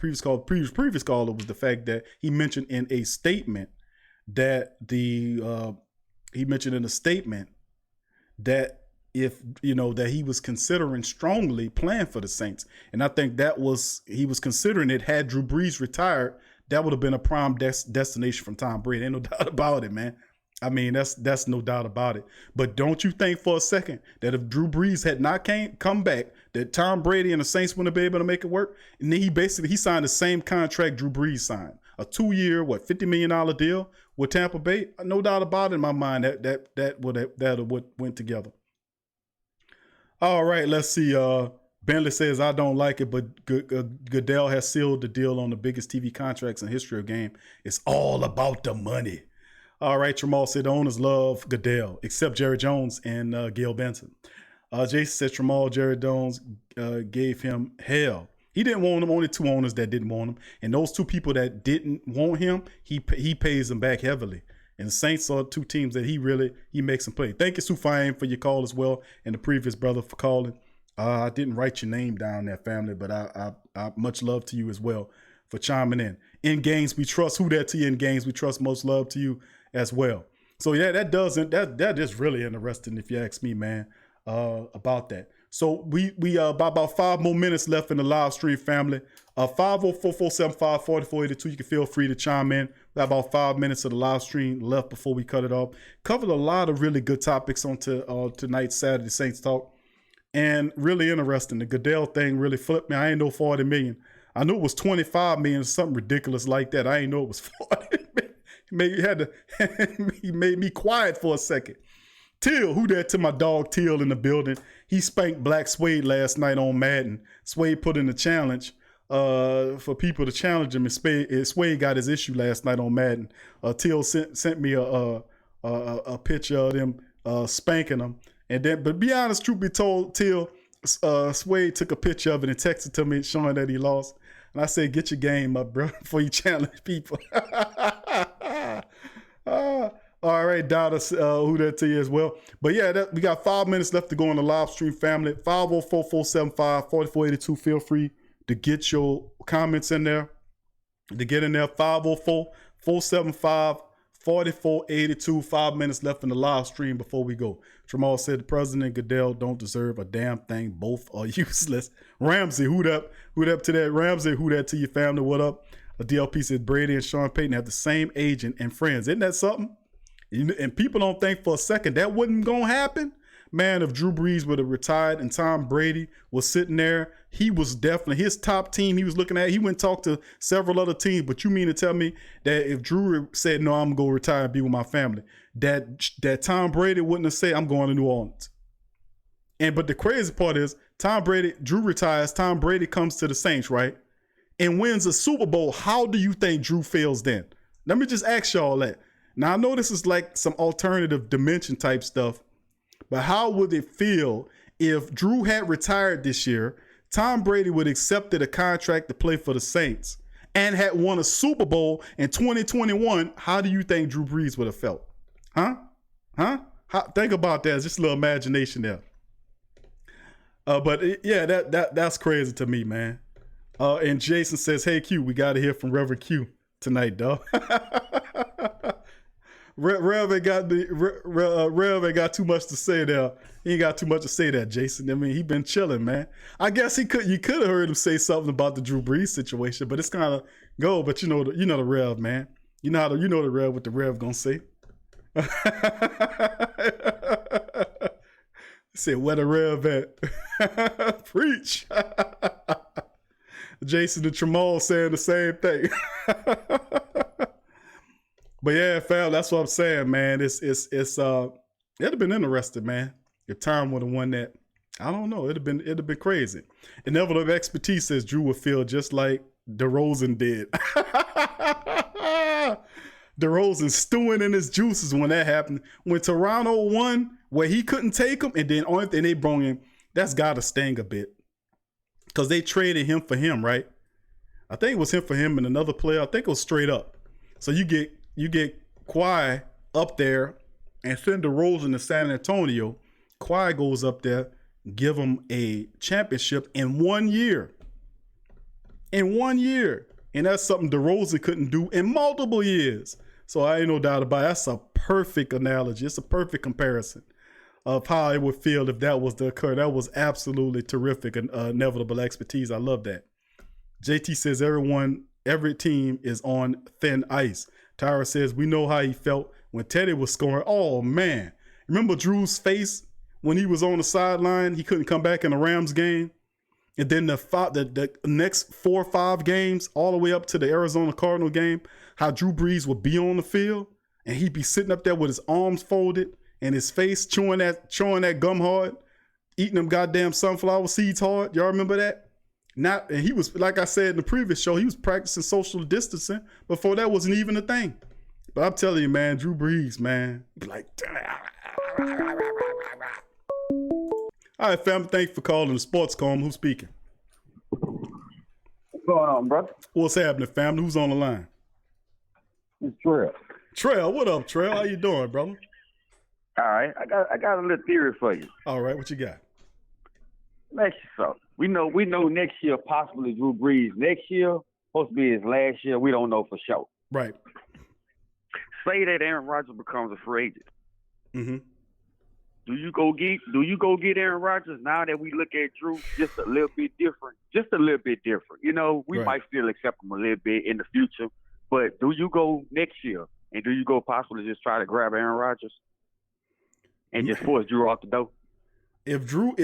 was the fact that he mentioned in a statement that if that he was considering strongly playing for the Saints, and I think he was considering it had Drew Brees retired. That would have been a prime destination from Tom Brady. Ain't no doubt about it, man. I mean, that's no doubt about it. But don't you think for a second that if Drew Brees had not come back, that Tom Brady and the Saints wouldn't have been able to make it work? And then he signed the same contract Drew Brees signed, a 2-year, $50 million deal with Tampa Bay. No doubt about it in my mind that would went together. All right, let's see. Bentley says, I don't like it, but Goodell has sealed the deal on the biggest TV contracts in the history of the game. It's all about the money. All right, Tramal said the owners love Goodell, except Jerry Jones and Gail Benson. Jason said Jerry Jones gave him hell. He didn't want him. Only 2 owners that didn't want him. And those 2 people that didn't want him, he pays them back heavily. And the Saints are 2 teams that he makes them play. Thank you, Soufiane, for your call as well, and the previous brother for calling. I didn't write your name down there, family, but I much love to you as well for chiming in. In games, we trust. Who that to you in games? We trust. Most love to you as well. So yeah, that is really interesting if you ask me, man, about that. So we about 5 more minutes left in the live stream, family. 504-475-4482. You can feel free to chime in. We have about 5 minutes of the live stream left before we cut it off. Covered a lot of really good topics on tonight's Saturday Saints Talk. And really interesting. The Goodell thing really flipped me. I ain't know 40 million. I knew it was 25 million, something ridiculous like that. I ain't know it was 40 million. He made me quiet for a second. Till, who that to my dog Till in the building? He spanked Black Suede last night on Madden. Suede put in a challenge for people to challenge him, and Suede got his issue last night on Madden. Till sent me a picture of them spanking him. And then, but be honest, truth be told, Till Suede took a picture of it and texted to me showing that he lost. And I said, get your game up, bro, before you challenge people. All right, Dada, who that to you as well. But yeah, we got 5 minutes left to go on the live stream, family. 504-475-4482. Feel free to get your comments in there. To get in there, 504-475-4482. 5 minutes left in the live stream before we go. Jamal said the president and Goodell don't deserve a damn thing. Both are useless. Ramsey, hoot up to that. Ramsey, hoot that to your family. What up? A DLP said Brady and Sean Payton have the same agent and friends. Isn't that something? And people don't think for a second that wasn't gonna happen. Man, if Drew Brees would have retired and Tom Brady was sitting there, he was definitely his top team he was looking at. He went and talked to several other teams. But you mean to tell me that if Drew said, no, I'm going to retire and be with my family, that Tom Brady wouldn't have said, I'm going to New Orleans? But the crazy part is Drew retires, Tom Brady comes to the Saints, right? And wins a Super Bowl. How do you think Drew feels then? Let me just ask y'all that. Now, I know this is like some alternative dimension type stuff, but how would it feel if Drew had retired this year, Tom Brady would have accepted a contract to play for the Saints, and had won a Super Bowl in 2021? How do you think Drew Brees would have felt? Huh? Think about that. It's just a little imagination there. That's crazy to me, man. And Jason says, hey, Q, we got to hear from Reverend Q tonight, dog. Rev ain't got too much to say there. He ain't got too much to say there, Jason. I mean, he been chilling, man. I guess you could have heard him say something about the Drew Brees situation, but it's kind of go. But you know the Rev, man. You know the Rev, what the Rev gonna say. Said where the Rev at? Preach. Jason and Jamal saying the same thing. But yeah, fam, that's what I'm saying, man. It'd have been interesting, man. If Tom would have won that, I don't know. It'd have been crazy. Inevitable Expertise says Drew would feel just like DeRozan did. DeRozan stewing in his juices when that happened. When Toronto won, where he couldn't take him, and then only thing they brought in, that's got to sting a bit. Because they traded him for him, right? I think it was him for him and another player. I think it was straight up. So you get Kawhi up there and send DeRozan to San Antonio. Kawhi goes up there, give him a championship in 1 year. In 1 year. And that's something DeRozan couldn't do in multiple years. So I ain't no doubt about it. That's a perfect analogy. It's a perfect comparison of how it would feel if that was to occur. That was absolutely terrific and Inevitable Expertise. I love that. JT says every team is on thin ice. Tyra says, we know how he felt when Teddy was scoring. Oh, man. Remember Drew's face when he was on the sideline? He couldn't come back in the Rams game. And then the next 4 or 5 games, all the way up to the Arizona Cardinal game, how Drew Brees would be on the field, and he'd be sitting up there with his arms folded and his face chewing that gum hard, eating them goddamn sunflower seeds hard. Y'all remember that? And he was, like I said in the previous show, he was practicing social distancing before that wasn't even a thing. But I'm telling you, man, Drew Brees, man, like, all right, fam, thanks for calling the Sports Coma. Who's speaking?
What's going on, brother?
What's happening, family? Who's on the line?
It's Trail.
Trail, what up, Trail? How you doing, brother?
All right, I got a little theory for you.
All right, what you got?
Next year, we know next year possibly Drew Brees. Next year supposed to be his last year. We don't know for sure.
Right.
Say that Aaron Rodgers becomes a free agent.
Mm-hmm.
Do you go get Aaron Rodgers now that we look at Drew just a little bit different? Just a little bit different. You know, we might still accept him a little bit in the future, but do you go next year and do you go possibly just try to grab Aaron Rodgers and just force Drew off the door? If Drew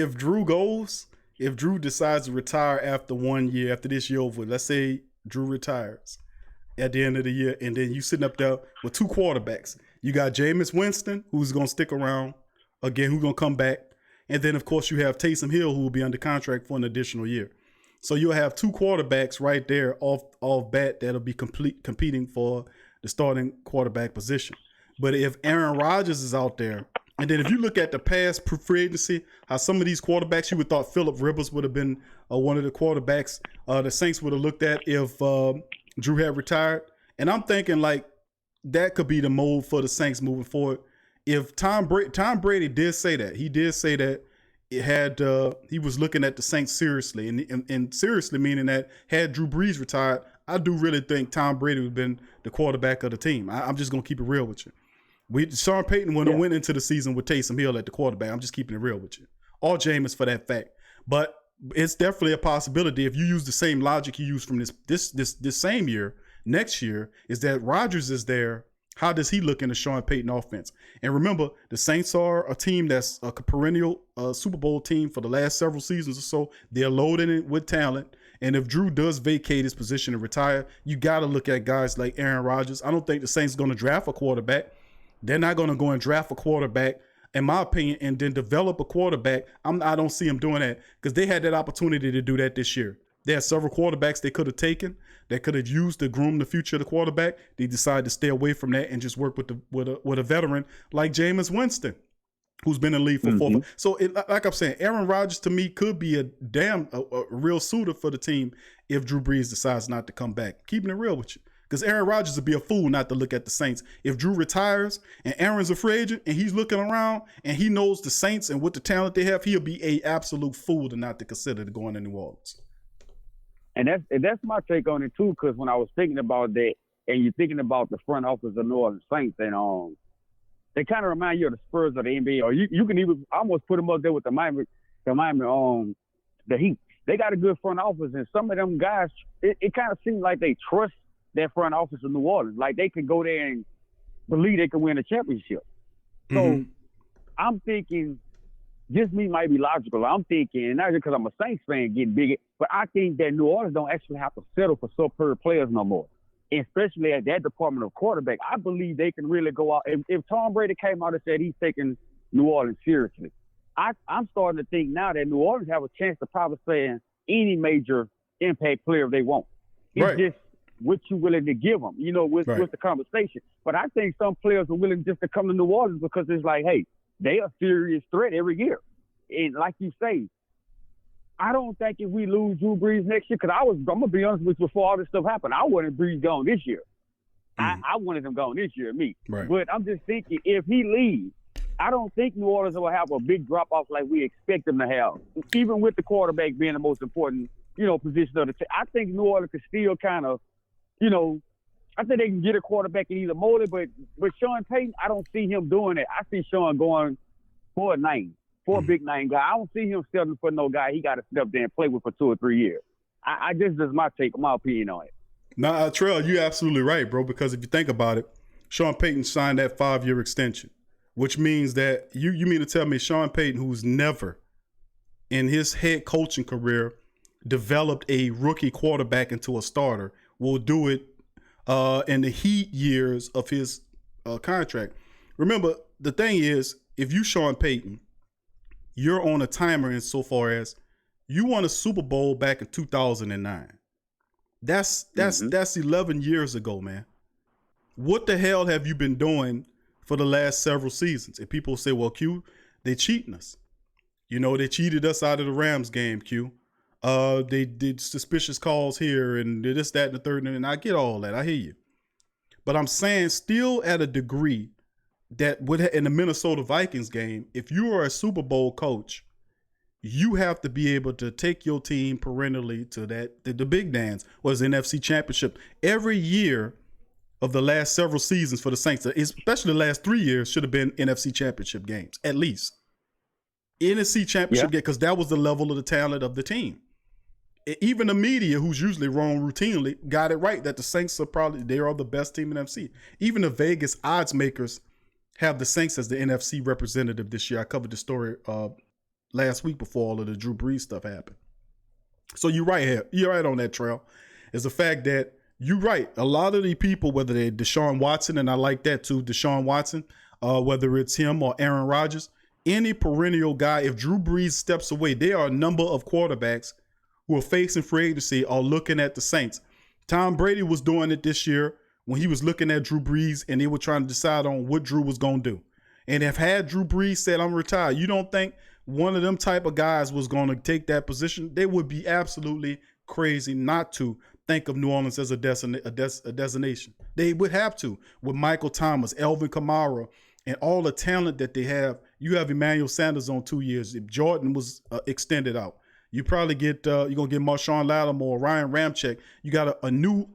decides to retire after 1 year, after this year over, let's say Drew retires at the end of the year, and then you sitting up there with 2 quarterbacks. You got Jameis Winston, who's going to stick around, again, who's going to come back. And then, of course, you have Taysom Hill, who will be under contract for an additional year. So you'll have 2 quarterbacks right there off bat that'll be competing for the starting quarterback position. But if Aaron Rodgers is out there, and then if you look at the past free agency, how some of these quarterbacks, you would thought Phillip Rivers would have been one of the quarterbacks the Saints would have looked at if Drew had retired. And I'm thinking like that could be the mold for the Saints moving forward. If Tom Brady did say that, he did say that he was looking at the Saints seriously, and seriously meaning that had Drew Brees retired, I do really think Tom Brady would have been the quarterback of the team. I'm just gonna keep it real with you. Sean Payton went into the season with Taysom Hill at the quarterback. I'm just keeping it real with you. All Jameis for that fact. But it's definitely a possibility if you use the same logic you used from this same year, next year, is that Rodgers is there. How does he look in the Sean Payton offense? And remember, the Saints are a team that's a perennial Super Bowl team for the last several seasons or so. They're loaded it with talent. And if Drew does vacate his position and retire, you got to look at guys like Aaron Rodgers. I don't think the Saints are going to draft a quarterback. They're not going to go and draft a quarterback, in my opinion, and then develop a quarterback. I don't see them doing that because they had that opportunity to do that this year. They had several quarterbacks they could have taken, that could have used to groom the future of the quarterback. They decided to stay away from that and just work with a veteran like Jameis Winston, who's been in the league for 4 years. So, like I'm saying, Aaron Rodgers to me could be a real suitor for the team if Drew Brees decides not to come back. Keeping it real with you. Because Aaron Rodgers would be a fool not to look at the Saints. If Drew retires and Aaron's a free agent and he's looking around and he knows the Saints and what the talent they have, he'll be a absolute fool to not to consider going to New Orleans.
And that's my take on it too. Because when I was thinking about that, and you're thinking about the front office of New Orleans Saints, and they kind of remind you of the Spurs of the NBA, or you can even almost put them up there with the Miami, the Heat. They got a good front office, and some of them guys, it kind of seems like they trust that front office of New Orleans. Like they can go there and believe they can win a championship. So I'm thinking, just me might be logical. I'm thinking, not just because I'm a Saints fan getting bigger, but I think that New Orleans don't actually have to settle for superb players no more. And especially at that department of quarterback, I believe they can really go out. If Tom Brady came out and said he's taking New Orleans seriously, I'm starting to think now that New Orleans have a chance to probably say any major impact player they want. It's just what you willing to give them, with the conversation. But I think some players are willing just to come to New Orleans because it's like, hey, they are a serious threat every year. And like you say, I don't think if we lose Drew Brees next year, because I'm going to be honest with you, before all this stuff happened, I wanted Brees gone this year. I wanted him gone this year, me.
Right.
But I'm just thinking, if he leaves, I don't think New Orleans will have a big drop-off like we expect them to have, even with the quarterback being the most important, position of the team. I think New Orleans could still kind of, I think they can get a quarterback and either mold it, but Sean Payton, I don't see him doing it. I see Sean going for a big name guy. I don't see him stepping for no guy he got to step there and play with for 2 or 3 years. This is my take, my opinion on it.
Nah, Trell, you're absolutely right, bro, because if you think about it, Sean Payton signed that 5-year extension, which means that you mean to tell me Sean Payton, who's never in his head coaching career developed a rookie quarterback into a starter, will do it in the heat years of his contract. Remember, the thing is, if you Sean Payton, you're on a timer insofar as you won a Super Bowl back in 2009. That's 11 years ago, man. What the hell have you been doing for the last several seasons? And people say, well, Q, they cheating us. They cheated us out of the Rams game, Q. They did suspicious calls here and this, that, and the third. And I get all that. I hear you. But I'm saying still at a degree that in the Minnesota Vikings game, if you are a Super Bowl coach, you have to be able to take your team perennially to the big dance, was NFC Championship. Every year of the last several seasons for the Saints, especially the last 3 years, should have been NFC Championship games, at least. NFC Championship game, because that was the level of the talent of the team. Even the media, who's usually wrong routinely, got it right that the Saints they are the best team in NFC. Even the Vegas odds makers have the Saints as the NFC representative this year. I covered the story last week before all of the Drew Brees stuff happened. So you're right here. You're right on that, Trail. Is the fact that you're right. A lot of the people, whether they're Deshaun Watson, and I like that too, Deshaun Watson, whether it's him or Aaron Rodgers, any perennial guy, if Drew Brees steps away, there are a number of quarterbacks who are facing free agency are looking at the Saints. Tom Brady was doing it this year when he was looking at Drew Brees and they were trying to decide on what Drew was going to do. And if had Drew Brees said, I'm retired, you don't think one of them type of guys was going to take that position? They would be absolutely crazy not to think of New Orleans as a destination. They would have to. With Michael Thomas, Elvin Kamara, and all the talent that they have. You have Emmanuel Sanders on 2 years. If Jordan was extended out, you probably get you're gonna get Marshawn Lattimore, Ryan Ramczyk. You got a new,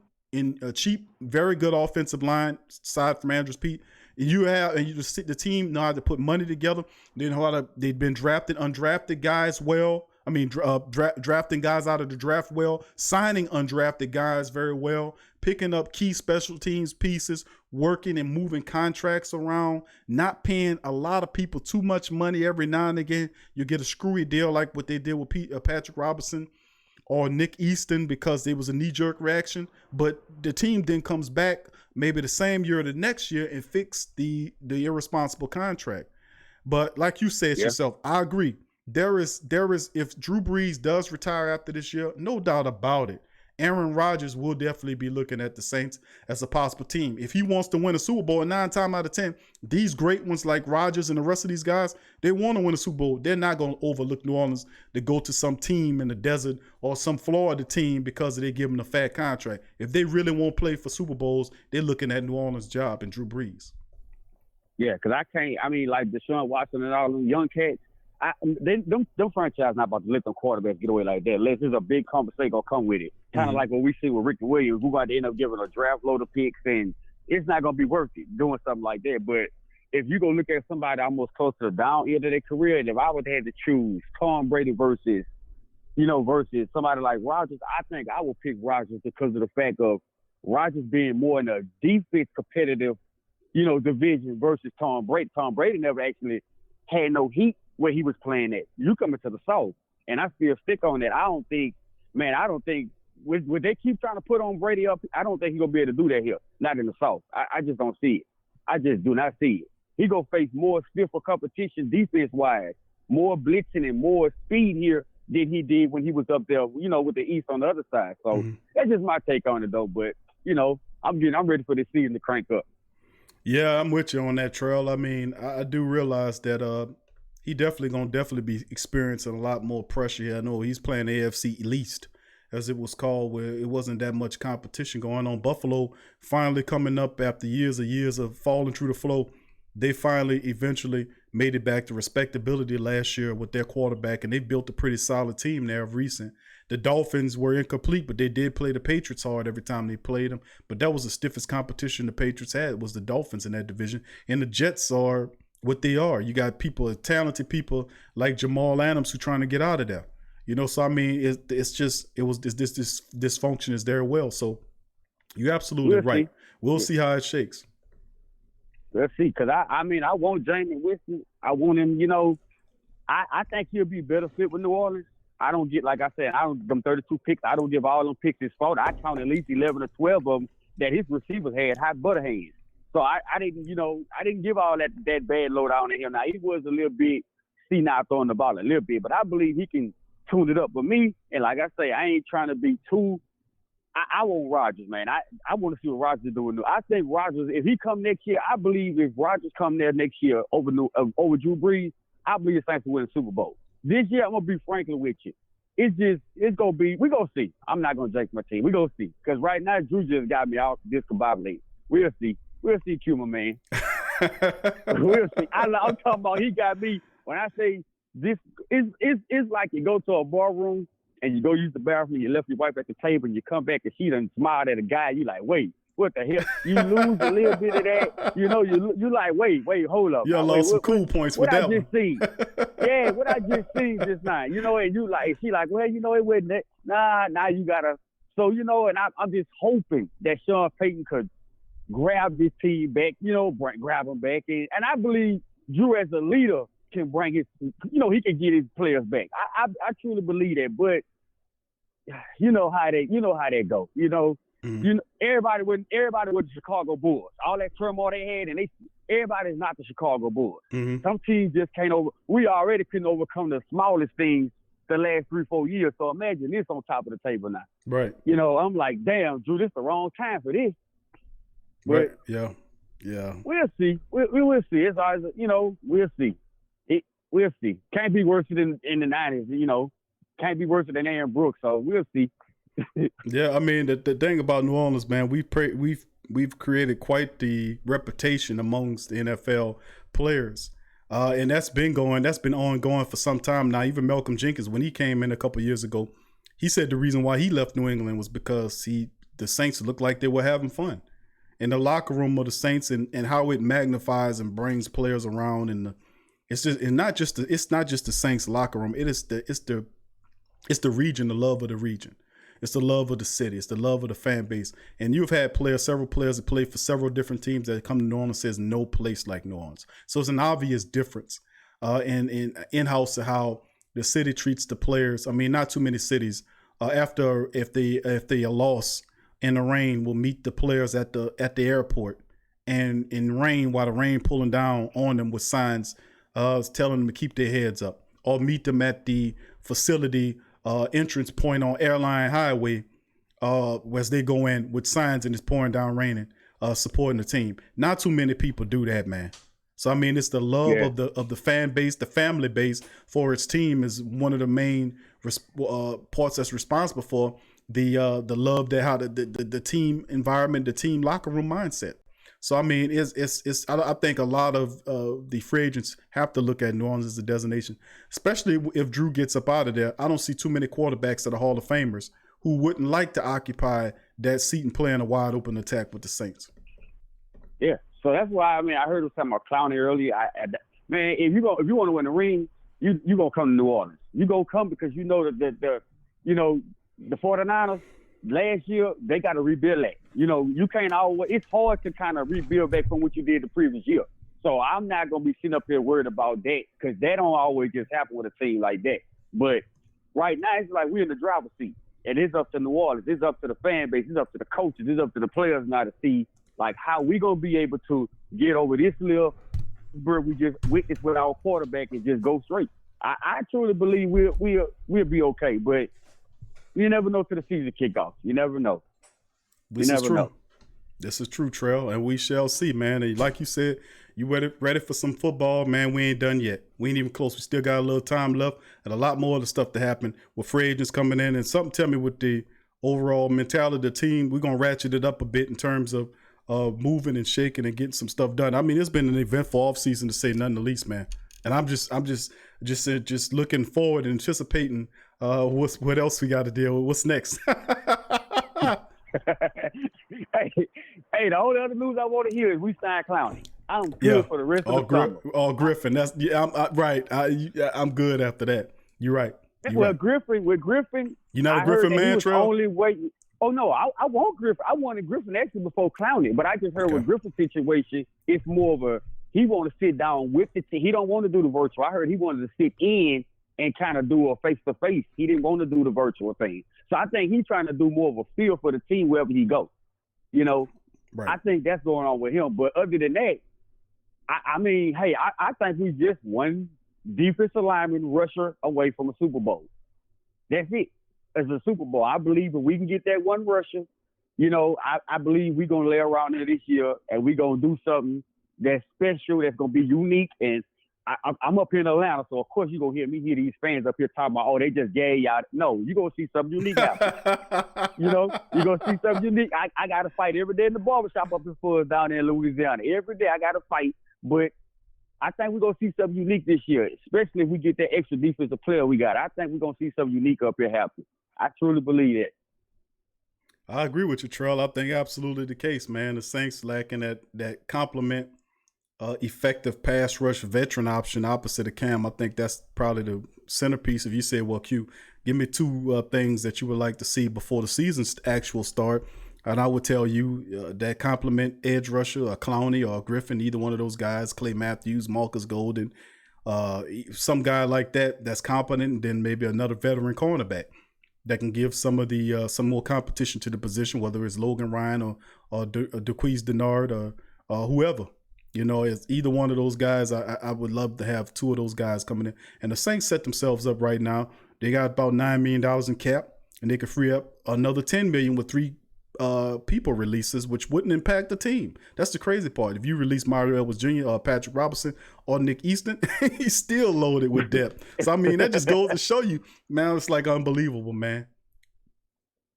cheap, very good offensive line aside from Andrews Pete. The team know how to put money together. They know how to. They've been drafting undrafted guys well. I mean, drafting guys out of the draft well, signing undrafted guys very well, picking up key special teams pieces, working and moving contracts around, not paying a lot of people too much money every now and again. You get a screwy deal like what they did with Patrick Robinson or Nick Easton because there was a knee-jerk reaction. But the team then comes back maybe the same year or the next year and fix the irresponsible contract. But like you said yourself, I agree. There is if Drew Brees does retire after this year, no doubt about it, Aaron Rodgers will definitely be looking at the Saints as a possible team. If he wants to win a Super Bowl, 9 times out of 10, these great ones like Rodgers and the rest of these guys, they want to win a Super Bowl. They're not going to overlook New Orleans to go to some team in the desert or some Florida team because they give them a fat contract. If they really won't play for Super Bowls, they're looking at New Orleans' job and Drew Brees.
Yeah, because like Deshaun Watson and all them young cats, them franchise not about to let them quarterbacks get away like that. Unless there's a big conversation gonna come with it. Kind of like what we see with Ricky Williams. We're going to end up giving a draft load of picks, and it's not gonna be worth it doing something like that. But if you go look at somebody almost close to the down end of their career, and if I would have had to choose Tom Brady versus somebody like Rodgers, I think I would pick Rodgers because of the fact of Rodgers being more in a defense competitive, division versus Tom Brady. Tom Brady never actually had no heat where he was playing at. You coming to the South, and I still stick on that. I don't think would they keep trying to put on Brady up? I don't think he's gonna be able to do that here. Not in the South. I just don't see it. I just do not see it. He gonna face more stiffer competition defense wise, more blitzing and more speed here than he did when he was up there, with the East on the other side. So that's just my take on it though. But I'm ready for this season to crank up.
Yeah, I'm with you on that, Trail. I mean, I do realize that he definitely be experiencing a lot more pressure here. I know he's playing AFC least, as it was called, where it wasn't that much competition going on. Buffalo finally coming up after years of falling through the flow. They finally eventually made it back to respectability last year with their quarterback, and they built a pretty solid team there of recent. The Dolphins were incomplete, but they did play the Patriots hard every time they played them. But that was the stiffest competition the Patriots had, was the Dolphins in that division. And the Jets are what they are. You got talented people like Jamal Adams who trying to get out of there. So I mean, this dysfunction is there. Well, so you're absolutely right. We'll see how it shakes.
Let's see, because I want Jameis Winston. I want him. I think he'll be better fit with New Orleans. I don't get, like I said, them 32 picks. I don't give all them picks his fault. I count at least 11 or 12 of them that his receivers had hot butter hands. So I didn't give all that bad load on him. Now, he was a little bit senile throwing the ball a little bit, but I believe he can tune it up. But me, and like I say, I ain't trying to be too. I want Rodgers, man. I want to see what Rodgers is doing. I think Rodgers, if he come next year, I believe if Rodgers come there next year over Drew Brees, I believe the Saints will win the Super Bowl. This year, I'm gonna be frankly with you. It's gonna be. We gonna see. I'm not gonna jinx my team. We gonna see. Because right now, Drew just got me out discombobulated. We'll see. We'll see, Coma, man. We'll see. I'm talking about he got me. When I say this, it's like you go to a bar room and you go use the bathroom, you left your wife at the table, and you come back and she done smiled at a guy. You like, wait, what the hell? You lose a little bit of that. You like, wait, hold up.
You lost some cool points with that one.
What I just seen. Yeah, what I just seen just now. And you like, she like, well, it wasn't that. Nah, you gotta. So, and I'm just hoping that Sean Payton could grab this team back, grab them back. And I believe Drew as a leader can bring his, he can get his players back. I truly believe that. But you know how they go. Everybody with the Chicago Bulls, all that turmoil they had, and everybody's not the Chicago Bulls. Some teams just can't we already couldn't overcome the smallest things the last 3-4 years. So imagine this on top of the table now.
Right.
I'm like, damn, Drew, this is the wrong time for this. But
right. Yeah.
We'll see. We will see. It's always, we'll see. We'll see. Can't be worse than in the 90s, Can't be worse than Aaron Brooks. So we'll see.
Yeah, I mean, the thing about New Orleans, man, we've created quite the reputation amongst the NFL players. And that's been ongoing for some time now. Even Malcolm Jenkins, when he came in a couple years ago, he said the reason why he left New England was because the Saints looked like they were having fun. in the locker room of the Saints and how it magnifies and brings players around. And it's not just the Saints locker room. It's the region, the love of the region. It's the love of the city. It's the love of the fan base. And you've had several players that play for several different teams that come to New Orleans and says no place like New Orleans. So it's an obvious difference in-house to how the city treats the players. I mean, not too many cities if they are lost in the rain will meet the players at the airport and in rain while the rain pulling down on them with signs telling them to keep their heads up, or meet them at the facility entrance point on Airline Highway as they go in with signs and it's pouring down raining, supporting the team. Not too many people do that, man. So I mean, it's the love of the fan base, the family base for its team is one of the main parts that's responsible for the love that how the team environment, the team locker room mindset. So I mean, I think a lot of the free agents have to look at New Orleans as a destination, especially if Drew gets up out of there. I don't see too many quarterbacks that are Hall of Famers who wouldn't like to occupy that seat and play in a wide open attack with the Saints.
Yeah, so that's why I heard us talking about Clowney earlier. Man, if you want to win the ring, you gonna come to New Orleans. You gonna come because you know that the 49ers. Last year, they got to rebuild that. You can't always – it's hard to kind of rebuild back from what you did the previous year. So I'm not going to be sitting up here worried about that because that don't always just happen with a team like that. But right now, it's like we're in the driver's seat. And it's up to New Orleans. It's up to the fan base. It's up to the coaches. It's up to the players now to see, like, how we going to be able to get over this little where we just witness with our quarterback and just go straight. I truly believe we'll be okay. But – you never know till the season kick off. You never know.
This is true. This is true, Trell, and we shall see, man. And like you said, you ready for some football, man. We ain't done yet. We ain't even close. We still got a little time left and a lot more of the stuff to happen with free agents coming in. And something tell me with the overall mentality of the team, we're going to ratchet it up a bit in terms of moving and shaking and getting some stuff done. I mean, it's been an eventful offseason to say nothing the least, man. And I'm just looking forward and anticipating what else we got to deal with. What's next?
Hey, the only other news I want to hear is we signed Clowney. I'm good for the rest of the summer.
Griffin. That's I'm right. I'm good after that. You're right.
With Griffin,
you're not a Griffin man, Trell?
Only waiting. Oh no, I want Griffin. I wanted Griffin actually before Clowney, but I just heard with Griffin's situation, it's more of a he want to sit down with the team. He don't want to do the virtual. I heard he wanted to sit in and kind of do a face-to-face. He didn't want to do the virtual thing. So I think he's trying to do more of a feel for the team wherever he goes. Right. I think that's going on with him. But other than that, I think he's just one defensive lineman rusher away from a Super Bowl. That's it. As a Super Bowl, I believe if we can get that one rusher, I believe we're going to lay around there this year and we're going to do something that's special, that's going to be unique. And I'm up here in Atlanta, so of course you're going to hear these fans up here talking about, oh, they just gay y'all. No, you're going to see something unique out there. You're going to see something unique. I got to fight every day in the barbershop up in Fuzz down there in Louisiana. Every day I got to fight. But I think we're going to see something unique this year, especially if we get that extra defensive player we got. I think we're going to see something unique up here happen. I truly believe that.
I agree with you, Trell. I think absolutely the case, man. The Saints lacking that complement. Effective pass rush veteran option opposite of Cam. I think that's probably the centerpiece. If you say, well, Q, give me two things that you would like to see before the season's actual start, and I would tell you that complement edge rusher, a Clowney or a Griffin, either one of those guys, Clay Matthews, Marcus Golden, some guy like that's competent, and then maybe another veteran cornerback that can give some of the some more competition to the position, whether it's Logan Ryan or DeQuise Denard or whoever. As either one of those guys, I would love to have two of those guys coming in. And the Saints set themselves up right now. They got about $9 million in cap, and they could free up another $10 million with 3 people releases, which wouldn't impact the team. That's the crazy part. If you release Mario Edwards Jr. or Patrick Robinson or Nick Easton, he's still loaded with depth. So, I mean, that just goes to show you, man, it's like unbelievable, man.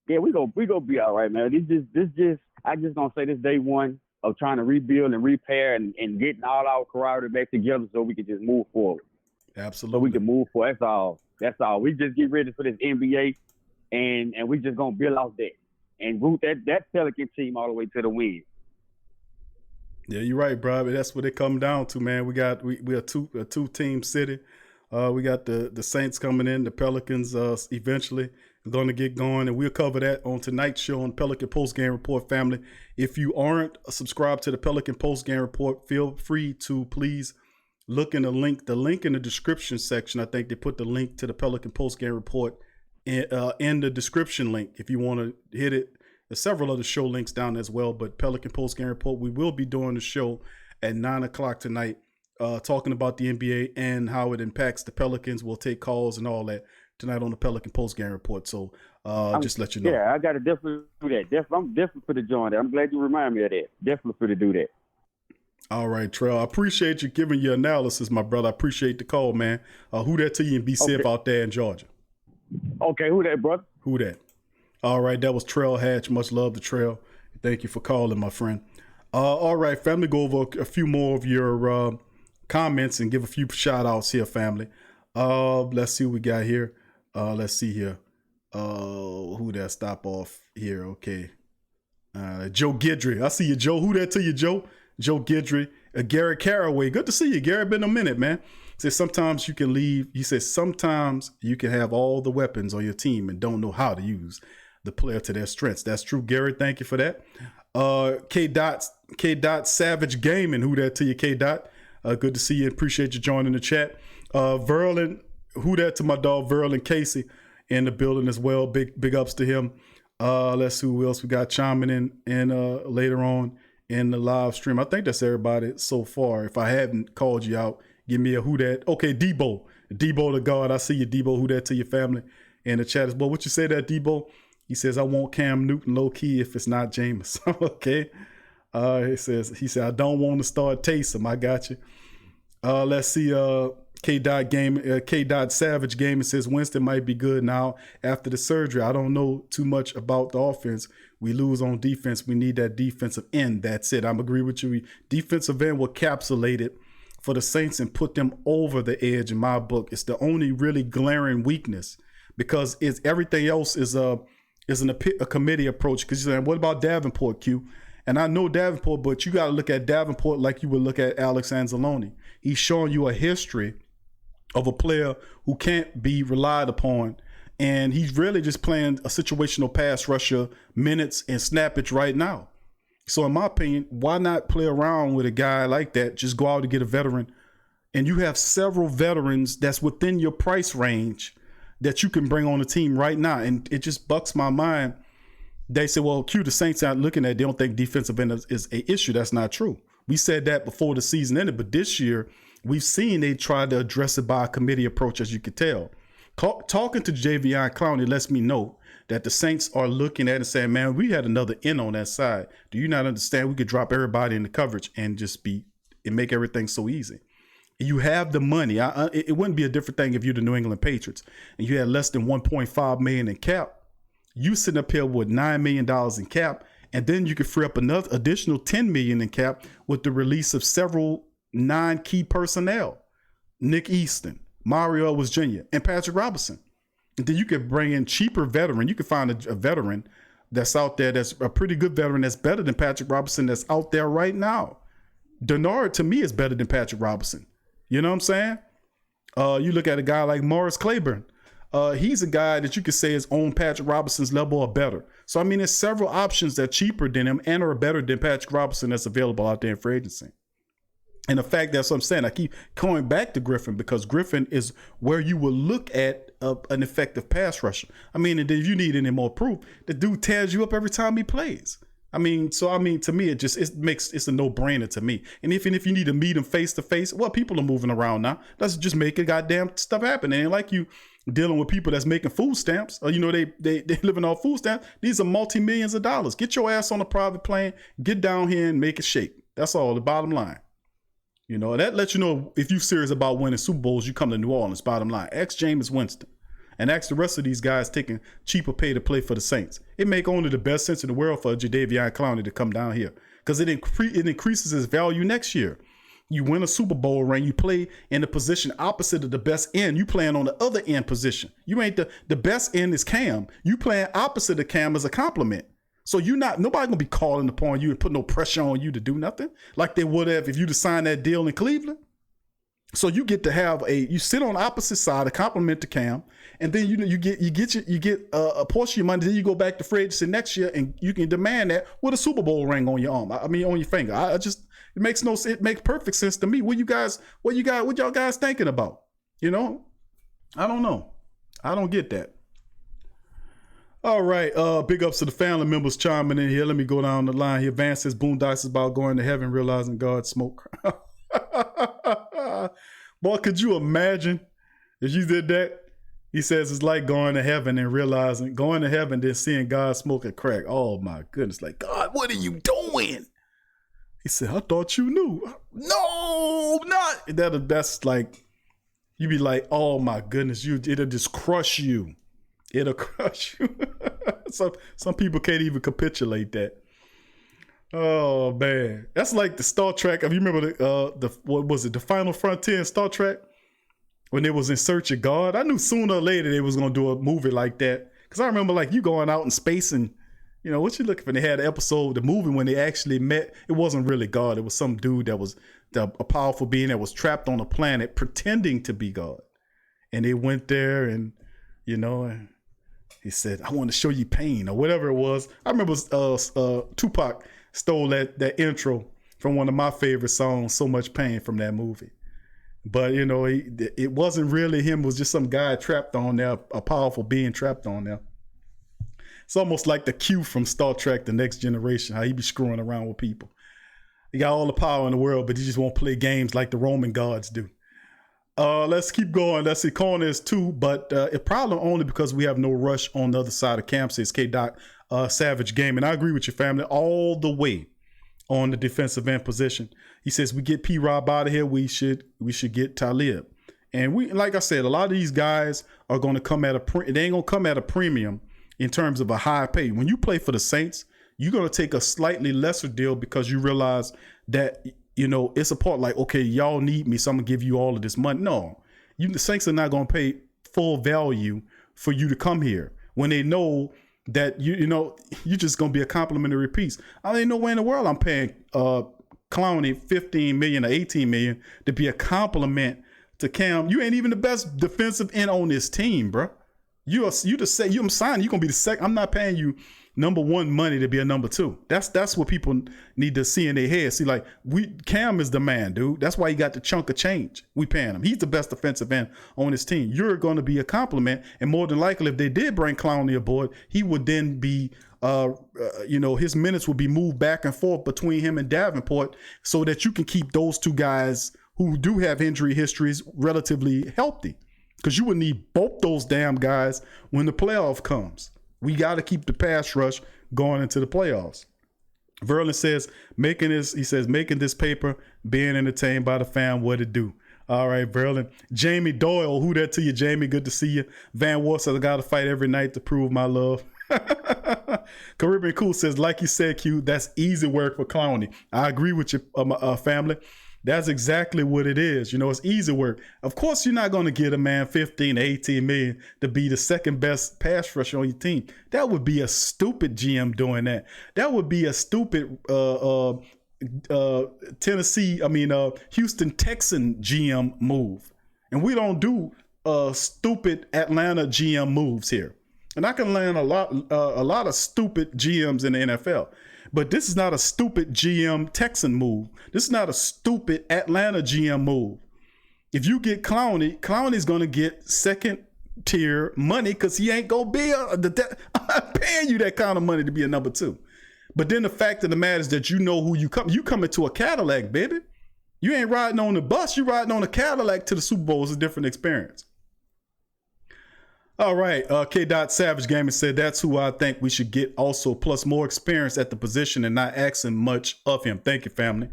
Yeah, we gonna be all right, man. I just gonna say this day one of trying to rebuild and repair and getting all our camaraderie back together so we can just move forward.
Absolutely.
So we can move forward. That's all. We just get ready for this NBA and we just going to build off that and root that Pelican team all the way to the win.
Yeah, you're right, bro. That's what it come down to, man. We are two team city. We got the Saints coming in, the Pelicans eventually going to get going, and we'll cover that on tonight's show on Pelican Post Game Report, family. If you aren't subscribed to the Pelican Post Game Report, feel free to please look in the link in the description section. I think they put the link to the Pelican Post Game Report in the description link if you want to hit it. There's several other show links down as well, but Pelican Post Game Report, we will be doing the show at 9 o'clock tonight, talking about the NBA and how it impacts the Pelicans. We'll take calls and all that tonight on the Pelican Post Game Report. So just let you know.
Yeah, I got to definitely do that. I'm definitely for to join that. I'm glad you remind me of that. Definitely for to do that.
All right, Trell. I appreciate you giving your analysis, my brother. I appreciate the call, man. Who that to you and be safe out there in Georgia?
Okay, who that, brother?
Who that? All right, that was Trell Hatch. Much love to Trell. Thank you for calling, my friend. All right, family, go over a few more of your comments and give a few shout outs here, family. Let's see what we got here. Let's see here. Who that stop off here? Okay. Joe Gidry. I see you, Joe. Who that to you, Joe? Joe Gidry. Garrett Caraway. Good to see you, Garrett. Been a minute, man. Says sometimes you can leave. He says sometimes you can have all the weapons on your team and don't know how to use the player to their strengths. That's true, Garrett. Thank you for that. K. Dot Savage Gaming. Who that to you, K. Dot? Good to see you. Appreciate you joining the chat. Verlin. Who that to my dog Verlin Casey in the building as well. Big ups to him. Let's see who else we got chiming in later on in the live stream. I think that's everybody so far. If I haven't called you out, give me a who that. Okay, Debo the God. I see you, Debo. Who that to your family in the chat as well. What you say that, Debo? He says, I want Cam Newton low key if it's not Jameis. Okay. He said, I don't want to start Taysom. I got you. Let's see. K. Savage Gaming says Winston might be good now after the surgery. I don't know too much about the offense. We lose on defense. We need that defensive end. That's it. I'm agree with you. Defensive end will capsulate it for the Saints and put them over the edge in my book. It's the only really glaring weakness because everything else is a committee approach. Because you're saying, what about Davenport, Q? And I know Davenport, but you got to look at Davenport like you would look at Alex Anzalone. He's showing you a history of a player who can't be relied upon. And he's really just playing a situational pass rusher minutes and snappage right now. So in my opinion, why not play around with a guy like that? Just go out and get a veteran. And you have several veterans that's within your price range that you can bring on the team right now. And it just bucks my mind. They say, well, Q, the Saints aren't looking at, they don't think defensive end is an issue. That's not true. We said that before the season ended, but this year we've seen they try to address it by a committee approach, as you could tell. Talking to Javion Clowney lets me know that the Saints are looking at it and saying, man, we had another end on that side. Do you not understand? We could drop everybody in the coverage and just make everything so easy. You have the money. It wouldn't be a different thing if you're the New England Patriots and you had less than $1.5 million in cap. You sitting up here with $9 million in cap, and then you could free up another additional $10 million in cap with the release of several non-key personnel. Nick Easton, Mario Elwes Jr., and Patrick Robinson. And then you could bring in cheaper veteran. You could find a veteran that's out there that's a pretty good veteran that's better than Patrick Robinson that's out there right now. Denard, to me, is better than Patrick Robinson. You know what I'm saying? You look at a guy like Morris Claiborne. He's a guy that you could say is on Patrick Robinson's level or better. So, I mean, there's several options that are cheaper than him and are better than Patrick Robinson that's available out there in free agency. And the fact that's what I'm saying, I keep going back to Griffin because Griffin is where you will look at an effective pass rusher. I mean, and if you need any more proof, the dude tears you up every time he plays. To me, it's a no-brainer to me. And even if you need to meet him face to face, well, people are moving around now. Let's just make a goddamn stuff happen. And like you dealing with people that's making food stamps, or they living off food stamps. These are multi-millions of dollars. Get your ass on a private plane, get down here and make it shake. That's all. The bottom line. That lets you know if you're serious about winning Super Bowls, you come to New Orleans. Bottom line. Ask Jameis Winston. And ask the rest of these guys taking cheaper pay to play for the Saints. It make only the best sense in the world for Jadeveon Clowney to come down here because it increases his value next year. You win a Super Bowl ring, you play in the position opposite of the best end. You playing on the other end position. You ain't the best end is Cam. You playing opposite of Cam as a compliment. So nobody gonna be calling upon you and put no pressure on you to do nothing like they would have if you'd have signed that deal in Cleveland. So you get to have you sit on the opposite side, a compliment to Cam, and then you get a portion of your money. Then you go back to free agency next year, and you can demand that with a Super Bowl ring on your arm. On your finger. It makes perfect sense to me. What y'all guys thinking about? I don't know. I don't get that. All right, big ups to the family members chiming in here. Let me go down the line here. Vance says Boondocks is about going to heaven, realizing God's smoke. Boy, could you imagine if you did that? He says it's like going to heaven and realizing, going to heaven then seeing God smoke a crack. Oh my goodness, like, God, what are you doing? He said, I thought you knew. No, not. That's like, you be like, oh my goodness, it'll just crush you. It'll crush you. Some people can't even capitulate that. Oh man, that's like the Star Trek. If you remember what was it? The Final Frontier in Star Trek when they was in search of God. I knew sooner or later they was gonna do a movie like that because I remember like you going out in space and what you looking for. They had an episode, the movie when they actually met. It wasn't really God. It was some dude that was a powerful being that was trapped on a planet pretending to be God, and they went there and and he said, I want to show you pain or whatever it was. I remember Tupac stole that intro from one of my favorite songs, So Much Pain, from that movie. But, it wasn't really him. It was just some guy trapped on there, a powerful being trapped on there. It's almost like the Q from Star Trek, The Next Generation, how he be screwing around with people. He got all the power in the world, but he just won't play games like the Roman gods do. Let's keep going. Let's see. Corner is 2, but it probably only because we have no rush on the other side of camp, says K-Dot Savage Game. And I agree with your family all the way on the defensive end position. He says we get P-Rob out of here. We should get Talib. And like I said, a lot of these guys are going to come at they ain't going to come at a premium in terms of a high pay. When you play for the Saints, you're going to take a slightly lesser deal because you realize that it's a part like, okay, y'all need me, so I'm gonna give you all of this money. No, the Saints are not gonna pay full value for you to come here when they know that you're just gonna be a complimentary piece. I ain't no way in the world I'm paying Clowney $15 million or $18 million to be a compliment to Cam. You ain't even the best defensive end on this team, bro. I'm signing. You're gonna be the second. I'm not paying you number 1 money to be a number 2. That's what people need to see in their head. See, like Cam is the man, dude. That's why he got the chunk of change. We paying him. He's the best defensive end on his team. You're going to be a compliment, and more than likely, if they did bring Clowney aboard, he would then be, his minutes would be moved back and forth between him and Davenport, so that you can keep those 2 guys who do have injury histories relatively healthy, because you would need both those damn guys when the playoff comes. We got to keep the pass rush going into the playoffs. Verlin says, making this paper, being entertained by the fan, what it do. All right, Verlin. Jamie Doyle, who that to you, Jamie? Good to see you. Van Wall says, I got to fight every night to prove my love. Caribbean Cool says, like you said, Q, that's easy work for Clowney. I agree with you, family. That's exactly what it is. It's easy work. Of course, you're not going to get a man 15 to 18 million to be the second best pass rusher on your team. That would be a stupid GM doing that. That would be a stupid Houston Texan GM move. And we don't do stupid Atlanta GM moves here. And I can land a lot of stupid GMs in the NFL. But this is not a stupid GM Texan move. This is not a stupid Atlanta GM move. If you get Clowney's going to get second tier money because he ain't going to be I'm not paying you that kind of money to be a number 2. But then the fact of the matter is that you know who you come. You coming to a Cadillac, baby. You ain't riding on the bus. You riding on a Cadillac to the Super Bowl. It's a different experience. All right, K. Savage Gaming said that's who I think we should get also, plus more experience at the position and not asking much of him. Thank you, family.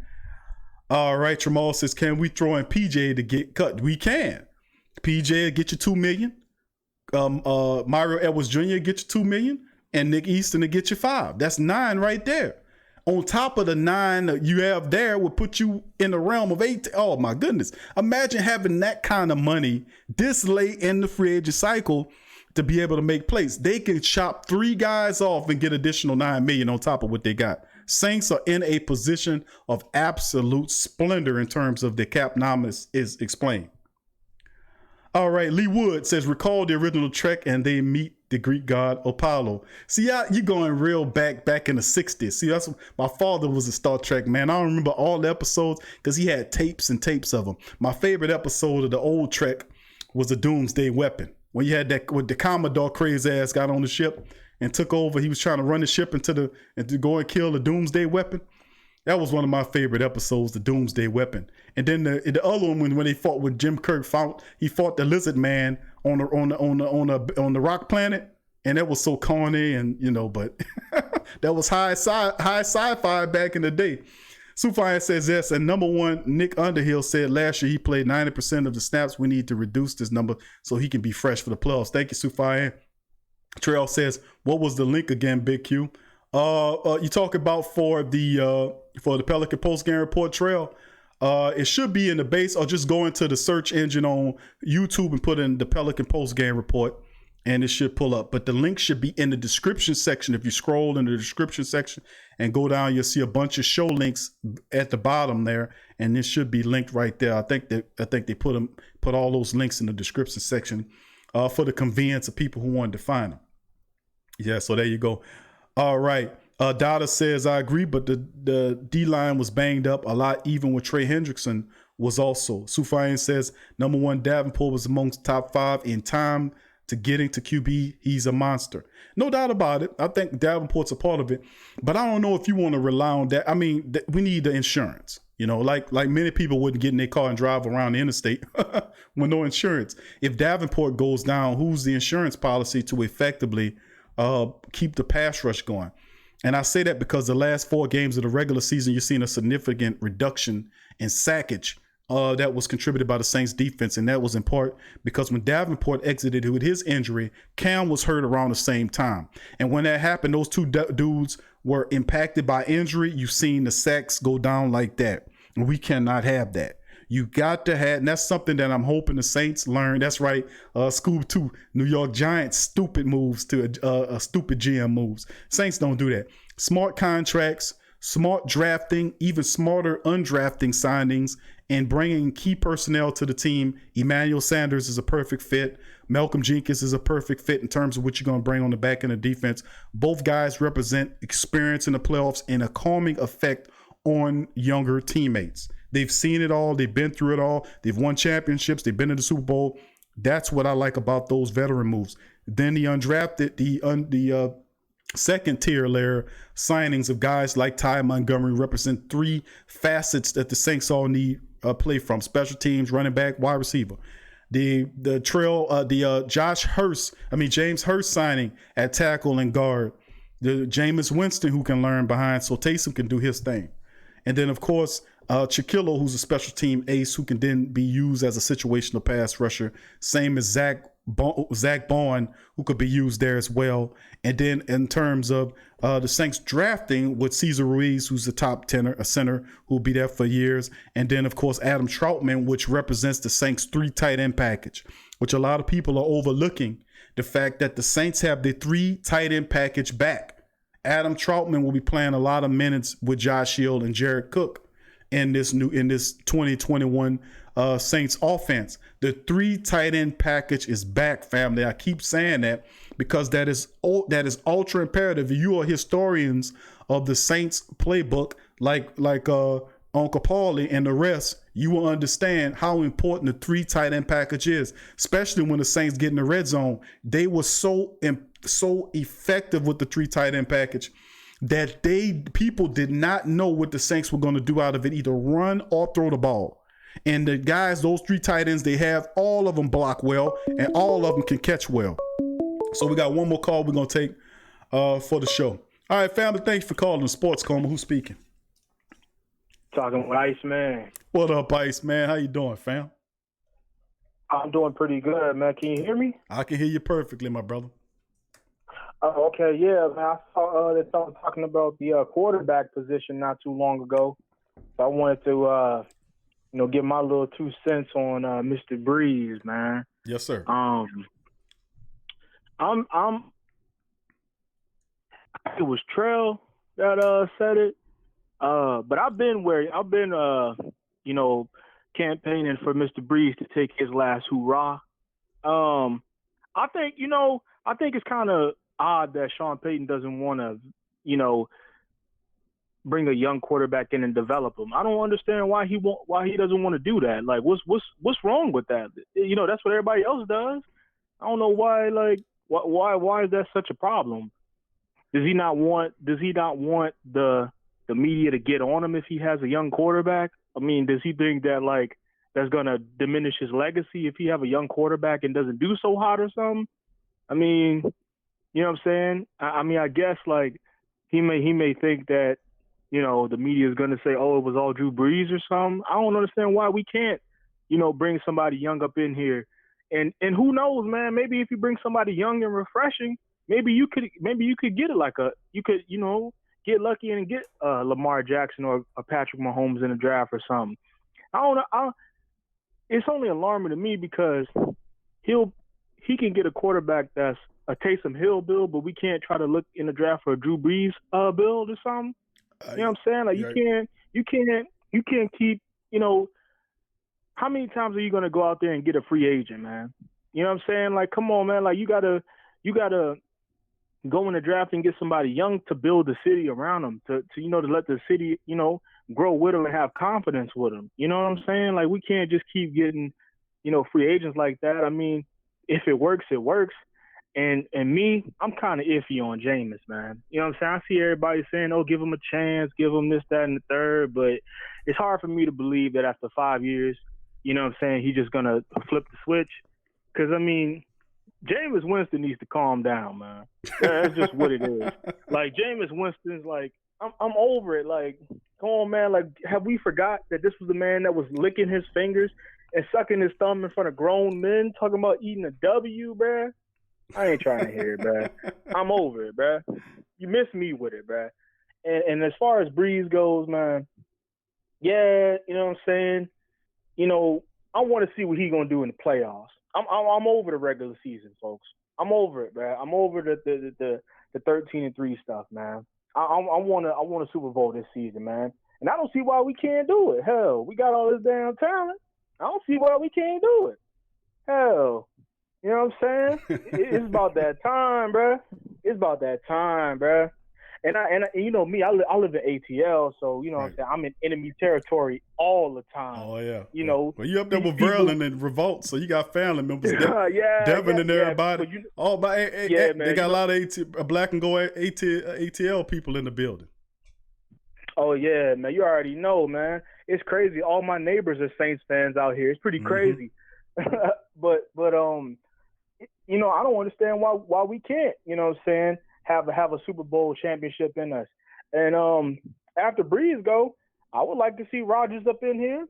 All right, Tramal says, can we throw in PJ to get cut? We can. PJ will get you $2 million. Mario Edwards Jr. will get you $2 million. And Nick Easton will get you $5 million. That's 9 right there. On top of the 9 that you have there would put you in the realm of 8. Oh my goodness. Imagine having that kind of money this late in the free agent cycle to be able to make plays. They can chop 3 guys off and get additional $9 million on top of what they got. Saints are in a position of absolute splendor in terms of the cap numbers is explained. All right, Lee Wood says, recall the original Trek and they meet the Greek god Apollo. See, you going real back in the 60s. See, that's my father was a Star Trek man. I don't remember all the episodes because he had tapes and tapes of them. My favorite episode of the old Trek was the Doomsday Weapon. When you had that, with the Commodore crazy ass got on the ship and took over. He was trying to run the ship and to go and kill the Doomsday Weapon. That was one of my favorite episodes, the Doomsday Weapon. And then the other one when they fought with Jim Kirk, he fought the Lizard Man on the rock planet, and that was so corny and but that was high sci-fi back in the day. Sufyan says yes, and number 1, Nick Underhill said last year he played 90% of the snaps. We need to reduce this number so he can be fresh for the playoffs. Thank you, Sufyan. Trail says, what was the link again, Big Q? You talk about for the Pelican post game report, Trail. It should be in the base, or just go into the search engine on YouTube and put in the Pelican post game report, and it should pull up. But the link should be in the description section. If you scroll in the description section and go down, you'll see a bunch of show links at the bottom there, and it should be linked right there. I think they put all those links in the description section for the convenience of people who wanted to find them. Yeah, so there you go. All right. Dada says, I agree, but the D-line was banged up a lot, even with Trey Hendrickson was also. Sufyan says, number 1, Davenport was amongst top 5 in time to getting to QB. He's a monster. No doubt about it. I think Davenport's a part of it, but I don't know if you want to rely on that. I mean, we need the insurance. Like many people wouldn't get in their car and drive around the interstate with no insurance. If Davenport goes down, who's the insurance policy to effectively keep the pass rush going? And I say that because the last 4 games of the regular season, you've seen a significant reduction in sackage that was contributed by the Saints defense. And that was in part because when Davenport exited with his injury, Cam was hurt around the same time. And when that happened, those 2 dudes were impacted by injury. You've seen the sacks go down like that. And we cannot have that. You got to have, and that's something that I'm hoping the Saints learn. That's right, Scoob 2, New York Giants, stupid moves to stupid GM moves. Saints don't do that. Smart contracts, smart drafting, even smarter undrafting signings, and bringing key personnel to the team. Emmanuel Sanders is a perfect fit. Malcolm Jenkins is a perfect fit in terms of what you're going to bring on the back end of defense. Both guys represent experience in the playoffs and a calming effect on younger teammates. They've seen it all. They've been through it all. They've won championships. They've been to the Super Bowl. That's what I like about those veteran moves. Then the undrafted, the second tier layer signings of guys like Ty Montgomery represent 3 facets that the Saints all need play from: special teams, running back, wide receiver. James Hurst signing at tackle and guard. The Jameis Winston who can learn behind, so Taysom can do his thing. And then of course, Chiquillo, who's a special team ace who can then be used as a situational pass rusher. Same as Zach Bond, who could be used there as well. And then in terms of the Saints drafting with Cesar Ruiz, who's a top a center who'll be there for years. And then, of course, Adam Troutman, which represents the Saints 3 tight end package, which a lot of people are overlooking. The fact that the Saints have the 3 tight end package back. Adam Troutman will be playing a lot of minutes with Josh Hill and Jared Cook in this 2021 Saints offense. The 3 tight end package is back, family. I keep saying that because that is ultra imperative. You are historians of the Saints playbook, like Uncle Paulie and the rest. You will understand how important the 3 tight end package is, especially when the Saints get in the red zone. They were so effective with the 3 tight end package that people did not know what the Saints were going to do out of it, either run or throw the ball. And the guys, those 3 tight ends they have, all of them block well and all of them can catch well. So we got one more call we're going to take for the show. All right, family, thanks for calling the Sports Coma. Who's speaking?
Talking with Ice Man.
What up, Ice Man? How you doing, fam?
I'm doing pretty good, man. Can you hear me?
I can hear you perfectly, my brother.
Oh, okay, yeah, man. I saw that someone talking about the quarterback position not too long ago. So I wanted to, give my little 2 cents on Mr. Brees, man.
Yes, sir.
It was Trail that said it. But I've been campaigning for Mr. Brees to take his last hoorah. I think it's kind of odd that Sean Payton doesn't want to, bring a young quarterback in and develop him. I don't understand why he doesn't want to do that. Like, what's wrong with that? That's what everybody else does. I don't know why. Like, why is that such a problem? Does he not want the media to get on him if he has a young quarterback? I mean, does he think that like that's gonna diminish his legacy if he have a young quarterback and doesn't do so hot or something? I mean, you know what I'm saying? I mean, I guess like he may think that the media is gonna say, oh, it was all Drew Brees or something. I don't understand why we can't bring somebody young up in here, and who knows, man? Maybe if you bring somebody young and refreshing, maybe you could get it get lucky and get Lamar Jackson or a Patrick Mahomes in the draft or something. I don't know. It's only alarming to me because he can get a quarterback that's a Taysom Hill build, but we can't try to look in the draft for a Drew Brees build or something. You know what I'm saying? Like you can't keep. How many times are you gonna go out there and get a free agent, man? You know what I'm saying? Like, come on, man. Like you gotta go in the draft and get somebody young to build the city around them, to let the city, grow with them and have confidence with them. You know what I'm saying? Like, we can't just keep getting, free agents like that. I mean, if it works, it works. And me, I'm kind of iffy on Jameis, man. You know what I'm saying? I see everybody saying, oh, give him a chance, give him this, that, and the third. But it's hard for me to believe that after 5 years, you know what I'm saying, he's just going to flip the switch. Because, I mean, Jameis Winston needs to calm down, man. That's just what it is. Like, Jameis Winston's like, I'm over it. Like, come on, man. Like, have we forgot that this was the man that was licking his fingers and sucking his thumb in front of grown men, talking about eating a W, bruh? I ain't trying to hear it, bruh. I'm over it, bruh. You miss me with it, bruh. And as far as Breeze goes, man, yeah, you know what I'm saying? I want to see what he's going to do in the playoffs. I'm over the regular season, folks. I'm over it, man. I'm over the 13-3 stuff, man. I want a Super Bowl this season, man. And I don't see why we can't do it. Hell, we got all this damn talent. I don't see why we can't do it. Hell, you know what I'm saying? It's about that time, bruh. It's about that time, bruh. And you know me, I live in ATL, so you know what I'm saying, I'm in enemy territory all the time.
Oh yeah.
Well,
you up there with Verlin and Revolt, so you got family members. Devin and everybody. They got a lot of black and gold ATL people in the building.
Oh yeah, man. You already know, man. It's crazy. All my neighbors are Saints fans out here. It's pretty crazy. but I don't understand why we can't, you know what I'm saying, have a Super Bowl championship in us. And after Breeze go, I would like to see Rodgers up in here.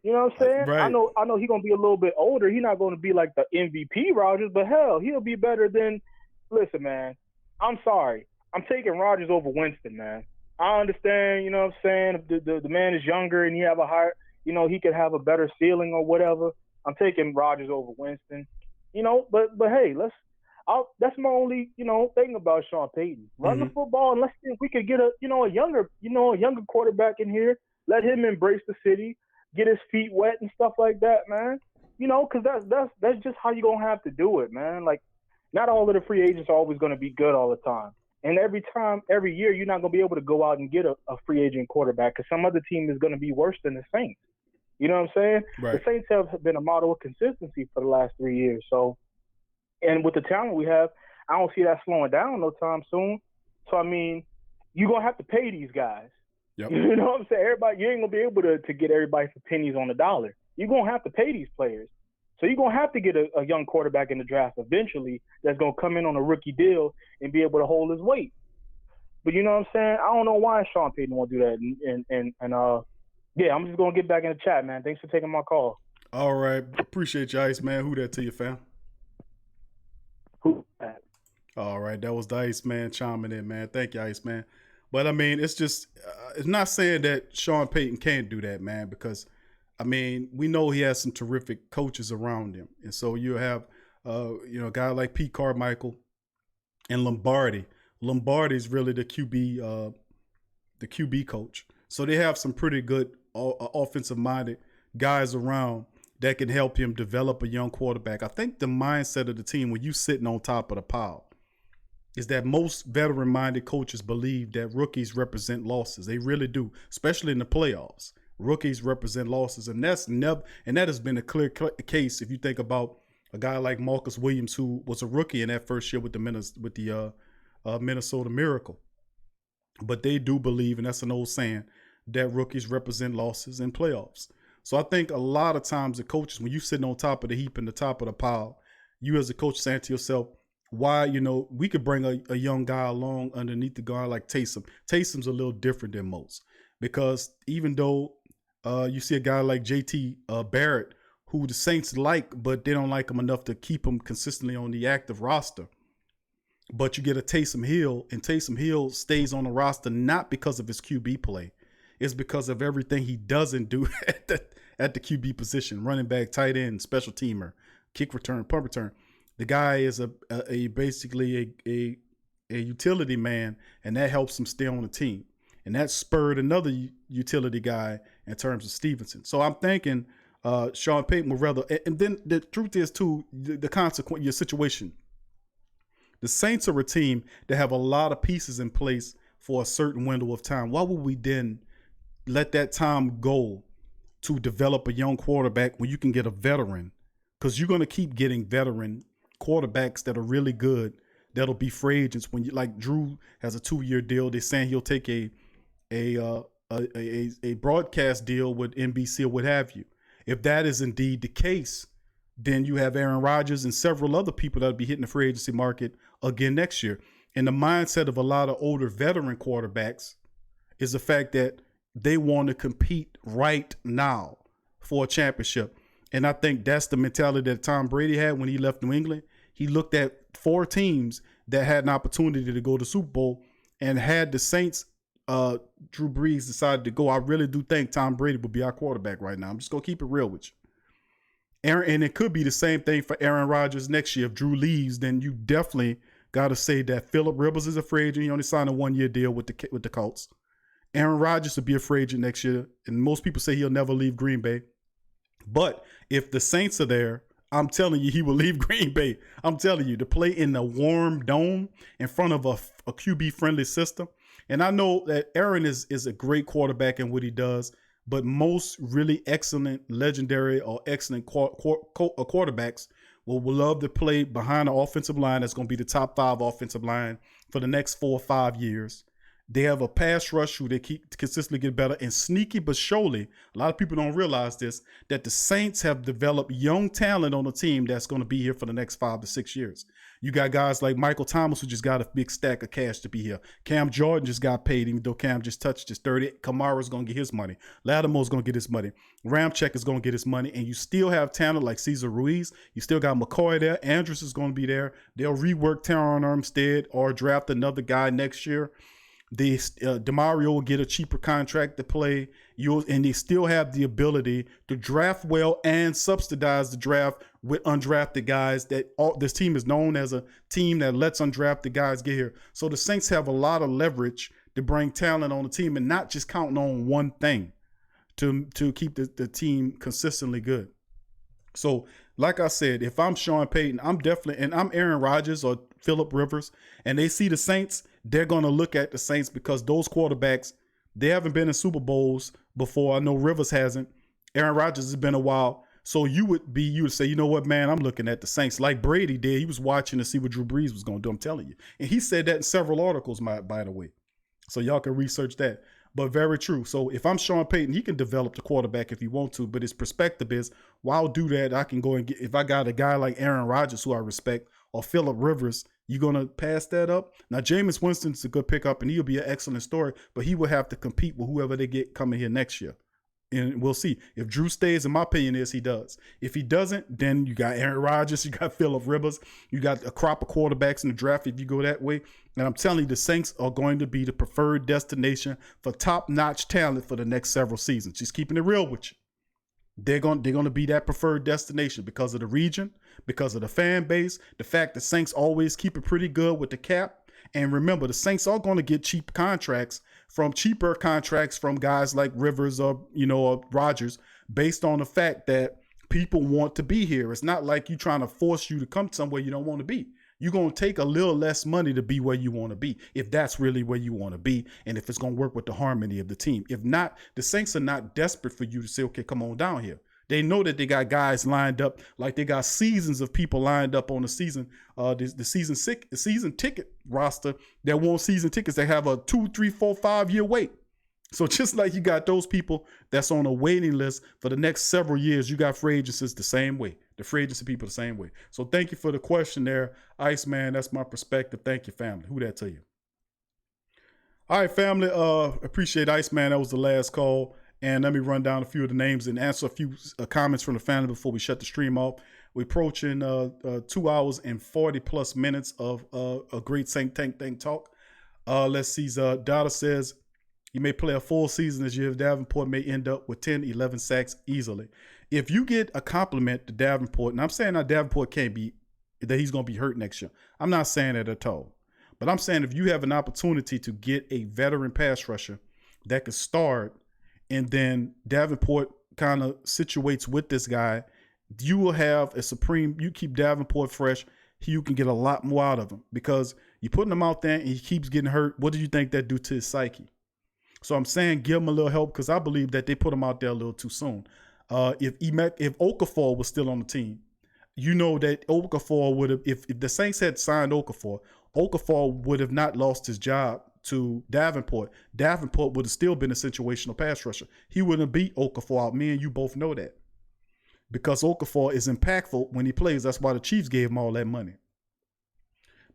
You know what I'm saying?
Right.
I know he's gonna be a little bit older. He's not gonna be like the MVP Rodgers, but hell, he'll be better than. Listen, man, I'm sorry, I'm taking Rodgers over Winston, man. I understand, you know what I'm saying. The man is younger and he have a higher, he could have a better ceiling or whatever. I'm taking Rodgers over Winston, But hey, that's my only, thing about Sean Payton. Run the football and let's see if we could get a younger quarterback in here. Let him embrace the city, get his feet wet and stuff like that, man. Because that's just how you're gonna have to do it, man. Like, not all of the free agents are always gonna be good all the time. And every year, you're not gonna be able to go out and get a free agent quarterback because some other team is gonna be worse than the Saints. You know what I'm saying?
Right.
The Saints have been a model of consistency for the last 3 years. So, and with the talent we have, I don't see that slowing down no time soon. So, I mean, you're going to have to pay these guys.
Yep.
You know what I'm saying? Everybody, you ain't going to be able to get everybody for pennies on the dollar. You're going to have to pay these players. So you're going to have to get a young quarterback in the draft eventually that's going to come in on a rookie deal and be able to hold his weight. But you know what I'm saying? I don't know why Sean Payton won't do that. Yeah, I'm just going to get back in the chat, man. Thanks for taking my call.
All right. Appreciate you, Ice, man. Who that to you, fam?
Who that?
All right. That was the Ice, man, chiming in, man. Thank you, Ice, man. But, I mean, it's just it's not saying that Sean Payton can't do that, man, because, I mean, we know he has some terrific coaches around him. And so you have, a guy like Pete Carmichael, and Lombardi. Lombardi is really the QB coach. So they have some pretty good offensive-minded guys around that can help him develop a young quarterback. I think the mindset of the team when you sitting on top of the pile is that most veteran-minded coaches believe that rookies represent losses. They really do, especially in the playoffs. Rookies represent losses, and that has been a clear case if you think about a guy like Marcus Williams, who was a rookie in that first year with the Minnesota Miracle. But they do believe, and that's an old saying, that rookies represent losses in playoffs. So I think a lot of times the coaches, when you're sitting on top of the heap and the top of the pile, you as a coach saying to yourself, why, we could bring a young guy along underneath the guard like Taysom. Taysom's a little different than most because even though you see a guy like JT Barrett, who the Saints like, but they don't like him enough to keep him consistently on the active roster. But you get a Taysom Hill, and Taysom Hill stays on the roster not because of his QB play. It's because of everything he doesn't do at the QB position, running back, tight end, special teamer, kick return, punt return. The guy is basically a utility man, and that helps him stay on the team. And that spurred another utility guy in terms of Stevenson. So I'm thinking Sean Payton would rather. And then the truth is, too, the consequence, your situation. The Saints are a team that have a lot of pieces in place for a certain window of time. Why would we then let that time go to develop a young quarterback when you can get a veteran? Because you're going to keep getting veteran quarterbacks that are really good. That'll be free agents. When like Drew has a 2-year deal, they're saying he'll take a broadcast deal with NBC or what have you. If that is indeed the case, then you have Aaron Rodgers and several other people that'll be hitting the free agency market again next year. And the mindset of a lot of older veteran quarterbacks is the fact that they want to compete right now for a championship. And I think that's the mentality that Tom Brady had when he left New England. He looked at 4 teams that had an opportunity to go to Super Bowl, and had the Saints, Drew Brees decided to go. I really do think Tom Brady will be our quarterback right now. I'm just going to keep it real with you. And it could be the same thing for Aaron Rodgers next year. If Drew leaves, then you definitely got to say that Phillip Rivers is a free agent. He only signed a 1-year deal with the Colts. Aaron Rodgers will be a free agent next year, and most people say he'll never leave Green Bay. But if the Saints are there, I'm telling you, he will leave Green Bay. I'm telling you, to play in the warm dome in front of a QB-friendly system. And I know that Aaron is a great quarterback in what he does, but most really excellent, legendary, or excellent quarterbacks will love to play behind the offensive line. That's going to be the top 5 offensive line for the next 4 or 5 years. They have a pass rush who they keep consistently get better, and sneaky but surely, a lot of people don't realize this, that the Saints have developed young talent on the team that's going to be here for the next 5 to 6 years. You got guys like Michael Thomas, who just got a big stack of cash to be here. Cam Jordan just got paid, even though Cam just touched his 30. Kamara's going to get his money. Lattimore's going to get his money. Ramczyk is going to get his money. And you still have talent like Cesar Ruiz. You still got McCoy there. Andrews is going to be there. They'll rework Teron Armstead or draft another guy next year. DeMario will get a cheaper contract to play. And they still have the ability to draft well and subsidize the draft with undrafted guys. This team is known as a team that lets undrafted guys get here. So the Saints have a lot of leverage to bring talent on the team and not just counting on one thing to keep the team consistently good. So, like I said, if I'm Sean Payton, I'm Aaron Rodgers or Phillip Rivers, and they see the Saints, they're going to look at the Saints because those quarterbacks, they haven't been in Super Bowls before. I know Rivers hasn't. Aaron Rodgers has been a while. So you would say, you know what, man, I'm looking at the Saints like Brady did. He was watching to see what Drew Brees was going to do. I'm telling you. And he said that in several articles, by the way. So y'all can research that. But very true. So if I'm Sean Payton, he can develop the quarterback if he want to. But his perspective is, while I'll do that, I can go and get, if I got a guy like Aaron Rodgers, who I respect, or Phillip Rivers, you going to pass that up? Now, Jameis Winston's a good pickup, and he'll be an excellent story, but he will have to compete with whoever they get coming here next year. And we'll see. If Drew stays, in my opinion is he does. If he doesn't, then you got Aaron Rodgers, you got Phillip Rivers, you got a crop of quarterbacks in the draft if you go that way. And I'm telling you, the Saints are going to be the preferred destination for top-notch talent for the next several seasons. Just keeping it real with you. they're gonna be that preferred destination because of the region, because of the fan base, the fact that Saints always keep it pretty good with the cap. And remember, the Saints are going to get cheaper contracts from guys like Rivers or or Rodgers, based on the fact that people want to be here. It's not like you trying to force you to come somewhere you don't want to be. You're going to take a little less money to be where you want to be, if that's really where you want to be, and if it's going to work with the harmony of the team. If not, the Saints are not desperate for you to say, okay, come on down here. They know that they got guys lined up, like they got seasons of people lined up on the season, the season ticket roster that want season tickets. They have a 2, 3, 4, 5 year wait. So just like you got those people that's on a waiting list for the next several years, you got free agencies the same way. The free agency people the same way. So thank you for the question there, Iceman. That's my perspective. Thank you, family. Who that to you? All right, family. Appreciate Iceman. That was the last call. And let me run down a few of the names and answer a few comments from the family before we shut the stream off. We're approaching 2 hours and 40 plus minutes of a great Saint Tank talk. Let's see. Dada says, he may play a full season this year. Davenport may end up with 10, 11 sacks easily. If you get a compliment to Davenport, and I'm saying that Davenport can't be, that he's going to be hurt next year. I'm not saying that at all. But I'm saying if you have an opportunity to get a veteran pass rusher that could start, and then Davenport kind of situates with this guy, you will have a supreme, you keep Davenport fresh, you can get a lot more out of him, because you're putting him out there and he keeps getting hurt. What do you think that do to his psyche? So I'm saying give him a little help, because I believe that they put him out there a little too soon. If Okafor was still on the team, you know that Okafor would have, if the Saints had signed Okafor would have not lost his job to Davenport. Davenport would have still been a situational pass rusher. He wouldn't have beat Okafor out. Me and you both know that, because Okafor is impactful when he plays. That's why the Chiefs gave him all that money.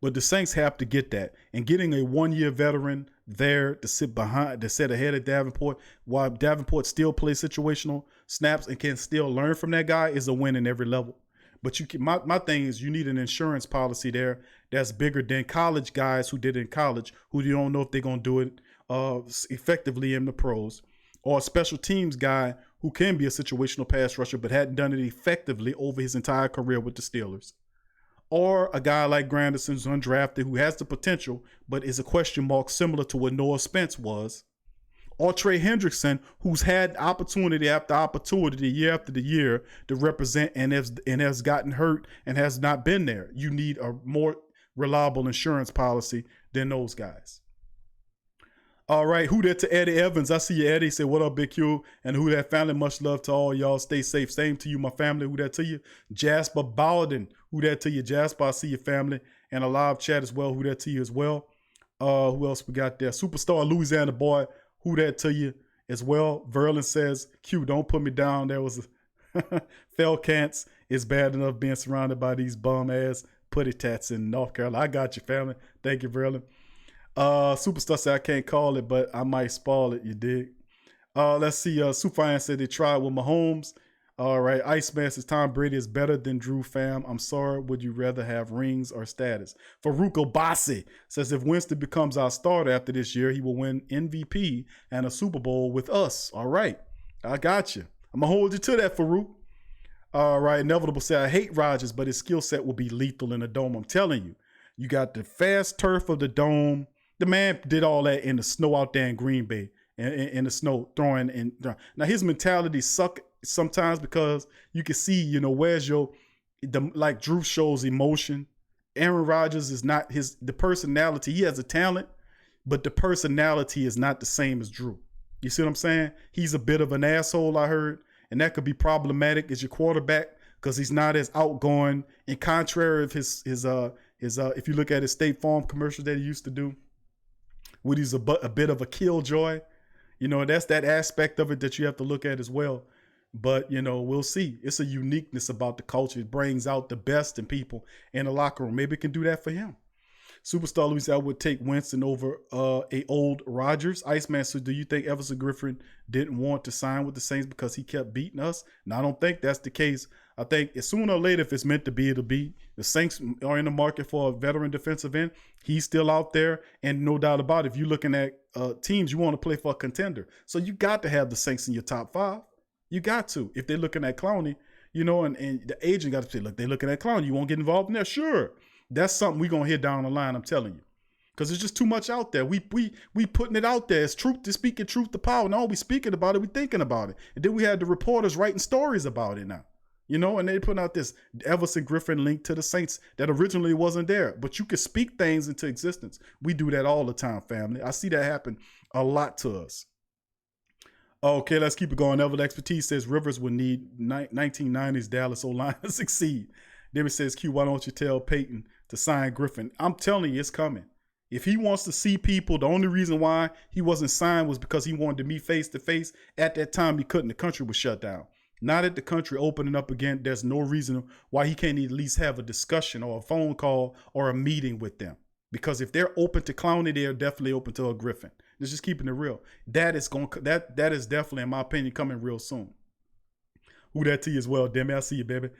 But the Saints have to get that. And getting a one-year veteran there to sit behind, to sit ahead of Davenport, while Davenport still plays situational snaps and can still learn from that guy, is a win in every level. But you can, my thing is, you need an insurance policy there that's bigger than college guys who did it in college, who you don't know if they're going to do it effectively in the pros, or a special teams guy who can be a situational pass rusher but hadn't done it effectively over his entire career with the Steelers. Or a guy like Granderson, who's undrafted, who has the potential, but is a question mark, similar to what Noah Spence was. Or Trey Hendrickson, who's had opportunity after opportunity, year after the year, to represent and has gotten hurt and has not been there. You need a more reliable insurance policy than those guys. All right, who that to Eddie Evans? I see you, Eddie. Say, what up, Big Q? And who that family? Much love to all y'all. Stay safe. Same to you, my family. Who that to you? Jasper Bowden. Who that to you? Jasper, I see your family. And a live chat as well. Who that to you as well? Who else we got there? Superstar Louisiana boy. Who that to you as well? Verlin says, Q, don't put me down. There was a Felcants. It's bad enough being surrounded by these bum ass putty tats in North Carolina. I got you, family. Thank you, Verlin. Superstar said I can't call it, but I might spoil it. You dig? Let's see. Sufyan said they tried with Mahomes. All right. Iceman says Tom Brady is better than Drew, fam. I'm sorry. Would you rather have rings or status? Farouk Obasi says if Winston becomes our starter after this year, he will win MVP and a Super Bowl with us. All right. I got you. I'm going to hold you to that, Farouk. All right. Inevitable said I hate Rodgers, but his skill set will be lethal in the dome. I'm telling you. You got the fast turf of the dome. The man did all that in the snow out there in Green Bay, in the snow, throwing. And now his mentality suck sometimes, because you can see, where's like Drew shows emotion. Aaron Rodgers is not the personality. He has a talent, but the personality is not the same as Drew. You see what I'm saying? He's a bit of an asshole, I heard, and that could be problematic as your quarterback, because he's not as outgoing. And contrary of his if you look at his State Farm commercials that he used to do, when he's a bit of a killjoy, that's that aspect of it that you have to look at as well. But, we'll see. It's a uniqueness about the culture. It brings out the best in people in the locker room. Maybe it can do that for him. Superstar Louis, I would take Winston over a old Rodgers. Iceman says, do you think Everson Griffin didn't want to sign with the Saints because he kept beating us? No, I don't think that's the case. I think sooner or later, if it's meant to be, it'll be. The Saints are in the market for a veteran defensive end. He's still out there, and no doubt about it, if you're looking at teams, you want to play for a contender. So you got to have the Saints in your top 5. You got to. If they're looking at Clowney, you know, and the agent got to say, look, they're looking at Clowney. You won't get involved in that? Sure. That's something we're going to hit down the line, I'm telling you. Because there's just too much out there. We putting it out there. It's truth to speaking truth to power. No, we speaking about it. We thinking about it. And then we had the reporters writing stories about it now. You know, and they put out this Everson Griffin link to the Saints that originally wasn't there. But you can speak things into existence. We do that all the time, family. I see that happen a lot to us. Okay, let's keep it going. Evel Expertise says Rivers would need 1990s Dallas O-line to succeed. Then it says, Q, why don't you tell Peyton to sign Griffin? I'm telling you, it's coming. If he wants to see people, the only reason why he wasn't signed was because he wanted to meet face to face. At that time, he couldn't. The country was shut down. Now that the country opening up again, there's no reason why he can't at least have a discussion or a phone call or a meeting with them. Because if they're open to Clowney, they're definitely open to a Griffin. It's just keeping it real. That is definitely, in my opinion, coming real soon. Who that to you as well, Demi? I see you, baby.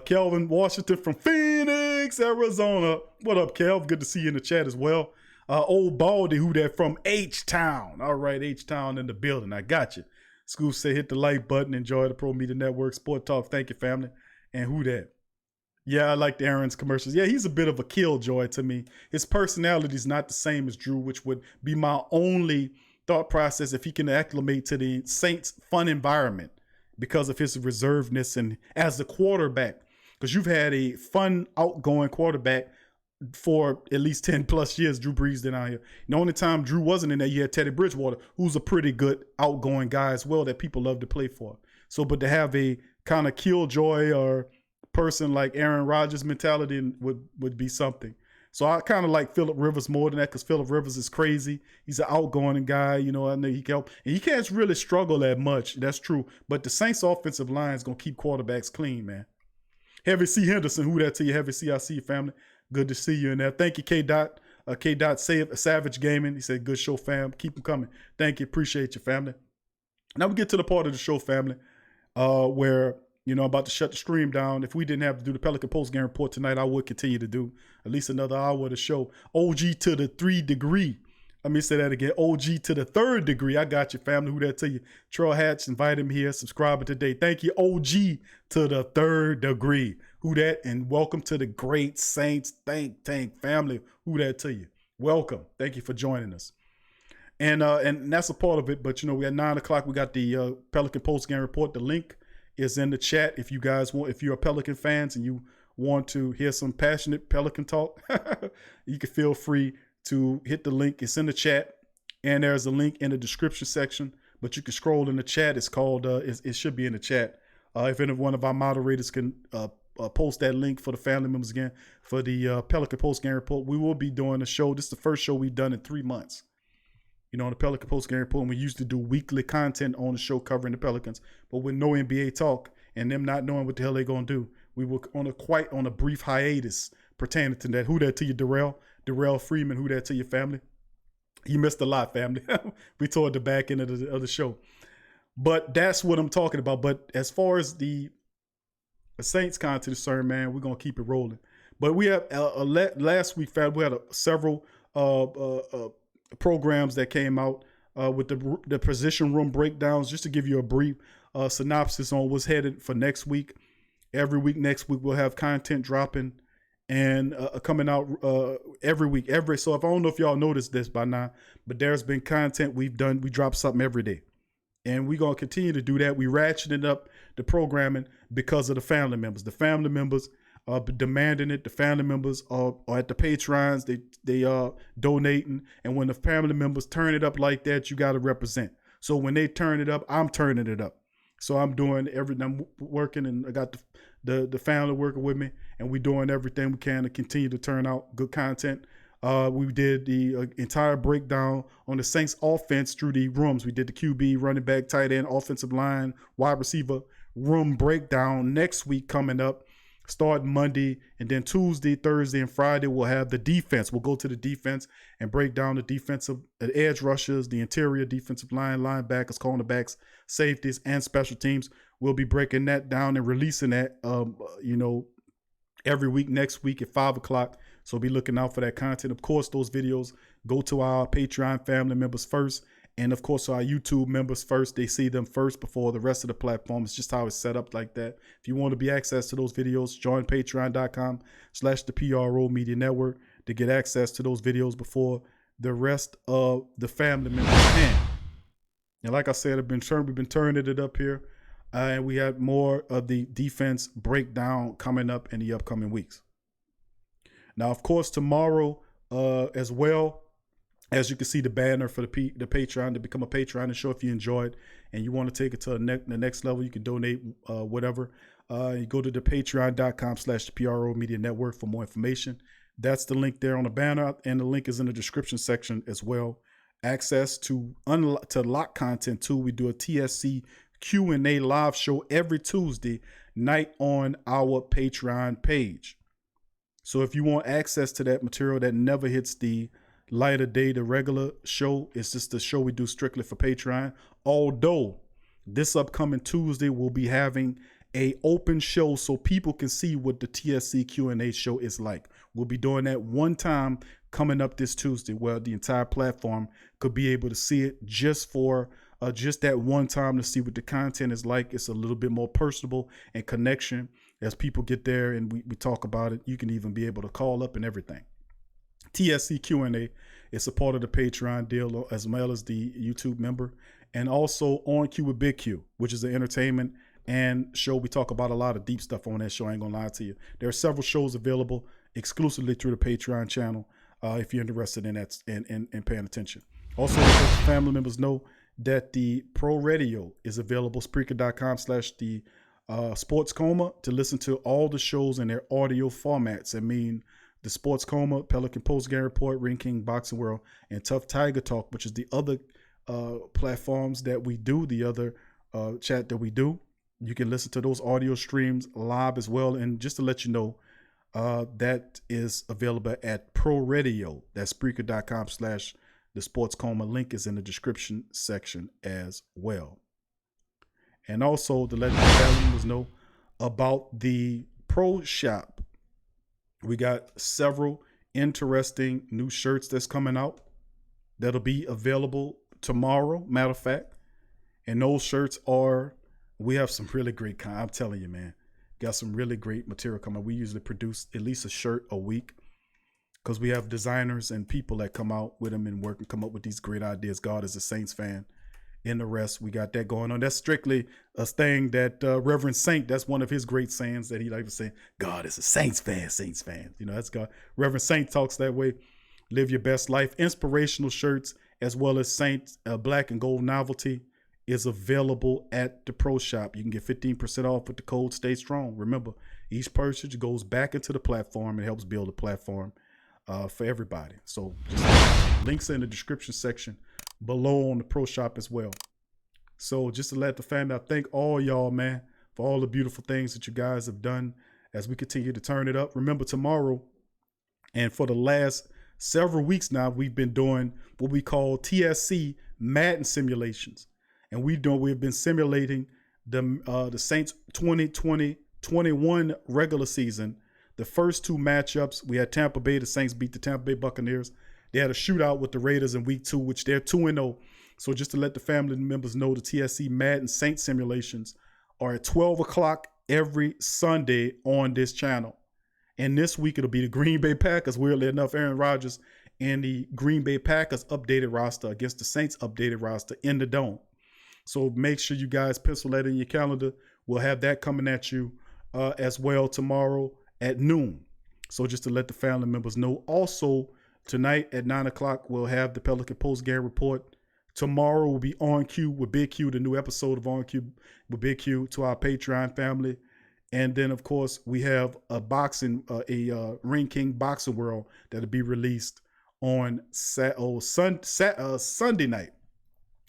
Kelvin Washington from Phoenix, Arizona. What up, Kelv? Good to see you in the chat as well. Old Baldy, who that from H-Town. All right, H-Town in the building. I got you. Scoop said hit the like button. Enjoy the Pro Media Network Sport Talk. Thank you, family. And who that? Yeah, I like the Aaron's commercials. Yeah, he's a bit of a killjoy to me. His personality is not the same as Drew, which would be my only thought process if he can acclimate to the Saints' fun environment because of his reservedness and as the quarterback. Because you've had a fun, outgoing quarterback for at least 10 plus years. Drew Brees did out here. The only time Drew wasn't in there, you had Teddy Bridgewater, who's a pretty good outgoing guy as well that people love to play for. So, but to have a kind of killjoy or person like Aaron Rodgers mentality would be something. So I kind of like Phillip Rivers more than that because Phillip Rivers is crazy. He's an outgoing guy. You know, I know he can help. And he can't really struggle that much. That's true. But the Saints offensive line is going to keep quarterbacks clean, man. Heavy C. Henderson, who that to you? Heavy C. I see you, family. Good to see you in there. Thank you, K. Dot. K. Dot Savage Gaming. He said, good show, fam. Keep them coming. Thank you. Appreciate you, family. Now we get to the part of the show, family, where, you know, I'm about to shut the stream down. If we didn't have to do the Pelican Post-Game Report tonight, I would continue to do at least another hour of the show. OG to the 3 degree. Let me say that again. OG to the 3rd degree. I got you, family. Who that to you? Trail Hatch, invite him here. Subscribing today. Thank you, OG to the 3rd degree. Who that? And welcome to the great Saints Think Tank family. Who that to you? Welcome. Thank you for joining us. And that's a part of it. But, you know, we at 9 o'clock, we got the Pelican Post-Game Report. The link is in the chat. If you guys want, if you're a Pelican fans and you want to hear some passionate Pelican talk, you can feel free to hit the link. It's in the chat, and there's a link in the description section, but you can scroll in the chat. It's called, it should be in the chat. If any one of our moderators can post that link for the family members again, for the Pelican Post-Game Report, we will be doing a show. This is the first show we've done in 3 months. You know, on the Pelican Post-Game Report, and we used to do weekly content on the show covering the Pelicans, but with no NBA talk and them not knowing what the hell they're going to do, we were on a brief hiatus pertaining to that. Who that to you, Darrell? Darrell Freeman, who that to your family? You missed a lot, family. We toward the back end of the show. But that's what I'm talking about. But as far as the Saints content is concerned, man, we're going to keep it rolling. But we have, last week, we had several programs that came out with the position room breakdowns. Just to give you a brief synopsis on what's headed for next week. Every week next week, we'll have content dropping and coming out every week. So if I don't know if y'all noticed this by now, but there's been content we've done. We drop something every day. And we're going to continue to do that. We ratcheted up the programming because of the family members. The family members are demanding it. The family members are at the Patrons. They are donating. And when the family members turn it up like that, you got to represent. So when they turn it up, I'm turning it up. So I'm doing everything. I'm working, and I got the family working with me, and we're doing everything we can to continue to turn out good content. We did the entire breakdown on the Saints offense through the rooms. We did the QB, running back, tight end, offensive line, wide receiver room breakdown next week coming up. Starting Monday, and then Tuesday, Thursday, and Friday, we'll have the defense. We'll go to the defense and break down the defensive edge rushers, the interior defensive line, linebackers, cornerbacks, safeties, and special teams. We'll be breaking that down and releasing that, every week next week at 5 o'clock. So be looking out for that content. Of course, those videos go to our Patreon family members first, And of course, our YouTube members first, they see them first before the rest of the platform. It's just how it's set up like that. If you want to be access to those videos, join patreon.com/the PRO Media Network to get access to those videos before the rest of the family members can. And like I said, we've been turning it up here. And we have more of the defense breakdown coming up in the upcoming weeks. Now, of course, tomorrow as well, as you can see the banner for the Patreon, to become a Patreon and show if you enjoyed and you want to take it to the next level, you can donate whatever. You go to the patreon.com/the PRO Media Network for more information. That's the link there on the banner, and the link is in the description section as well. Access to lock content too. We do a TSC Q&A live show every Tuesday night on our Patreon page. So if you want access to that material that never hits the light of day, the regular show, it's just the show we do strictly for Patreon. Although this upcoming Tuesday we'll be having a open show so people can see what the TSC Q&A show is like. We'll be doing that one time coming up this Tuesday, where the entire platform could be able to see it just for just that one time to see what the content is like. It's a little bit more personable and connection as people get there and we talk about it. You can even be able to call up and everything. TSC Q&A is a part of the Patreon deal as well as the YouTube member, and also On Cue with Big Q, which is an entertainment and show. We talk about a lot of deep stuff on that show. I ain't gonna lie to you. There are several shows available exclusively through the Patreon channel if you're interested in that and paying attention. Also, let the family members know that the Pro Radio is available, Spreaker.com/the Sports Coma, to listen to all the shows in their audio formats. I mean, the Sports Coma, Pelican Post Game Report, Ring King, Boxing World, and Tough Tiger Talk, which is the other platforms that we do, the other chat that we do. You can listen to those audio streams live as well. And just to let you know, that is available at Pro Radio. That's Spreaker.com/the Sports Coma. Link is in the description section as well. And also to let the family members know about the Pro Shop. We got several interesting new shirts that's coming out that'll be available tomorrow, matter of fact. And those shirts we have some really great I'm telling you, man, got some really great material coming. We usually produce at least a shirt a week because we have designers and people that come out with them and work and come up with these great ideas. God is a Saints fan. In the rest, we got that going on. That's strictly a thing that Reverend Saint, that's one of his great sayings that he likes to say, God is a Saints fan, Saints fan. You know, that's God. Reverend Saint talks that way. Live your best life. Inspirational shirts as well as Saints Black and Gold Novelty is available at the Pro Shop. You can get 15% off with the code Stay Strong. Remember, each purchase goes back into the platform and helps build a platform for everybody. So just links in the description section below on the Pro Shop as well. So just to let the family, I thank all y'all, man, for all the beautiful things that you guys have done as we continue to turn it up. Remember, tomorrow and for the last several weeks now, we've been doing what we call TSC Madden simulations. And we've been simulating the Saints 2020-21 regular season. The first two matchups, we had Tampa Bay. The Saints beat the Tampa Bay Buccaneers. They had a shootout with the Raiders in week 2, which they're 2-0. So just to let the family members know, the TSC Madden Saints simulations are at 12 o'clock every Sunday on this channel. And this week, it'll be the Green Bay Packers. Weirdly enough, Aaron Rodgers and the Green Bay Packers updated roster against the Saints updated roster in the Dome. So make sure you guys pencil that in your calendar. We'll have that coming at you as well tomorrow at noon. So just to let the family members know. Also, tonight at 9 o'clock, we'll have the Pelican Post Game Report. Tomorrow will be On Cue with Big Q, the new episode of On Cue with Big Q to our Patreon family. And then, of course, we have a Ring King Boxing World that'll be released on Sunday night.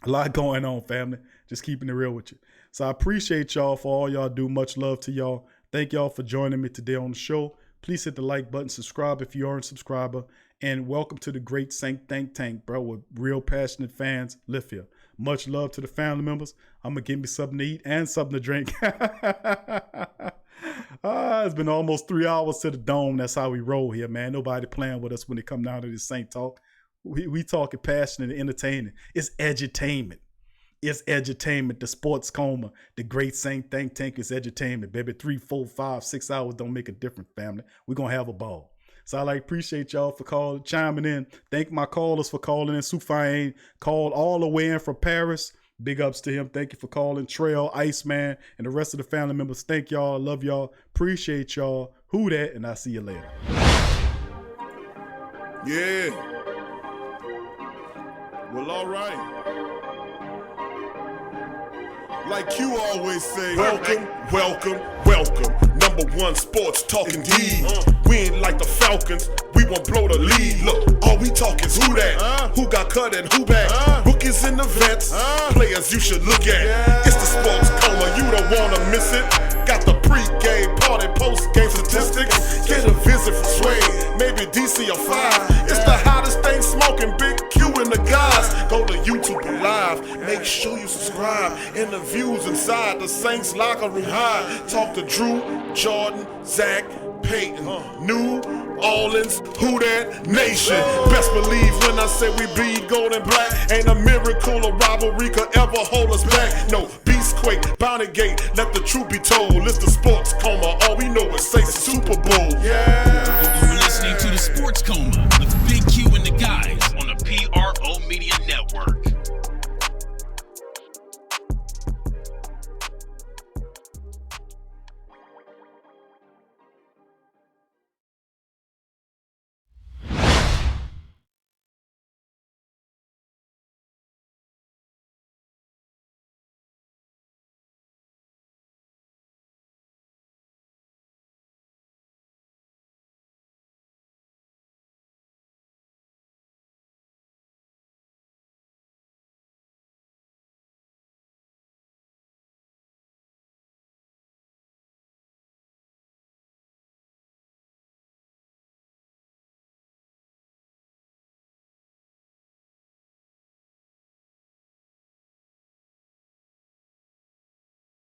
A lot going on, family. Just keeping it real with you. So I appreciate y'all for all y'all do. Much love to y'all. Thank y'all for joining me today on the show. Please hit the like button, subscribe if you aren't a subscriber, and welcome to the Great Saint Think Tank, bro, with real passionate fans live here. Much love to the family members. I'm going to give me something to eat and something to drink. It's been almost 3 hours to the Dome. That's how we roll here, man. Nobody playing with us when they come down to this Saint Talk. We talking passionate and entertaining. It's edutainment. It's edutainment. The Sports Coma, the Great Saint Think Tank is edutainment, baby. 3, 4, 5, 6 hours don't make a difference, family. We're going to have a ball. So I appreciate y'all for calling, chiming in. Thank my callers for calling in. Soufain called all the way in from Paris. Big ups to him. Thank you for calling. Trail, Iceman, and the rest of the family members. Thank y'all. Love y'all. Appreciate y'all. Who that? And I'll see you later.
Yeah. Well, all right. Like you always say, welcome, welcome, welcome. Number one sports talking D. We ain't like the Falcons, we won't blow the lead. Look, all we talk is who that, who got cut and who back. Rookies and the vets, players you should look at. It's the Sports Coma, you don't wanna miss it. Got the pre-game, party, post-game statistics. Get a visit from Sway, maybe DC or 5. It's the hottest thing smoking, Big Q and the guys. Go to YouTube Live, make sure you subscribe. Interviews inside the Saints locker room high. Talk to Drew, Jordan, Zach, Peyton, New Orleans, who that nation. Best believe when I say we bleed gold and black. Ain't a miracle or rivalry could ever hold us back. No, Beastquake, Bounty Gate, let the truth be told. It's the Sports Coma, all we know is say Super Bowl. Yeah.
You're listening to the Sports Coma.